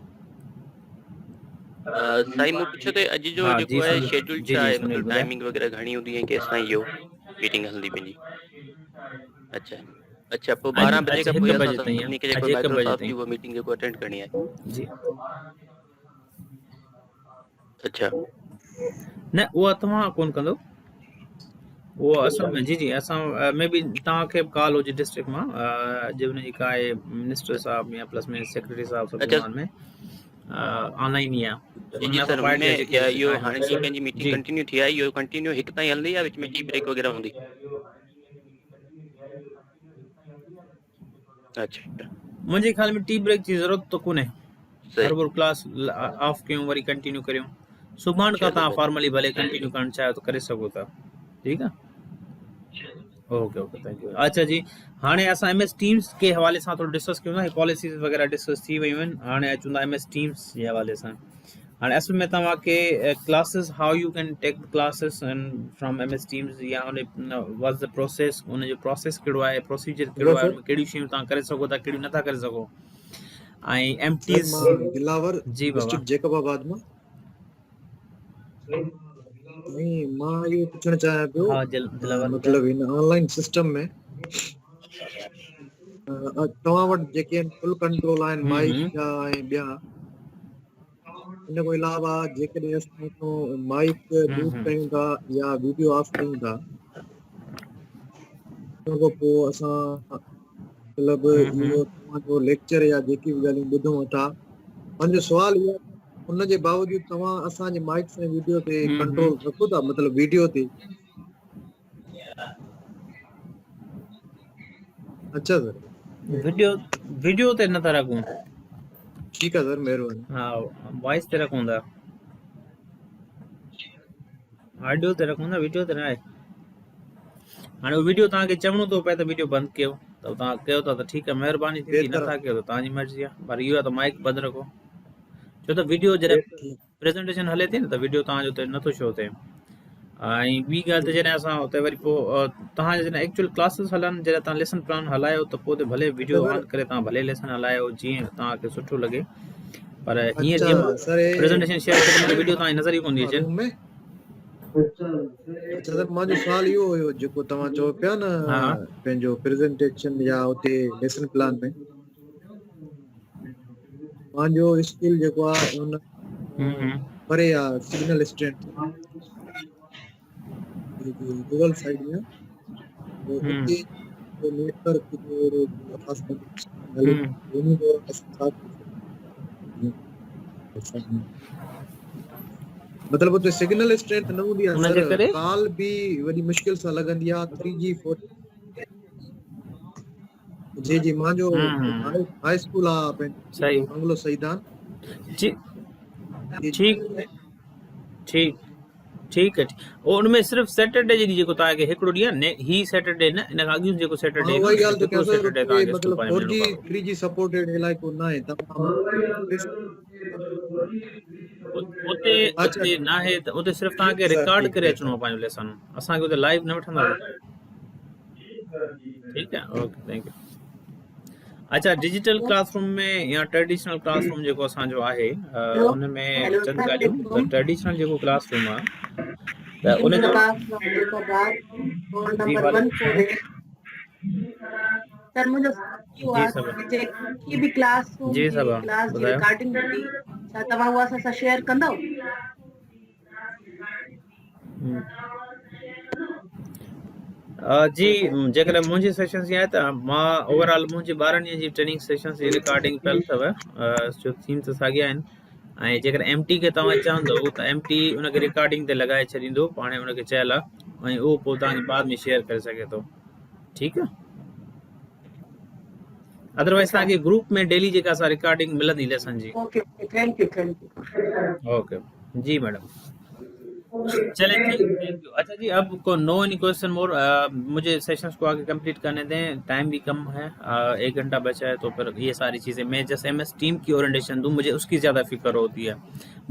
साईं मूं पुछियो त अॼु जो हाँ जेको जी आहे सुनील शेड्यूल जी छा जी आहे, सुनील मतलब ॿुधाए। टाइमिंग वगैरह घणी हूंदी है केस ताईं इहो मीटिंग हलंदी पंहिंजी? अच्छा अच्छा पोइ 12 बजे खां पोइ 1 असां बजे ताईं सभिनी खे अॼु जेको 1 बजे माइक्रोसॉफ्ट जी ताईं उहा मीटिंग जेको अटेंड करणी आहे। जी अच्छा न उहा तव्हां कोन कंदो वो असल में जी जी असां में बि तव्हांखे कॉल हुजे डिस्ट्रिक्ट मां जो हुनजी का आहे मिनिस्टर साहब या प्लस में सेक्रेटरी साहब सब अच्छा में ऑनलाइन ही आहे जी उनमें जी असां सर पार्टी हुनमें जेके इहो आहिनि हाणे जीअं पंहिंजी मीटिंग जी कंटिन्यू थी आहे इहो कंटिन्यू हिकु ताईं हलंदी या विच में टी ब्रेक वगैरह हूंदी? अच्छा मुंहिंजे ख़्याल में टी ब्रेक जी ज़रूरत तो कोन्हे। सही हर बार क्लास ऑफ कयूं वरी कंटिन्यू करियूं। सुभाणे खां चलो तव्हां सर फॉर्मली भले कंटिन्यू करणु चाहियो त करे सघो था। ठीकु आहे ओके ओके थैंक यू। अच्छा जी हाणे असां MS टीम्स के हवाले सां थोरो डिस्कस कयूं था। पॉलिसीज़ वग़ैरह डिस्कस थी वियूं आहिनि। हाणे अचूं था MS टीम्स जे हवाले सां। हाणे असल में तव्हांखे classes how you can take classes and from MS teams या उन वाज द प्रोसेस, उन जो प्रोसेस कहिड़ो आहे, प्रोसीजर कहिड़ो आहे, उनमें कहिड़ियूं शयूं तव्हां करे सघो था, कहिड़ियूं नथा करे सघो। ऐं सर MTs मां दिलावर जी बाबा डिस्ट्रिक्ट जैकबाबाद मां नहीं मां इहो पुछणु चाहियां पियो हाँ दिलावर मतलब इन ऑनलाइन सिस्टम में तव्हां वटि जेके फुल कंट्रोल आहिनि माइक जा ऐं ॿिया, इन खां अलावा जेकॾहिं असां माइक म्यूट कयूं था या वीडियो ऑफ कयूं था, उन खां पोइ असां मतलब इहो तव्हांजो लेक्चर या जेकी बि ॻाल्हियूं ॿुधूं था, मुंहिंजो सुवाल इहो आहे उन जे बावजूद तव्हां असांजे माइक्स ऐं वीडियो ते कंट्रोल रखो था, मतलब वीडियो ते? अच्छा सर, वीडियो ते नथा रखूं। ठीक है सर, मेहरबानी। हाँ वॉइस ते रखूं था, ऑडियो ते रखूं था, वीडियो ते न आहे। हाणे वीडियो तव्हांखे चवणो थो पए त वीडियो बंदि कयो, त तव्हां कयो था त ठीकु आहे, महिरबानी थींदी, नथा कयो त तव्हांजी मर्ज़ी आहे, पर इहो आहे त माइक बंदि रखो, छो त वीडियो जॾहिं प्रेज़ेंटेशन हले थी न त वीडियो तव्हांजो हुते नथो शो थिए। ऐं ॿी ॻाल्हि त जॾहिं असां हुते वरी पोइ तव्हांजे जॾहिं एक्चुअल क्लासिस हलनि, जॾहिं तव्हां लेसन प्लान हलायो त पोइ त भले वीडियो ऑन करे तव्हां भले लेसन हलायो जीअं तव्हांखे सुठो लॻे, पर हीअं जीअं प्रेज़ेंटेशन शेयर करे त वीडियो तव्हांजी नज़र ई कोन थी अचे। अच्छा सर, मुंहिंजो सुवाल इहो हुयो जेको तव्हां चओ पिया न पंहिंजो प्रेज़ेंटेशन या उते लेसन प्लान में मुंहिंजो स्किल जेको आहे उन परे आहे सिग्नल स्ट्रेंथ गूगल साइड में, तो उते जो नेटवर्क जो ख़ास मतलब उते सिग्नल स्ट्रेंथ न हूंदी आहे सर, कॉल भी वॾी मुश्किल सां लॻंदी आहे, 3G 4G। जी जी, मुंहिंजो हाई स्कूल आहे सही बंगलो सईदान। जी ठीक ठीक ठीक है। और उनमें सिर्फ सैटरडे जी जेको तव्हांखे हिकिड़ो ॾींहुं ने ही सैटरडे न, इन खां अॻु जेको सैटरडे वही ॻाल्हि तो हिकिड़ो सैटरडे तव्हांखे स्कूल मतलब 4G 3G सपोर्टेड इलाइको न आहे उते उते न आहे त उते सिर्फ तव्हांखे रिकॉर्ड करे अचणो आहे पंहिंजो लेसन, असांखे उते लाइव न वठंदासीं। ठीक है, ओके, थैंक यू। अच्छा, डिजिटल क्लासरूम में या ट्रेडिशनल क्लासरूम जेको असांजो आहे उन में चंद ॻाल्हियूं, त ट्रेडिशनल जेको क्लासरूम आहे त उन जो सर मुझे जेकी भी क्लासरूम जी सब क्लास जी रिकॉर्डिंग हूंदी, छा तव्हां उहा असां सां शेयर कंदव? जी, जेकॾहिं मुंहिंजी सेशन्स जी आहे त मां ओवरऑल मुंहिंजे 12 ॾींहंनि जी ट्रेनिंग सेशन्स जी रिकॉर्डिंग कयल अथव, जो थीम त साॻिया आहिनि। ऐं जेकॾहिं MT खे तव्हां चवंदव त MT उनखे रिकॉर्डिंग ते लॻाए छॾींदो, पाणे उनखे चयल आहे, ऐं उहो पोइ तव्हांखे बाद में शेयर करे सघे थो। ठीकु आहे, अदरवाइज़ तव्हांखे ग्रुप में डेली जेका असां रिकॉर्डिंग मिलंदी लेसन जी। Okay, thank you. ओके जी मैडम, चलें, थैंक यू। अच्छा जी, अब को नो एनी क्वेश्चन मोर, मुझे सेशंस को आगे कंप्लीट करने दें, टाइम भी कम है, 1 घंटा बचा है, तो फिर ये सारी चीज़ें मैं जैसे MS टीम की ओरिएंटेशन दूं, मुझे उसकी ज़्यादा फिक्र होती है।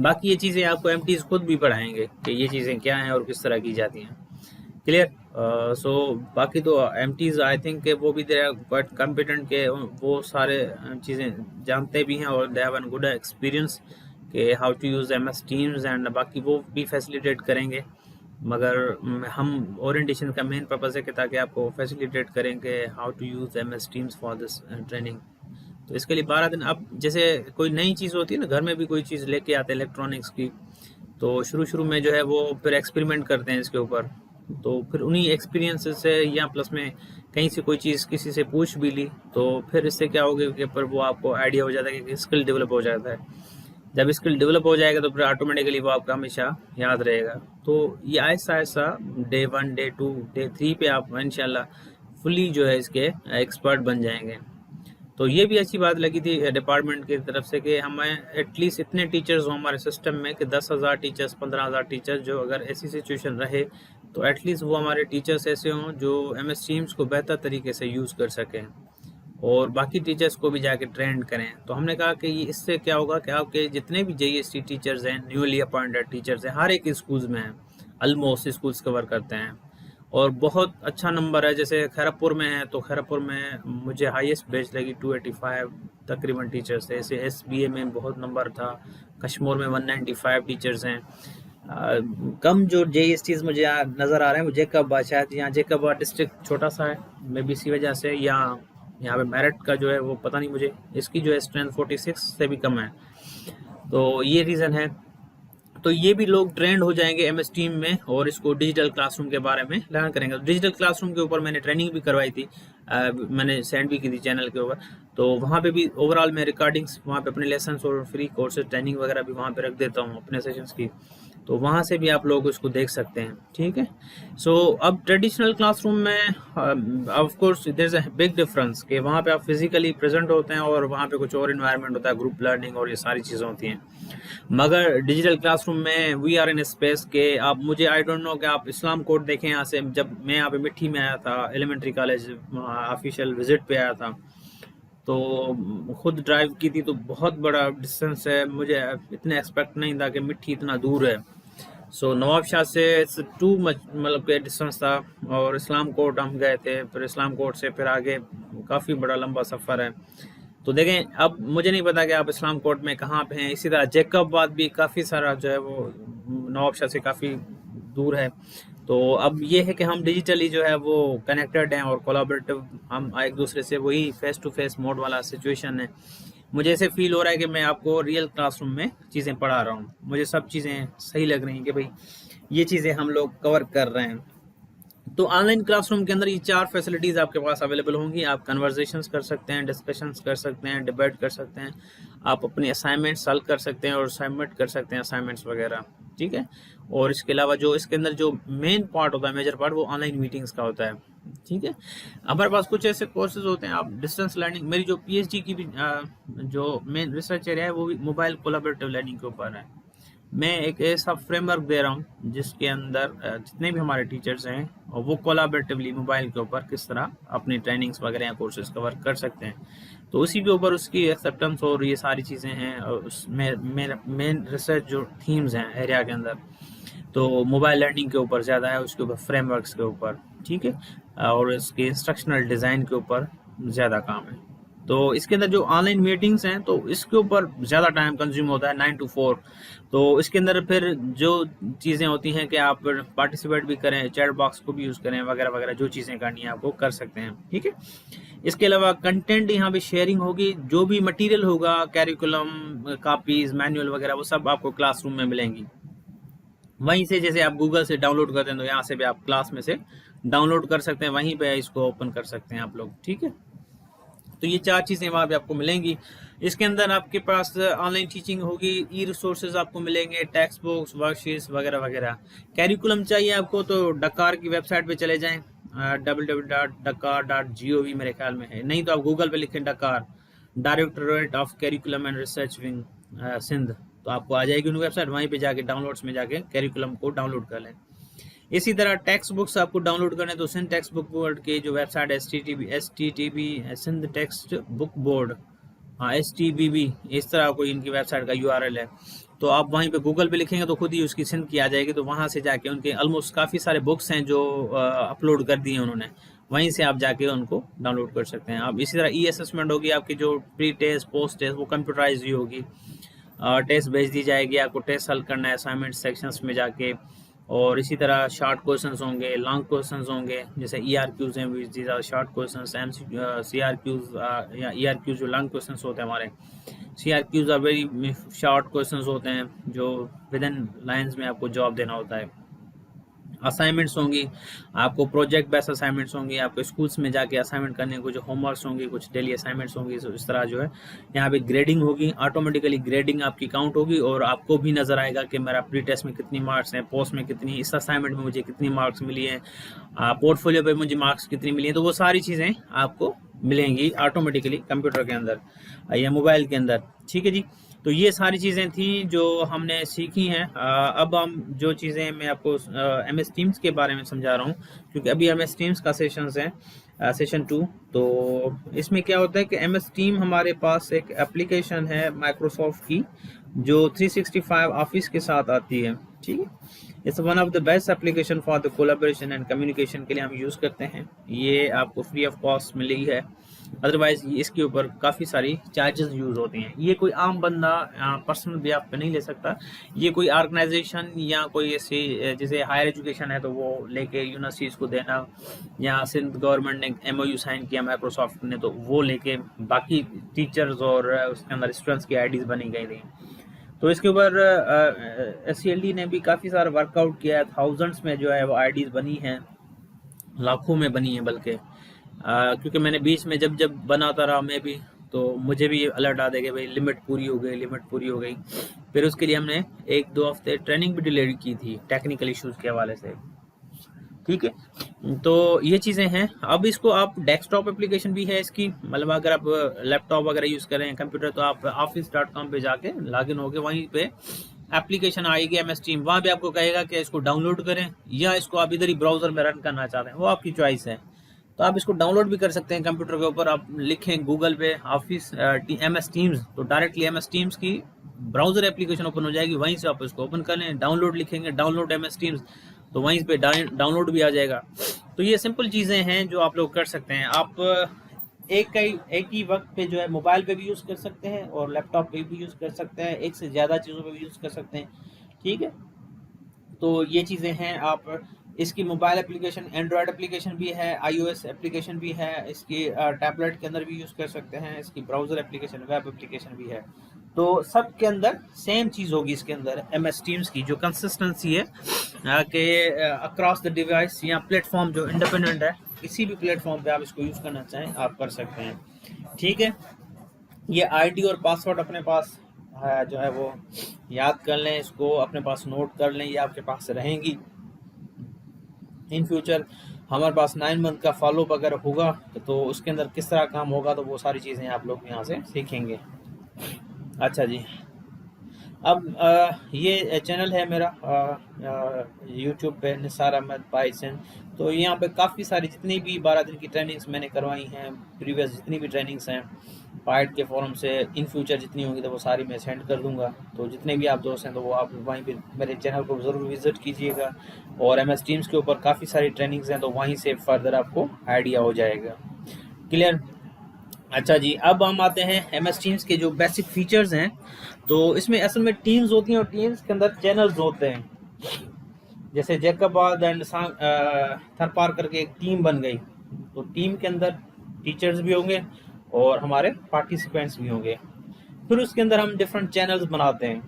बाकी ये चीज़ें आपको MTs खुद भी पढ़ाएंगे कि ये चीज़ें क्या हैं और किस तरह की जाती हैं। क्लियर? सो बाकी तो MTs आई थिंक कि वो भी दे आर क्वाइट कॉम्पिटेंट के वो सारे चीज़ें जानते भी हैं और they have an good experience कि how to use MS Teams, and बाकी वो भी फैसिलिटेट करेंगे। मगर हम ओरिएंटेशन का मेन पर्पज़ है कि ताकि आपको फैसिलिटेट करें कि how to use MS teams for this training. तो इसके लिए 12 दिन, अब जैसे कोई नई चीज़ होती है ना, घर में भी कोई चीज़ लेके आते हैं इलेक्ट्रॉनिक्स की, तो शुरू में जो है वो फिर एक्सपेरिमेंट करते हैं इसके ऊपर, तो फिर उन्हीं एक्सपीरियंस से या प्लस में कहीं से कोई चीज़ किसी से पूछ भी ली, तो फिर इससे क्या होगा कि पर वो आपको आइडिया हो जाता है कि स्किल डेवलप हो जाता है। जब स्किल डेवलप हो जाएगा तो फिर ऑटोमेटिकली वो आपका हमेशा याद रहेगा। तो ये Aahista Aahista day 1, day 2, day 3 पे आप इंशाल्लाह फुली जो है इसके एक्सपर्ट बन जाएंगे। तो ये भी अच्छी बात लगी थी डिपार्टमेंट की तरफ से कि हमें एटलीस्ट इतने टीचर्स हों हमारे सिस्टम में कि 10,000 टीचर्स, 15,000 टीचर्स, जो अगर ऐसी सिचुएशन रहे तो एटलीस्ट वो हमारे टीचर्स ऐसे हों जो MS टीम्स को बेहतर तरीके से यूज़ कर सकें। और बाकी टीचर्स को भी जाके ट्रेंड करें। तो हमने कहा कि ये इससे क्या होगा कि आपके जितने भी JEST टीचर्स हैं, न्यूली अपॉइंटेड टीचर्स हैं, हर एक स्कूल्स में हैं, ऑलमोस्ट स्कूल्स कवर करते हैं और बहुत अच्छा नंबर है। जैसे खैरपुर में है तो खैरपुर में मुझे हाईएस्ट बैच लगी 285 तकरीबन टीचर्स थे। ऐसे SBA में बहुत नंबर था, कश्मीर में 195 टीचर्स हैं। कम जो JESTs मुझे नज़र आ रहे हैं वो जैकब शायद यहाँ जैकब डिस्ट्रिक्ट छोटा सा है, मे बी इसी वजह से, या यहाँ पे मेरिट का जो है वो पता नहीं मुझे, इसकी जो है स्ट्रेंथ 46 से भी कम है, तो ये रीज़न है। तो ये भी लोग ट्रेंड हो जाएंगे MS टीम में और इसको डिजिटल क्लासरूम के बारे में लर्न करेंगे। डिजिटल क्लासरूम के ऊपर मैंने ट्रेनिंग भी करवाई थी, मैंने सेंड भी की थी चैनल के ऊपर, तो वहाँ पे भी ओवरऑल मैं रिकॉर्डिंग्स वहाँ पे अपने लेसन्स और फ्री कोर्सेज ट्रेनिंग वगैरह भी वहाँ पे रख देता हूँ अपने सेशंस की, तो वहाँ से भी आप लोग उसको देख सकते हैं। ठीक है, सो अब ट्रेडिशनल क्लासरूम में of course there is a big difference कि वहाँ पे आप फिजिकली प्रेजेंट होते हैं और वहाँ पे कुछ और इन्वायरमेंट होता है, ग्रुप लर्निंग और ये सारी चीज़ें होती हैं। मगर डिजिटल क्लासरूम में वी आर इन स्पेस के आप मुझे आई डोंट नो कि आप इस्लाम कोर्ट देखें यहाँ से, जब मैं यहाँ पे मिट्टी में आया था एलिमेंट्री कॉलेज ऑफिशियल विजिट पे आया था तो खुद ड्राइव की थी, तो बहुत बड़ा डिस्टेंस है, मुझे इतने एक्सपेक्ट नहीं था कि मिट्टी इतना दूर है। सो नवाबशाह से टू मच मतलब के डिस्टेंस था और इस्लाम कोर्ट हम गए थे, फिर इस्लाम कोर्ट से फिर आगे काफ़ी बड़ा लंबा सफ़र है। तो देखें अब मुझे नहीं पता कि आप इस्लाम कोर्ट में कहाँ पे हैं। इसी तरह जैकबाबाद भी काफ़ी सारा जो है वो नवाबशाह से काफ़ी दूर है। तो अब ये है कि हम डिजिटली जो है वो कनेक्टेड हैं और कोलैबोरेटिव, हम एक दूसरे से वही फेस टू फेस मोड वाला सिचुएशन है। मुझे ऐसे फील हो रहा है कि मैं आपको रियल क्लासरूम में चीज़ें पढ़ा रहा हूँ, मुझे सब चीज़ें सही लग रही हैं कि भाई ये चीज़ें हम लोग कवर कर रहे हैं। तो ऑनलाइन क्लासरूम के अंदर ये 4 फैसिलिटीज़ आपके पास अवेलेबल होंगी। आप कन्वर्सेशंस कर सकते हैं, डिस्कशंस कर सकते हैं, डिबेट कर सकते हैं, आप अपने असाइनमेंट सॉल्व कर सकते हैं और सबमिट कर सकते हैं असाइनमेंट्स वगैरह। ठीक है, और इसके अलावा जो इसके अंदर जो मेन पार्ट होता है, मेजर पार्ट, वो ऑनलाइन मीटिंग्स का होता है। ठीक है, हमारे पास कुछ ऐसे कोर्सेज होते हैं, आप डिस्टेंस लर्निंग, मेरी जो PhD की भी जो मेन रिसर्च एरिया है वो भी मोबाइल कोलैबोरेटिव लर्निंग के ऊपर है। मैं एक ऐसा फ्रेमवर्क दे रहा हूँ जिसके अंदर जितने भी हमारे टीचर्स हैं वो कोलैबोरेटिवली मोबाइल के ऊपर किस तरह अपनी ट्रेनिंग्स वगैरह या कोर्सेज कवर कर सकते हैं। तो उसी के ऊपर उसकी एक्सेप्टेंस और ये सारी चीज़ें हैं। और उसमें मेन रिसर्च जो थीम्स हैं एरिया के अंदर, तो मोबाइल लर्निंग के ऊपर ज़्यादा है, उसके ऊपर फ्रेमवर्क्स के ऊपर। ठीक है, और इसके इंस्ट्रक्शनल डिज़ाइन के ऊपर ज़्यादा काम है। तो इसके अंदर जो ऑनलाइन मीटिंग्स हैं तो इसके ऊपर ज़्यादा टाइम कंज्यूम होता है, 9 to 4। तो इसके अंदर फिर जो चीज़ें होती हैं कि आप पार्टिसिपेट भी करें, चैट बॉक्स को भी यूज़ करें वगैरह वगैरह, जो चीज़ें करनी है आपको कर सकते हैं। ठीक है, इसके अलावा कंटेंट यहाँ पे शेयरिंग होगी, जो भी मटेरियल होगा, कैरिकुलम, कॉपीज़, मैनुअल वगैरह, वो सब आपको क्लासरूम में मिलेंगी। वहीं से जैसे आप गूगल से डाउनलोड करते हैं तो यहाँ से भी आप क्लास में से डाउनलोड कर सकते हैं, वहीं पे इसको ओपन कर सकते हैं आप लोग। ठीक है, तो ये 4 चीज़ें वहाँ पे आपको मिलेंगी। इसके अंदर आपके पास ऑनलाइन टीचिंग होगी, ई-रिसोर्सेज आपको मिलेंगे, टेक्स्ट बुक्स, वर्कशीट्स वगैरह वगैरह। कैरिकुलम चाहिए आपको तो डकार की वेबसाइट पे चले जाएं, www.dakar.gov मेरे ख्याल में है, नहीं तो आप गूगल पे लिखें डकार, directorate of curriculum and research wing Sindh, तो आपको आ जाएगी उन वेबसाइट, वहीं पे जाके डाउनलोड्स में जाके कैरिकुलम को डाउनलोड कर लें। इसी तरह टेक्स्ट बुक्स आपको डाउनलोड करने तो सिंध टेक्स्ट बुक बोर्ड की जो वेबसाइट है STTB Sindh text book board, STBB, इस तरह कोई इनकी वेबसाइट का URL है। तो आप वहीं पे गूगल पे लिखेंगे तो खुद ही उसकी सिंध की आ जाएगी, तो वहाँ से जाके उनके ऑलमोस्ट काफ़ी सारे बुक्स हैं जो अपलोड कर दिए उन्होंने, वहीं से आप जाके उनको डाउनलोड कर सकते हैं। अब इसी तरह ई-असेसमेंट होगी आपकी, जो प्री टेस्ट पोस्ट टेस्ट वो कंप्यूटराइज ही होगी, टेस्ट भेज दी जाएगी आपको, टेस्ट हल करना है असाइनमेंट सेक्शंस में जाके। और इसी तरह शॉर्ट क्वेश्चंस होंगे, लॉन्ग क्वेश्चंस होंगे, जैसे ERQs हैं, these are short questions, CRQs या ERQs जो लॉन्ग क्वेश्चंस होते हैं हमारे, CRQs are very short questions होते हैं जो विद इन लाइन्स में आपको जवाब देना होता है। असाइनमेंट्स होंगी आपको, प्रोजेक्ट बेस्ड असाइनमेंट्स होंगी आपको, स्कूल्स में जाके असाइनमेंट करने को जो होमवर्क्स होंगी, कुछ डेली असाइनमेंट्स होंगी। तो इस तरह जो है यहाँ पे ग्रेडिंग होगी, ऑटोमेटिकली ग्रेडिंग आपकी काउंट होगी और आपको भी नज़र आएगा कि मेरा प्री टेस्ट में कितनी मार्क्स हैं, पोस्ट में कितनी, इस असाइनमेंट में मुझे कितनी मार्क्स मिली हैं, पोर्टफोलियो पे मुझे मार्क्स कितनी मिली हैं। तो वो सारी चीज़ें आपको मिलेंगी ऑटोमेटिकली कंप्यूटर के अंदर या मोबाइल के अंदर। ठीक है जी, तो ये सारी चीज़ें थी जो हमने सीखी हैं। अब हम जो चीज़ें मैं आपको MS टीम्स के बारे में समझा रहा हूँ, क्योंकि अभी MS टीम्स का सेशंस हैं सेशन 2। तो इसमें क्या होता है कि MS टीम हमारे पास एक एप्लीकेशन है माइक्रोसॉफ्ट की जो 365 ऑफिस के साथ आती है, ठीक है। It's one of the best application for the collaboration and communication के लिए हम यूज़ करते हैं। ये आपको फ्री ऑफ कॉस्ट मिली है, अदरवाइज इसके ऊपर काफ़ी सारी चार्जेस यूज़ होती हैं। ये कोई आम बंदा पर्सनल भी आप पे नहीं ले सकता, ये कोई ऑर्गेनाइजेशन या कोई ऐसी जैसे हायर एजुकेशन है तो वो लेके यूनिवर्सिटीज़ को देना, या सिंध गवर्नमेंट ने MOU साइन किया माइक्रोसॉफ्ट ने तो वो लेके बाकी टीचर्स और उसके अंदर स्टूडेंट्स की IDs बनी गई थी। तो इसके ऊपर SCLD ने भी काफ़ी सारा वर्कआउट किया है, थाउजेंड्स में जो है वो IDs बनी हैं, लाखों में बनी हैं बल्कि, क्योंकि मैंने बीच में जब बनाता रहा मैं भी, तो मुझे भी अलर्ट आ गया भाई लिमिट पूरी हो गई, लिमिट पूरी हो गई। फिर उसके लिए हमने 1-2 हफ्ते ट्रेनिंग भी डिले की थी टेक्निकल इश्यूज़ के हवाले से, ठीक है। तो ये चीज़ें हैं। अब इसको आप डेस्कटॉप एप्लीकेशन भी है इसकी, मतलब अगर आप लैपटॉप वगैरह यूज़ करें कंप्यूटर तो आप office.com पे जाके लॉगिन होके वहीं पे एप्लीकेशन आएगी MS टीम, वहाँ भी आपको कहेगा कि इसको डाउनलोड करें या इसको आप इधर ही ब्राउज़र में रन करना चाहते हैं, वो आपकी चॉइस है। तो आप इसको डाउनलोड भी कर सकते हैं कंप्यूटर के ऊपर, आप लिखें गूगल पे ऑफिस MS टीम्स तो डायरेक्टली MS टीम्स की ब्राउज़र एप्लीकेशन ओपन हो जाएगी, वहीं से आप इसको ओपन कर लें, डाउनलोड लिखेंगे डाउनलोड MS टीम्स तो वहीं पे डाउनलोड भी आ जाएगा। तो ये सिंपल चीज़ें हैं जो आप लोग कर सकते हैं। आप एक ही वक्त पे जो है मोबाइल पे भी यूज़ कर सकते हैं और लैपटॉप पे भी यूज़ कर सकते हैं, एक से ज़्यादा चीज़ों पे भी यूज़ कर सकते हैं, ठीक है। तो ये चीज़ें हैं। आप इसकी मोबाइल एप्लीकेशन, एंड्रॉयड एप्लीकेशन भी है, iOS एप्लीकेशन भी है, इसकी टैबलेट के अंदर भी यूज़ कर सकते हैं, इसकी ब्राउज़र एप्लीकेशन, वेब एप्लीकेशन भी है। तो सब के अंदर सेम चीज़ होगी इसके अंदर MS टीम्स की जो कंसिस्टेंसी है कि अक्रॉस द डिवाइस या प्लेटफॉर्म जो इंडिपेंडेंट है, किसी भी प्लेटफॉर्म पे आप इसको यूज़ करना चाहें आप कर सकते हैं, ठीक है। ये ID और पासवर्ड अपने पास जो है वो याद कर लें, इसको अपने पास नोट कर लें, ये आपके पास रहेंगी। इन फ्यूचर हमारे पास 9 मंथ का फॉलोअप अगर होगा तो उसके अंदर किस तरह काम होगा तो वो सारी चीज़ें आप लोग यहाँ से सीखेंगे। अच्छा जी, अब ये चैनल है मेरा YouTube पे निसार अहमद पाइसन। तो यहाँ पे काफ़ी सारी जितनी भी 12 दिन की ट्रेनिंग्स मैंने करवाई हैं, प्रीवियस जितनी भी ट्रेनिंग्स हैं पाइट के फोरम से, इन फ्यूचर जितनी होंगी तो वो सारी मैं सेंड कर दूंगा। तो जितने भी आप दोस्त हैं तो वो आप वहीं पे मेरे चैनल को ज़रूर विज़िट कीजिएगा, और MS टीम्स के ऊपर काफ़ी सारी ट्रेनिंग्स हैं तो वहीं से फर्दर आपको आइडिया हो जाएगा। क्लियर? अच्छा जी, अब हम आते हैं MS टीम्स के जो बेसिक फीचर्स हैं। तो इसमें असल में टीम्स होती हैं और टीम्स के अंदर चैनल्स होते हैं। जैसे जैकबाद एंड थरपार करके एक टीम बन गई, तो टीम के अंदर टीचर्स भी होंगे और हमारे पार्टिसिपेंट्स भी होंगे। फिर उसके अंदर हम डिफरेंट चैनल्स बनाते हैं।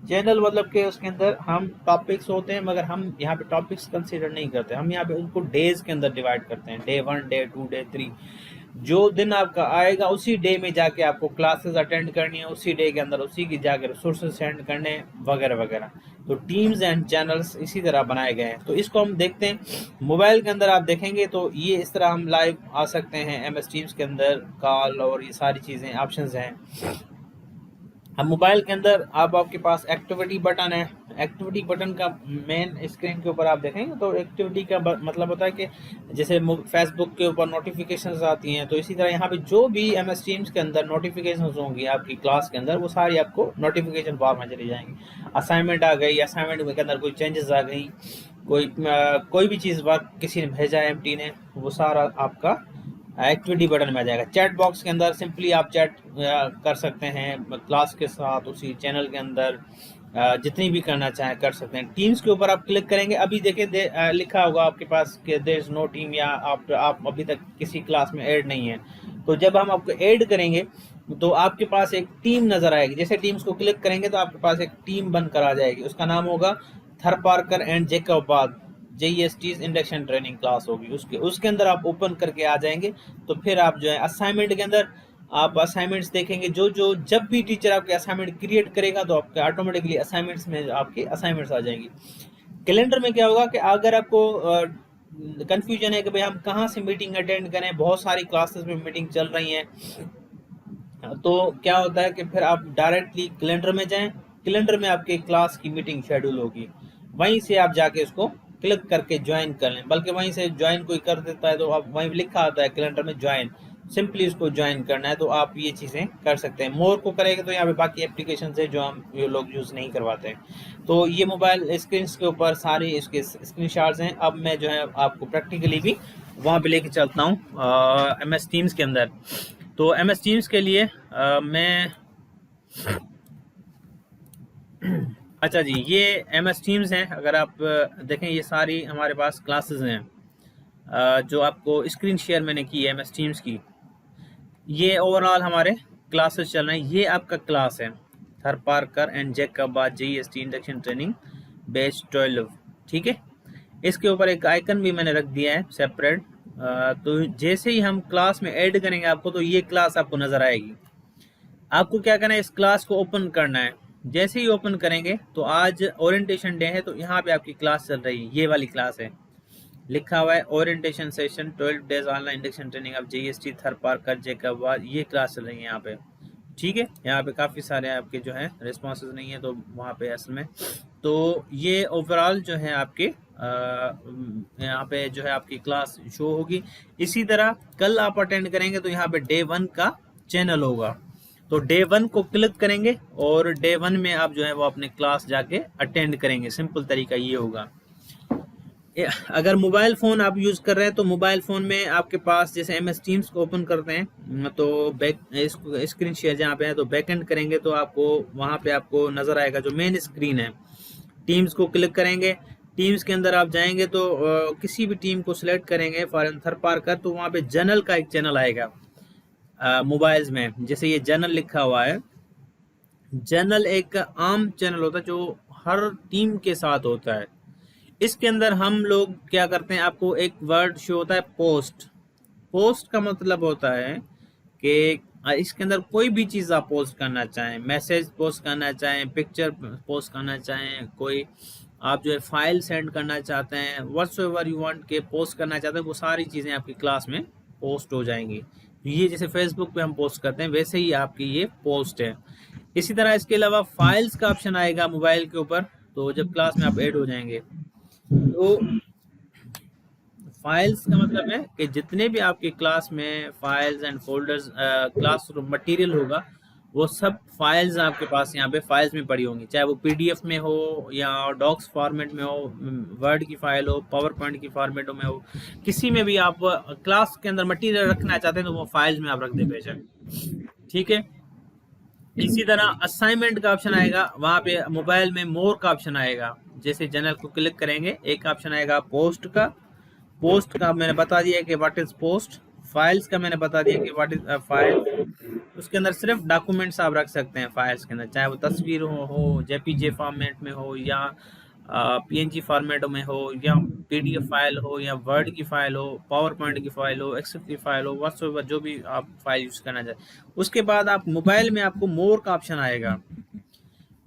चैनल मतलब कि उसके अंदर हम टॉपिक्स होते हैं, मगर हम यहाँ पे टॉपिक्स कंसीडर नहीं करते, हम यहाँ पे उनको डेज के अंदर डिवाइड करते हैं, Day 1, Day 2, Day 3। जो दिन आपका आएगा उसी डे में जाके आपको क्लासेस अटेंड करनी है, उसी डे के अंदर उसी की जाके रिसोर्सेज सेंड करने वगैरह वगैरह। तो टीम्स एंड चैनल्स इसी तरह बनाए गए हैं। तो इसको हम देखते हैं मोबाइल के अंदर, आप देखेंगे तो ये इस तरह हम लाइव आ सकते हैं MS टीम्स के अंदर, कॉल और ये सारी चीज़ें ऑप्शंस हैं। हम मोबाइल के अंदर आपके पास एक्टिविटी बटन है। एक्टिविटी बटन का मेन स्क्रीन के ऊपर आप देखेंगे तो एक्टिविटी का मतलब होता है कि जैसे फेसबुक के ऊपर नोटिफिकेशंस आती हैं, तो इसी तरह यहाँ पे जो भी MS टीम्स के अंदर नोटिफिकेशंस होंगी आपकी क्लास के अंदर, वो सारी आपको नोटिफिकेशन बार में चली जाएंगी। असाइनमेंट आ गई, असाइनमेंट के अंदर कोई चेंजेस आ गई, कोई भी चीज़ वर्क किसी ने भेजा है MT ने, वो सारा आपका एक्टिविटी बटन में आ जाएगा। चैट बॉक्स के अंदर सिंपली आप चैट कर सकते हैं क्लास के साथ, उसी चैनल के अंदर जितनी भी करना चाहें कर सकते हैं। टीम्स के ऊपर आप क्लिक करेंगे, अभी देखिए लिखा होगा आपके पास कि देयर इज नो टीम, या आप अभी तक किसी क्लास में ऐड नहीं है। तो जब हम आपको ऐड करेंगे तो आपके पास एक टीम नज़र आएगी। जैसे टीम्स को क्लिक करेंगे तो आपके पास एक टीम बनकर आ जाएगी, उसका नाम होगा Tharparkar and Jacobabad JEST's induction training class होगी। उसके अंदर आप ओपन करके आ जाएंगे तो फिर आप जो है असाइनमेंट के अंदर आप असाइनमेंट्स देखेंगे। जब भी टीचर आपके असाइनमेंट क्रिएट करेगा तो आपके ऑटोमेटिकली असाइनमेंट्स में आपके असाइनमेंट्स आ जाएंगी। कैलेंडर में क्या होगा कि अगर आपको कंफ्यूजन है कि भाई हम कहाँ से मीटिंग अटेंड करें, बहुत सारी क्लासेस में मीटिंग चल रही हैं, तो क्या होता है कि फिर आप डायरेक्टली कैलेंडर में जाएं। कैलेंडर में आपके क्लास की मीटिंग शेड्यूल होगी, वहीं से आप जाके उसको क्लिक करके ज्वाइन कर लें, बल्कि वहीं से ज्वाइन कोई कर देता है तो अब वहीं लिखा आता है कैलेंडर में ज्वाइन, सिंपली उसको ज्वाइन करना है। तो आप ये चीज़ें कर सकते हैं। मोर को करेंगे तो यहाँ पे बाकी एप्लीकेशन है जो हम ये लोग यूज़ नहीं करवाते हैं। तो ये मोबाइल स्क्रीन के ऊपर सारी इसके स्क्रीनशॉट्स हैं। अब मैं जो है आपको प्रैक्टिकली भी वहाँ पे लेके चलता हूँ MS टीम्स के अंदर। तो MS टीम्स के लिए मैं अच्छा जी, ये MS टीम्स हैं। अगर आप देखें ये सारी हमारे पास क्लासेस हैं जो आपको स्क्रीन शेयर मैंने की है MS टीम्स की। ये ओवरऑल हमारे क्लासेस चल रहे हैं। ये आपका क्लास है Tharparkar and Jacobabad JEST induction training batch 12, ठीक है। इसके ऊपर एक आइकन भी मैंने रख दिया है सेपरेट। तो जैसे ही हम क्लास में ऐड करेंगे आपको, तो ये क्लास आपको नज़र आएगी। आपको क्या करना है, इस क्लास को ओपन करना है। जैसे ही ओपन करेंगे तो आज ओरिएंटेशन डे है, तो यहाँ पे आपकी क्लास चल रही है, ये वाली क्लास है, लिखा हुआ है orientation session 12 days online induction training of JEST थर पार्कर जैकबाद। ये क्लास चल रही है यहाँ पे, ठीक है। यहाँ पे काफ़ी सारे आपके जो है रिस्पॉन्सेज नहीं है, तो वहाँ पे असल में तो ये ओवरऑल जो है आपके यहाँ पे जो है आपकी क्लास शो होगी। इसी तरह कल आप अटेंड करेंगे तो यहाँ पे डे 1 का चैनल होगा, तो डे 1 को क्लिक करेंगे और डे 1 में आप जो है वो अपने क्लास जाके अटेंड करेंगे। सिंपल तरीका ये होगा। अगर मोबाइल फ़ोन आप यूज़ कर रहे हैं तो मोबाइल फ़ोन में आपके पास जैसे MS टीम्स को ओपन करते हैं तो बैक स्क्रीन शेयर जहाँ पे है तो बैक एंड करेंगे तो आपको वहाँ पे आपको नज़र आएगा जो मेन स्क्रीन है। टीम्स को क्लिक करेंगे, टीम्स के अंदर आप जाएंगे तो किसी भी टीम को सिलेक्ट करेंगे फॉर थर पार्कर, तो वहाँ पे जनरल का एक चैनल आएगा मोबाइल्स में। जैसे ये जनरल लिखा हुआ है, जनरल एक आम चैनल होता है जो हर टीम के साथ होता है। इसके अंदर हम लोग क्या करते हैं, आपको एक वर्ड शो होता है पोस्ट। पोस्ट का मतलब होता है कि इसके अंदर कोई भी चीज़ आप पोस्ट करना चाहें, मैसेज पोस्ट करना चाहें, पिक्चर पोस्ट करना चाहें, कोई आप जो है फाइल सेंड करना चाहते हैं, व्हाट्सएवर यू वांट के पोस्ट करना चाहते हैं, वो सारी चीज़ें आपकी क्लास में पोस्ट हो जाएंगी। ये जैसे फेसबुक पे हम पोस्ट करते हैं वैसे ही आपकी ये पोस्ट है। इसी तरह इसके अलावा फाइल्स का ऑप्शन आएगा मोबाइल के ऊपर, तो जब क्लास में आप ऐड हो जाएंगे तो फाइल्स का मतलब है कि जितने भी आपके क्लास में files and folders class material होगा वो सब फाइल्स आपके पास यहाँ पे फाइल्स में पड़ी होंगी, चाहे वो PDF में हो या डॉक्स फॉर्मेट में हो, वर्ड की फाइल हो, पावर पॉइंट की फॉर्मेटों में हो, किसी में भी आप क्लास के अंदर मटेरियल रखना चाहते हैं तो वो फाइल्स में आप रख दे बेशक, ठीक है। इसी तरह असाइनमेंट का ऑप्शन आएगा, वहाँ पे मोबाइल में मोर का ऑप्शन आएगा। जैसे जनरल को क्लिक करेंगे एक ऑप्शन आएगा पोस्ट का। पोस्ट का मैंने बता दिया कि व्हाट इज पोस्ट। फाइल्स का मैंने बता दिया कि व्हाट इज फाइल। उसके अंदर सिर्फ डॉक्यूमेंट्स आप रख सकते हैं फाइल्स के अंदर, चाहे वो तस्वीर हो JPG फॉर्मेट में हो या PNG फॉर्मेट में हो या PDF फाइल हो या वर्ड की फाइल हो, पावर पॉइंट की फाइल हो, एक्सेल की फाइल हो, व्हाट्सएवर जो भी आप फाइल यूज़ करना चाहें। उसके बाद आप मोबाइल में आपको मोर का ऑप्शन आएगा।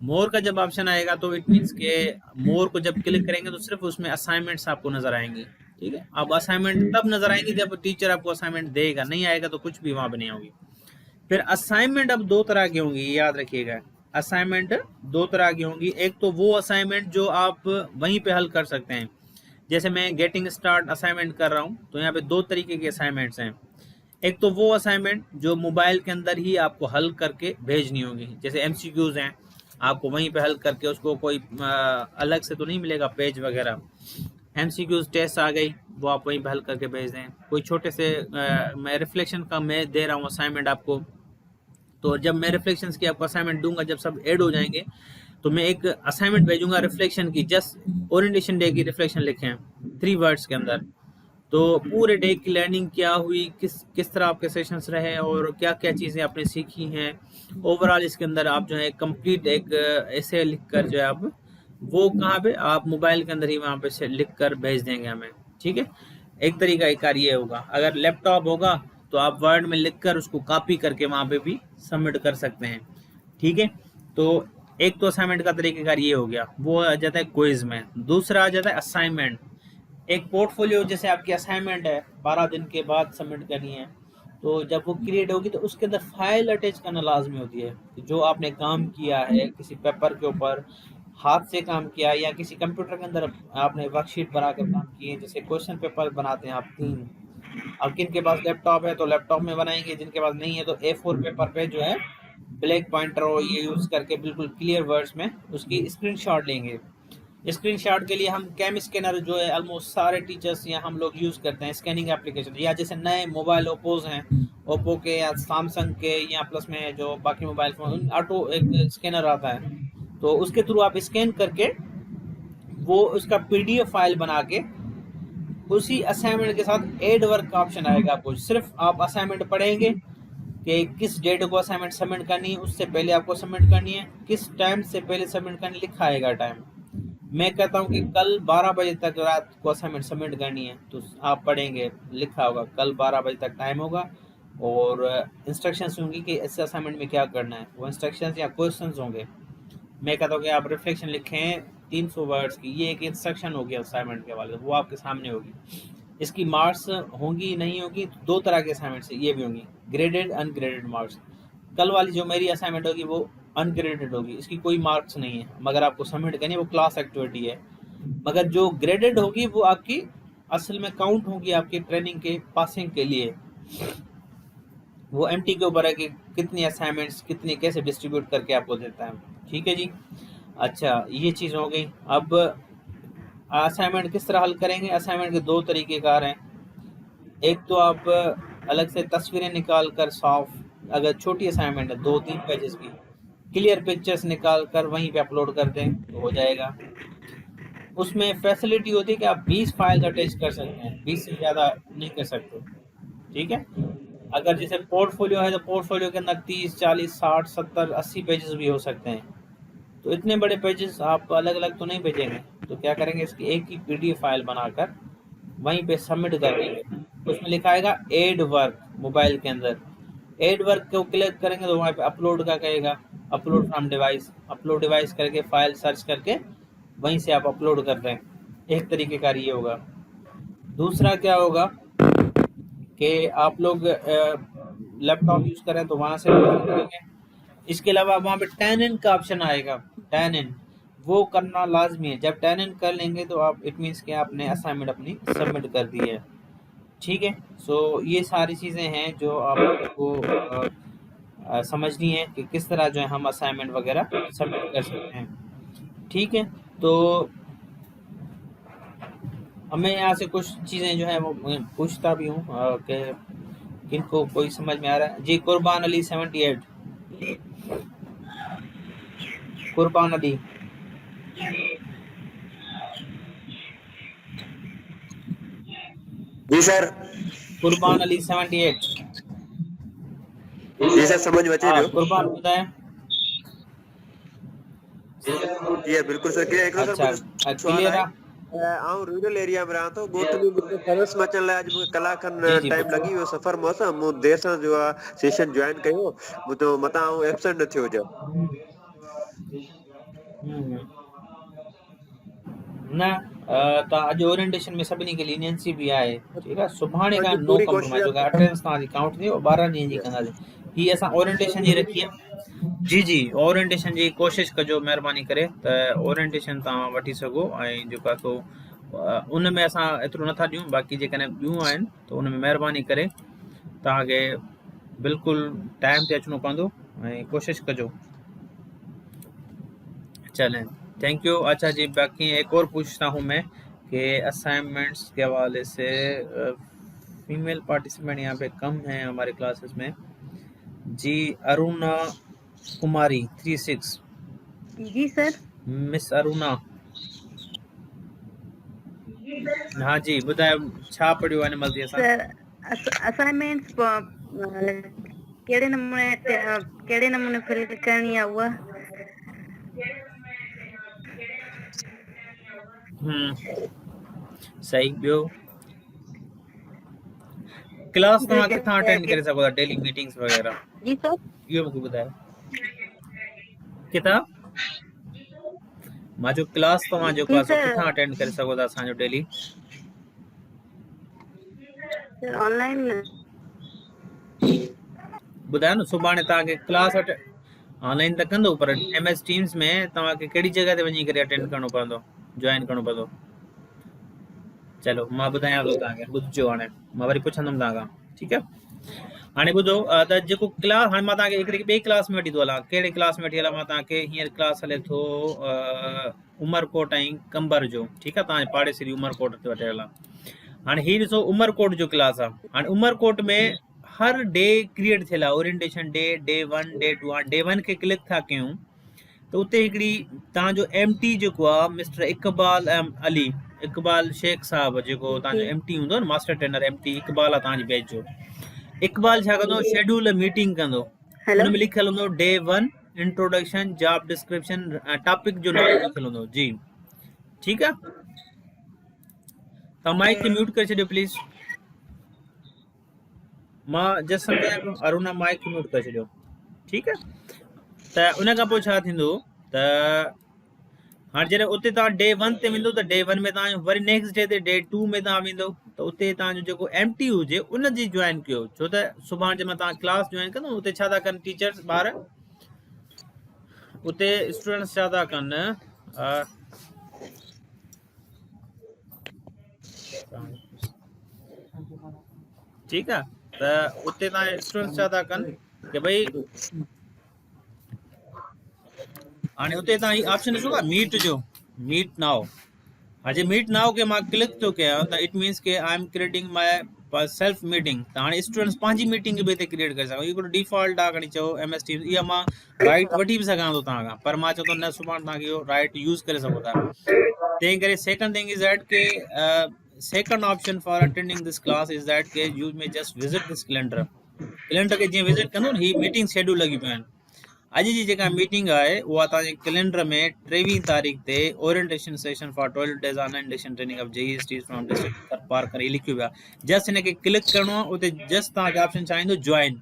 मोर का जब ऑप्शन आएगा तो इट मीन्स के मोर को जब क्लिक करेंगे तो सिर्फ उसमें असाइनमेंट्स आपको नजर आएंगी, ठीक है। अब असाइनमेंट तब नजर आएंगी जब टीचर आपको असाइनमेंट देगा, नहीं आएगा तो कुछ भी वहाँ पर नहीं होगी। फिर असाइनमेंट अब 2 तरह की होंगी, याद रखिएगा। असाइनमेंट 2 तरह की होंगी। एक तो वो असाइनमेंट जो आप वहीं पे हल कर सकते हैं, जैसे मैं गेटिंग स्टार्ट असाइनमेंट कर रहा हूँ तो यहाँ पे 2 तरीके के असाइनमेंट्स हैं। एक तो वो असाइनमेंट जो मोबाइल के अंदर ही आपको हल करके भेजनी होगी, जैसे MCQs हैं, आपको वहीं पे हल करके उसको कोई अलग से तो नहीं मिलेगा पेज वगैरह। MCQs टेस्ट आ गई वो आप वहीं पे हल करके भेज दें। कोई छोटे से मैं रिफ्लेक्शन का मैं दे रहा हूँ असाइनमेंट आपको, तो जब मैं रिफ्लेक्शंस की आपको असाइनमेंट दूंगा, जब सब ऐड हो जाएंगे तो मैं एक असाइनमेंट भेजूंगा रिफ्लेक्शन की, जस्ट ओरिएंटेशन डे की रिफ्लेक्शन लिखें 3 वर्ड्स के अंदर। तो पूरे डे की लर्निंग क्या हुई, किस तरह आपके सेशंस रहे और क्या क्या चीज़ें आपने सीखी हैं ओवरऑल, इसके अंदर आप जो है कंप्लीट एक ऐसे लिख कर जो है आप वो कहाँ पे आप मोबाइल के अंदर ही वहाँ पे से लिख कर भेज देंगे हमें, ठीक है। एक तरीका एक कार्य होगा। अगर लैपटॉप होगा तो आप वर्ड में लिखकर उसको कॉपी करके वहाँ पे भी सबमिट कर सकते हैं, ठीक है। तो एक तो असाइनमेंट का तरीकेकार ये हो गया, वो आ जाता है क्विज में। दूसरा आ जाता है असाइनमेंट। एक पोर्टफोलियो जैसे आपकी असाइनमेंट है 12 दिन के बाद सबमिट करनी है, तो जब वो क्रिएट होगी तो उसके अंदर फाइल अटैच करना लाजमी होती है, जो आपने काम किया है किसी पेपर के ऊपर हाथ से काम किया या किसी कंप्यूटर के अंदर आपने वर्कशीट बनाकर काम किए, जैसे क्वेश्चन पेपर बनाते हैं आप 3। अब किन के पास लैपटॉप है तो लैपटॉप में बनाएंगे, जिनके पास नहीं है तो A4 पेपर पे जो है ब्लैक पॉइंटर और ये यूज करके बिल्कुल क्लियर वर्ड्स में उसकी स्क्रीनशॉट लेंगे। स्क्रीनशॉट के लिए हम कैम स्कैनर जो है ऑलमोस्ट सारे टीचर्स या हम लोग यूज़ करते हैं स्कैनिंग एप्लीकेशन, या जैसे नए मोबाइल ओप्पोज हैं, ओप्पो के या सैमसंग के या प्लस में जो बाकी मोबाइल फोन ऑटो एक स्कैनर आता है, तो उसके थ्रू आप स्कैन करके वो उसका PDF फाइल बना के उसी असाइनमेंट के साथ एड वर्क का ऑप्शन आएगा आपको। सिर्फ आप असाइनमेंट पढ़ेंगे कि किस डेट को असाइनमेंट सबमिट करनी है, उससे पहले आपको सबमिट करनी है, किस टाइम से पहले सबमिट करनी, लिखा आएगा टाइम। मैं कहता हूँ कि कल 12 बजे तक रात को असाइनमेंट सबमिट करनी है, तो आप पढ़ेंगे लिखा होगा कल 12 बजे तक टाइम होगा और इंस्ट्रक्शंस होंगी कि इस असाइनमेंट में क्या करना है, वो इंस्ट्रक्शंस या क्वेश्चंस होंगे। मैं कहता हूँ कि आप रिफ्लेक्शन लिखें 300 वर्ड्स की, ये एक इंस्ट्रक्शन होगी असाइनमेंट के वाले, वो आपके सामने होगी। इसकी मार्क्स होंगी नहीं होगी, 2 तरह के असाइनमेंट से ये भी होंगी, ग्रेडेड अनग्रेडेड मार्क्स। कल वाली जो मेरी असाइनमेंट होगी वो अनग्रेडेड होगी, इसकी कोई मार्क्स नहीं है, मगर आपको सबमिट करनी है, वो क्लास एक्टिविटी है। मगर जो ग्रेडेड होगी वो आपकी असल में काउंट होगी आपकी ट्रेनिंग के पासिंग के लिए। वो MT के ऊपर है कि कितनी असाइनमेंट्स कितनी कैसे डिस्ट्रीब्यूट करके आपको देता है। ठीक है जी, अच्छा ये चीज़ हो गई। अब असाइनमेंट किस तरह हल करेंगे, असाइनमेंट के 2 तरीक़ेकार हैं। एक तो आप अलग से तस्वीरें निकाल कर साफ, अगर छोटी असाइनमेंट है 2-3 पेजेस की, क्लियर पिक्चर्स निकाल कर वहीं पे अपलोड कर दें तो हो जाएगा। उसमें फैसिलिटी होती है कि आप 20 फाइल अटैच कर सकते हैं, 20 से ज़्यादा नहीं कर सकते। ठीक है, अगर जैसे पोर्टफोलियो है तो पोर्टफोलियो के अंदर 30, 40, 60, 70, 80 पेजेस भी हो सकते हैं। तो इतने बड़े पेजेस आप अलग अलग तो नहीं भेजेंगे, तो क्या करेंगे इसकी एक ही PDF फाइल बनाकर वहीं पे सबमिट कर देंगे। उसमें लिखा आएगा एड वर्क, मोबाइल के अंदर एड वर्क को क्लिक करेंगे तो वहाँ पे अपलोड का कहेगा, upload from device, upload device करके फाइल सर्च करके वहीं से आप अपलोड कर दें। एक तरीके का ये होगा। दूसरा क्या होगा कि आप लोग लैपटॉप यूज़ करें तो वहाँ से करेंगे। इसके अलावा वहाँ पे टैन इन का ऑप्शन आएगा, टैन इन वो करना लाजमी है। जब टैन इन कर लेंगे तो आप इट मीन्स कि आपने असाइनमेंट अपनी सबमिट कर दी है। ठीक है, सो ये सारी चीज़ें हैं जो आपको समझनी है कि किस तरह जो है हम असाइनमेंट वगैरह सबमिट कर सकते हैं। ठीक है, तो हमें यहाँ से कुछ चीज़ें जो है वो पूछता भी हूँ कि किनको कोई समझ में आ रहा है। जी कुर्बान अली 78, कुर्बान अली जी सर, कुर्बान अली 78 जी सर समझ में अचे कुर्बान ॿुधाए। जी बिल्कुल सर, एक अच्छा क्लियर है। आऊं रूरल एरिया में रहा तो गोठ में मुझे सर्विस में अचण लाइ अॼु कलाक खन टाइम लॻी वियो सफ़र मौसम मूं देर सां जो आहे सेशन जॉइन कयो, मुंहिंजो मतां आऊं एब्सेंट न थियो हुजां। न त अॼु ओरिएंटेशन में सभिनी खे लीनियंसी भी आहे। ठीकु आहे, सुभाणे खां नो कॉम्प्रोमाइज़ होगा, अटेंडेंस तव्हांजी काउंट थियो 12 ॾींहं जी कंदासीं। हीअ असां ओरिएंटेशन जी रखी आहे। जी जी, ओरिएंटेशन जी कोशिशि कजो महिरबानी करे त ओरिएंटेशन तव्हां वठी सघो ऐं जेको आहे सो उन में असां एतिरो नथा ॾियूं, बाक़ी जेकॾहिं ॿियूं आहिनि त उन में महिरबानी करे तव्हांखे बिल्कुलु टाइम ते अचिणो पवंदो ऐं कोशिशि कजो। चलें, थैंक यू। अच्छा जी, बाकी एक और पूछता हूँ मैं कि असाइनमेंट्स के हवाले से फीमेल पार्टिसिपेंट यहाँ पे कम हैं हमारे क्लासेस में। जी अरुणा कुमारी 36। जी सर। मिस अरुणा, हाँ जी ॿुधायो छा पढ़ियो आहे हिन सर असाइनमेंट्स कहिड़े नमूने फिल करनी है उहा? सही। ॿियो क्लास तव्हां किथां अटेंड करे सघो था, डेली मीटिंग्स वगैरह? जी सर। इहो मूंखे ॿुधायो किथां मां जो क्लास तव्हां जेको आहे सो किथां अटेंड करे सघो था असांजो डेली? ऑनलाइन ॿुधायो न, सुभाणे तव्हांखे क्लास ऑनलाइन त कंदो पर MS टीम्स में तव्हांखे कहिड़ी जॻह ते वञी करे अटेंड करिणो पवंदो, जॉइन करिणो पवंदो? चलो मां ॿुधायां थो तव्हांखे, ॿुधिजो हाणे मां वरी पुछंदुमि तव्हां खां, ठीकु आहे? हाणे ॿुधो त जेको क्लास, हाणे मां तव्हांखे हिकिड़ी ॿिए क्लास में वठी थो हलां। कहिड़े क्लास में वठी हलां मां तव्हांखे? हींअर क्लास हले थो उमरकोट ऐं कंबर जो, ठीकु आहे? तव्हांजे पाड़ेसरी उमरकोट ते वठी हलां। हाणे हीअ ॾिसो उमरकोट जो क्लास आहे। हाणे उमरकोट में हर डे क्रिएट थियल आहे, ओरिएंटेशन डे, डे 1, डे 2 आहे। डे 1 खे क्लिक था कयूं त उते हिकिड़ी तव्हांजो MT जेको आहे मिस्टर इक़बाल अली, इक़बाल शेख साहब जेको तव्हांजो MT हूंदो न, मास्टर ट्रेनर MT इक़बाल आहे तव्हांजी बैच जो। इक़बाल छा कंदो? शेड्यूल मीटिंग कंदो। हुन में लिखियल हूंदो day 1 introduction, job description, topic जो नालो लिखियल हूंदो जी, ठीकु आहे? तव्हां माइक खे म्यूट करे छॾियो प्लीज़। मां जस्ट सम्झायां पियो, अरुणा माइक खे म्यूट करे छॾियो, ठीकु आहे? त उन खां पोइ छा थींदो त हाणे जॾहिं उते तव्हां डे 1 ते वेंदो त डे 1 में तव्हां वरी नेक्स्ट डे ते डे 2 में तव्हां वेंदो त उते तव्हांजो जेको MT हुजे उन जी जॉइन कयो। छो त सुभाणे जंहिंमहिल तव्हां क्लास जॉइन कंदो उते छा था कनि टीचर्स, ॿार उते स्टूडेंट्स छा था कनि, ठीकु आहे? त उते तव्हां स्टूडेंट्स छा था कनि कि भई हाणे उते तव्हां ही ऑप्शन ॾिसो था मीट जो, मीट नाउ। हाणे मीट नाउ खे मां क्लिक थो कयां त इट मीन्स के I am creating my self meeting. त हाणे स्टूडेंट्स पंहिंजी मीटिंग बि हिते क्रिएट करे सघो। हिकिड़ो डिफॉल्ट आहे, खणी चओ MS टीम्स। इहा मां राइट वठी बि सघां थो तव्हां खां, पर मां चओ थो न, सुभाणे तव्हांखे इहो राइट यूज़ करे सघो था। तंहिं करे सेकंड थिंग इज़ दैट के second option for attending this class is that के you may just visit this calendar. Calendar खे जीअं विजिट कंदो न, ही मीटिंग शेड्यूल लॻी पियूं आहिनि। अॼु जी जेका मीटिंग आहे उहा तव्हांजे कैलेंडर में 23 तारीख़ ते orientation session for 12 days online induction training of JESTs from district पार करे लिखियो वियो आहे। जस्ट हिनखे क्लिक करिणो आहे, उते जस्ट तव्हांखे ऑप्शन छा ईंदो? जॉइन।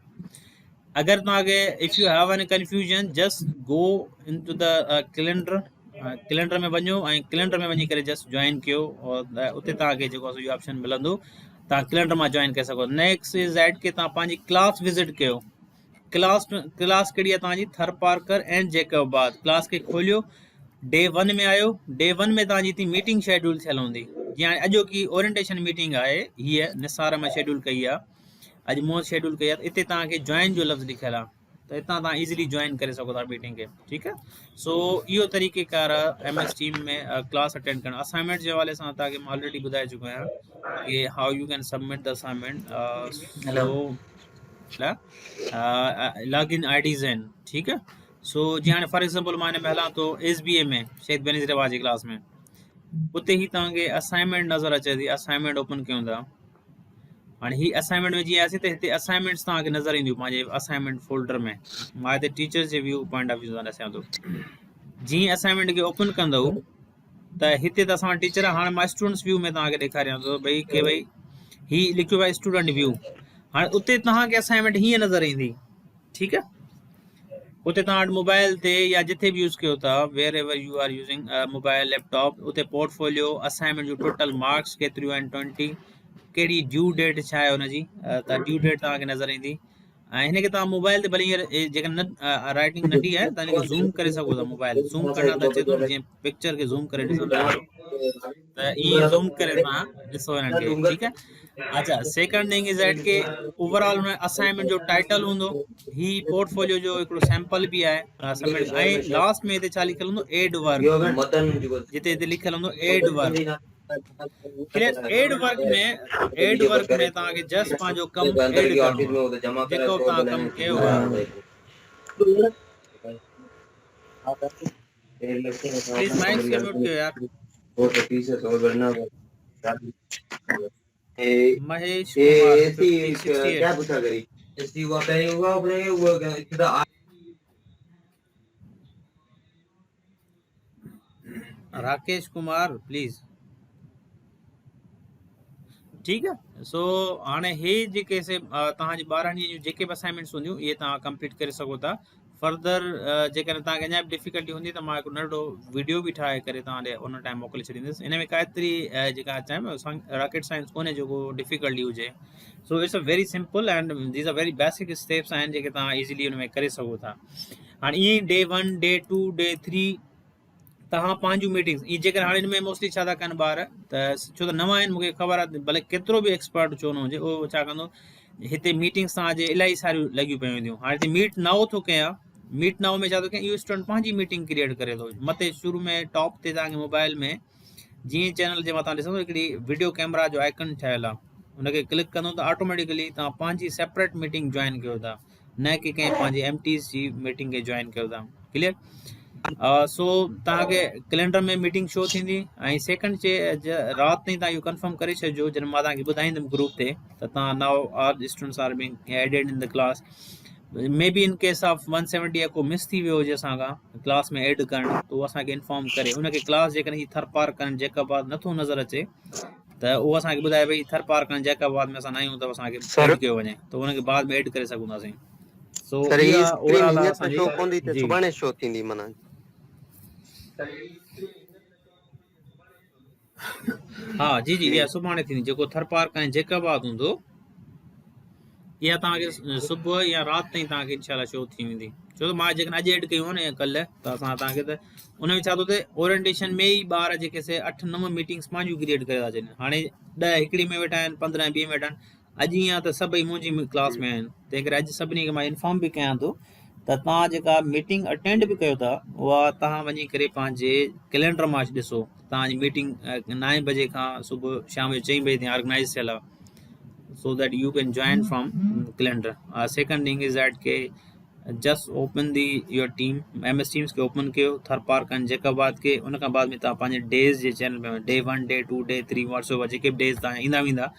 अगरि तव्हांखे if you have an confusion just go in to the calendar, calendar में वञो ऐं कैलेंडर में वञी करे जस्ट जॉइन कयो और उते तव्हांखे जेको आहे इहो ऑप्शन मिलंदो, तव्हां कैलेंडर मां जॉइन करे सघो। नेक्स्ट इज़ दैट के तव्हां पंहिंजी क्लास विज़िट कयो। क्लास कहिड़ी आहे तव्हांजी? थर पार्कर एंड जैकबाबाद। क्लास खे खोलियो, डे 1 में आयो। डे 1 में तव्हांजी हिते मीटिंग शेड्यूल थियल हूंदी। जीअं हाणे अॼोकी ओरिएंटेशन मीटिंग आहे, हीअ निसार में शेड्यूल कई आहे, अॼु मूं शेड्यूल कई आहे। हिते तव्हांखे जॉइन जो लफ़्ज़ लिखियल आहे, त हितां तव्हां ईज़िली जॉइन करे सघो था मीटिंग खे, ठीकु आहे? सो इहो तरीक़ेकार MS टीम में क्लास अटेंड करणु। असाइनमेंट जे हवाले सां तव्हांखे मां ऑलरेडी ॿुधाए चुको आहियां कि how you can submit the assignment. Login IDs आहिनि, ठीकु आहे? सो जीअं हाणे फॉर एग्ज़ाम्पल मां हिन में हलां थो SBA में, शहीद बेनज़ीर अहमद जी क्लास में, उते ही तव्हांखे असाइनमेंट नज़र अचे थी। असाइनमेंट ओपन कयूं था। हाणे ही असाइनमेंट में जीअं आयासीं त हिते असाइनमेंट्स तव्हांखे नज़र ईंदियूं पंहिंजे असाइनमेंट फोल्डर में। मां हिते teachers J view point of view सां ॾिसां थो। जीअं असाइनमेंट खे ओपन कंदव त हिते त असां टीचर, हाणे मां स्टूडेंट्स व्यू में तव्हांखे ॾेखारियां थो भई कि भई ही लिखियो आहे स्टूडेंट व्यू। हाणे उते तव्हांखे असाइनमेंट हीअं नज़र ईंदी, ठीकु आहे? उते तव्हां वटि मोबाइल ते या जिथे बि यूज़ कयो था, wherever you are using mobile, laptop, उते पोर्टफोलियो, असाइनमेंट जो टोटल मार्क्स केतिरियूं आहिनि 20, कहिड़ी ड्यू डेट छा आहे हुनजी, त ड्यू डेट तव्हांखे नज़र ईंदी। ऐं हिनखे तव्हां मोबाइल ते भले हींअर जेका न राइटिंग नंढी आहे त हिनखे ज़ूम करे सघो था। मोबाइल ज़ूम करणु त अचे थो, जीअं पिक्चर खे ज़ूम करे ॾिसंदा आहियो त ईअं ज़ूम करे तव्हां ॾिसो हिननि खे, ठीकु आहे? अच्छा, सेकंड थिंग इज़ दैट के ओवरऑल हुन असाइनमेंट जो टाइटल हूंदो, ही पोर्टफोलियो जो हिकिड़ो सैंपल बि आहे सबमिट, ऐं लास्ट में हिते छा लिखियल हूंदो? Add work. जिते हिते लिखियल हूंदो एड वर्क। एड वर्क में तव्हांखे जस्ट पंहिंजो कमु एड करणो आहे, जेको तव्हां कमु कयो आहे। प्लीज माइक खे म्यूट कयो यार। महेश कुमार क्या पूछा करी इसकी हुआ कहीं हुआ अपने हुआ इधर राकेश कुमार प्लीज, ठीकु आहे? सो हाणे हे जेके से तव्हांजे 12 ॾींहं जूं जेके बि असाइनमेंट्स हूंदियूं इहे तव्हां कंप्लीट करे सघो था। फर्दर जेकॾहिं तव्हांखे अञा बि डिफिकल्टी हूंदी त मां हिकु नंढो वीडियो बि ठाहे करे तव्हां ॾे उन टाइम मोकिले छॾींदुसि। हिन में का एतिरी जेका चवां रॉकेट साइंस कोन्हे जेको डिफिकल्टी हुजे। So it's a very simple and these are very basic steps आहिनि जेके तव्हां ईज़िली हुन में करे सघो था। हाणे ईअं डे 1 डे 2 डे 3 तव्हां पंहिंजूं मीटिंग्स इहे जेकर हाणे हिन में मोस्टली छा था कनि ॿार त छो त नवां आहिनि मूंखे ख़बर आहे भले केतिरो बि एक्सपर्ट छो न हुजे उहो छा कंदो हिते मीटिंग्स तव्हांजे इलाही सारियूं लॻियूं पियूं हूंदियूं हाणे हिते मीट नाओ थो कयां मीट नाओ में छा थो कयां इहो स्टूडेंट पंहिंजी मीटिंग क्रिएट करे थो मथे शुरू में टॉप ते तव्हांखे मोबाइल में जीअं चैनल जे मथां ॾिसंदो हिकिड़ी वीडियो कैमरा जो आइकन ठहियलु आहे हुनखे क्लिक कंदो त ऑटोमेटिकली तव्हां पंहिंजी सेपरेट मीटिंग जॉइन कयो था न की कंहिं पंहिंजी MTs जी मीटिंग खे जॉइन कयो था क्लियर सो तव्हांखे कैलेंडर में मीटिंग शो थींदी ऐं सेकंड राति ताईं तव्हां इहो कंफर्म करे छॾिजो जॾहिं मां तव्हांखे ॿुधाईंदुमि ग्रुप ते त तव्हां now are students are being added in the class maybe in case of 170 या को मिस थी वियो हुजे असां खां क्लास में एड करणु त उहो असांखे इंफॉर्म करे उनखे क्लास जेकॾहिं हीअ थर पार करणु जैकाबाद नथो नज़र अचे त उहो असांखे ॿुधाए भई थर पार करणु जैकाबाद में असां न आहियूं त असांखे एड कयो वञे त उनखे बाद में एड करे सघंदासीं सो सुभाणे शो थींदी माना हा जी जी इहा सुभाणे थींदी जेको थर पार करणु जैकाबाद हूंदो इहा तव्हांखे सुबुह या राति ताईं तव्हांखे इनशाला शो थी वेंदी छो त मां जेकॾहिं अॼु एड कयो आहे न या कल्ह त असां तव्हांखे त उन में छा थो थिए ओरिएंटेशन में ई ॿार जेके से 8-9 मीटिंग्स पंहिंजूं क्रिएट करे था छॾनि हाणे 10 हिकिड़ी में वेठा आहिनि 15 ॿी में वेठा आहिनि अॼु ईअं त सभई मुंहिंजी क्लास में आहिनि तंहिं करे अॼु सभिनी खे मां इंफॉर्म बि कयां थो त तव्हां जेका मीटिंग अटेंड बि कयो था उहा तव्हां वञी करे पंहिंजे कैलेंडर मां ॾिसो तव्हांजी मीटिंग 9 बजे खां सुबुह शाम जो 4 बजे ताईं ऑर्गेनाइज़ थियल आहे so that you can join from calendar second thing is that ke just open your team MS Teams के open कयो थर पार कन जैकाबाद के उन खां बाद में तव्हां पंहिंजे डेज़ जे चैनल में डे 1 डे 2 डे 3 व्हाट्सएप जेके बि डेज़ तव्हां ईंदा वेंदा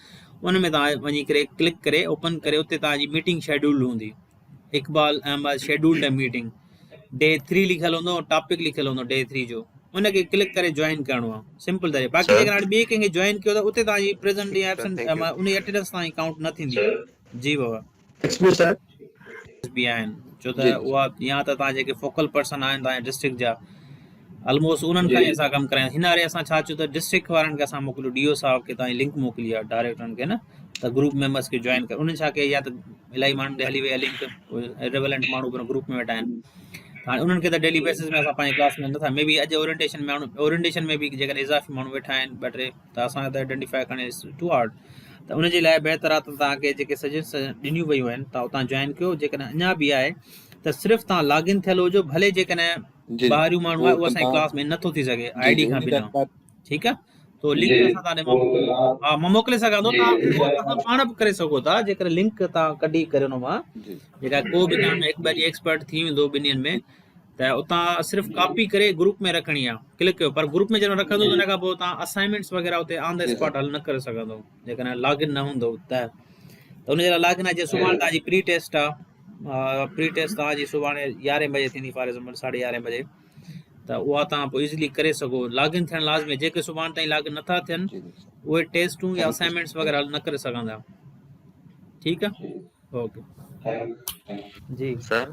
उन में तव्हां वञी करे क्लिक करे ओपन करे उते तव्हांजी मीटिंग शेड्यूल हूंदी Iqbal Ahmed scheduled meeting day 3 लिखियलु हूंदो टॉपिक लिखियलु हूंदो डे 3 जो उनखे क्लिक करे जॉइन करिणो आहे सिंपल तरीक़े बाक़ी जेकर हाणे ॿिए कंहिंखे जॉइन कयो त उते तव्हांजी प्रेज़ेंट या एब्सेंट उनजी अटेंडेंस तव्हांजी काउंट न थींदी जी बाबा बि आहिनि छो त उहा या त तव्हां जेके फोकल पर्सन आहिनि तव्हांजे डिस्ट्रिक्ट जा ऑलमोस्ट उन्हनि खां ई असां कमु करायूं हिन वारे असां छा चयो त डिस्ट्रिक्ट वारनि खे असां मोकिलियो DO साहिब खे तव्हांजी लिंक मोकिली आहे डायरेक्टरनि खे न त ग्रुप मेंबर्स खे जॉइन कर उन्हनि छा कयो या त इलाही माण्हुनि खे हली विया लिंक रिलेवेंट माण्हू पंहिंजो ग्रुप में वेठा आहिनि हाणे उन्हनि खे त डेली बेसिस में असां पंहिंजे क्लास में नथा मे बी अॼु ओरिएंटेशन में बि जेकॾहिं इज़ाफ़ी माण्हू वेठा आहिनि 2-3 त असांखे त आइडेंटिफाई करणु इज़ टू हार्ड त उनजे लाइ बहितर आहे त तव्हांखे जेके सजेशन ॾिनियूं वियूं आहिनि तव्हां उतां जॉइन कयो जेकॾहिं अञा बि आहे त सिर्फ़ु तव्हां लॉगिन थियल हुजो भले जेकॾहिं ॿाहिरियों माण्हू आहे उहो असांजी क्लास में नथो थी सघे ID खां बिना ठीकु आहे तो लिंक असां तव्हां हा मां मोकिले सघां थो तव्हां पाण बि करे सघो था जेकर लिंक तव्हां कढी करे हुन मां जेका को बि तव्हां में हिकु ॿ ॾींहुं एक्सपर्ट थी वेंदो 2 ॾींहंनि में त उतां सिर्फ़ु कॉपी करे ग्रुप में रखणी आहे क्लिक कयो पर ग्रुप में जॾहिं रखंदो त उन खां पोइ तव्हां असाइनमेंट्स वग़ैरह उते ऑन द स्पॉट हल न करे सघंदो जेकॾहिं लॉगिन न हूंदो त उनजे लाइ लॉगिन आहे जीअं सुभाणे तव्हांजी प्री टेस्ट आहे प्री टेस्ट तव्हांजी सुभाणे 11 बजे थींदी फॉर एग्जाम्पल 11:30 बजे त उहा तव्हां पोइ इज़िली करे सघो लॉगिन थियणु लाज़मी जेके सुभाणे ताईं लॉगिन नथा थियनि उहे टेस्टूं या असाइनमेंट्स वग़ैरह न करे सघंदा ठीकु आहे ओके जी सर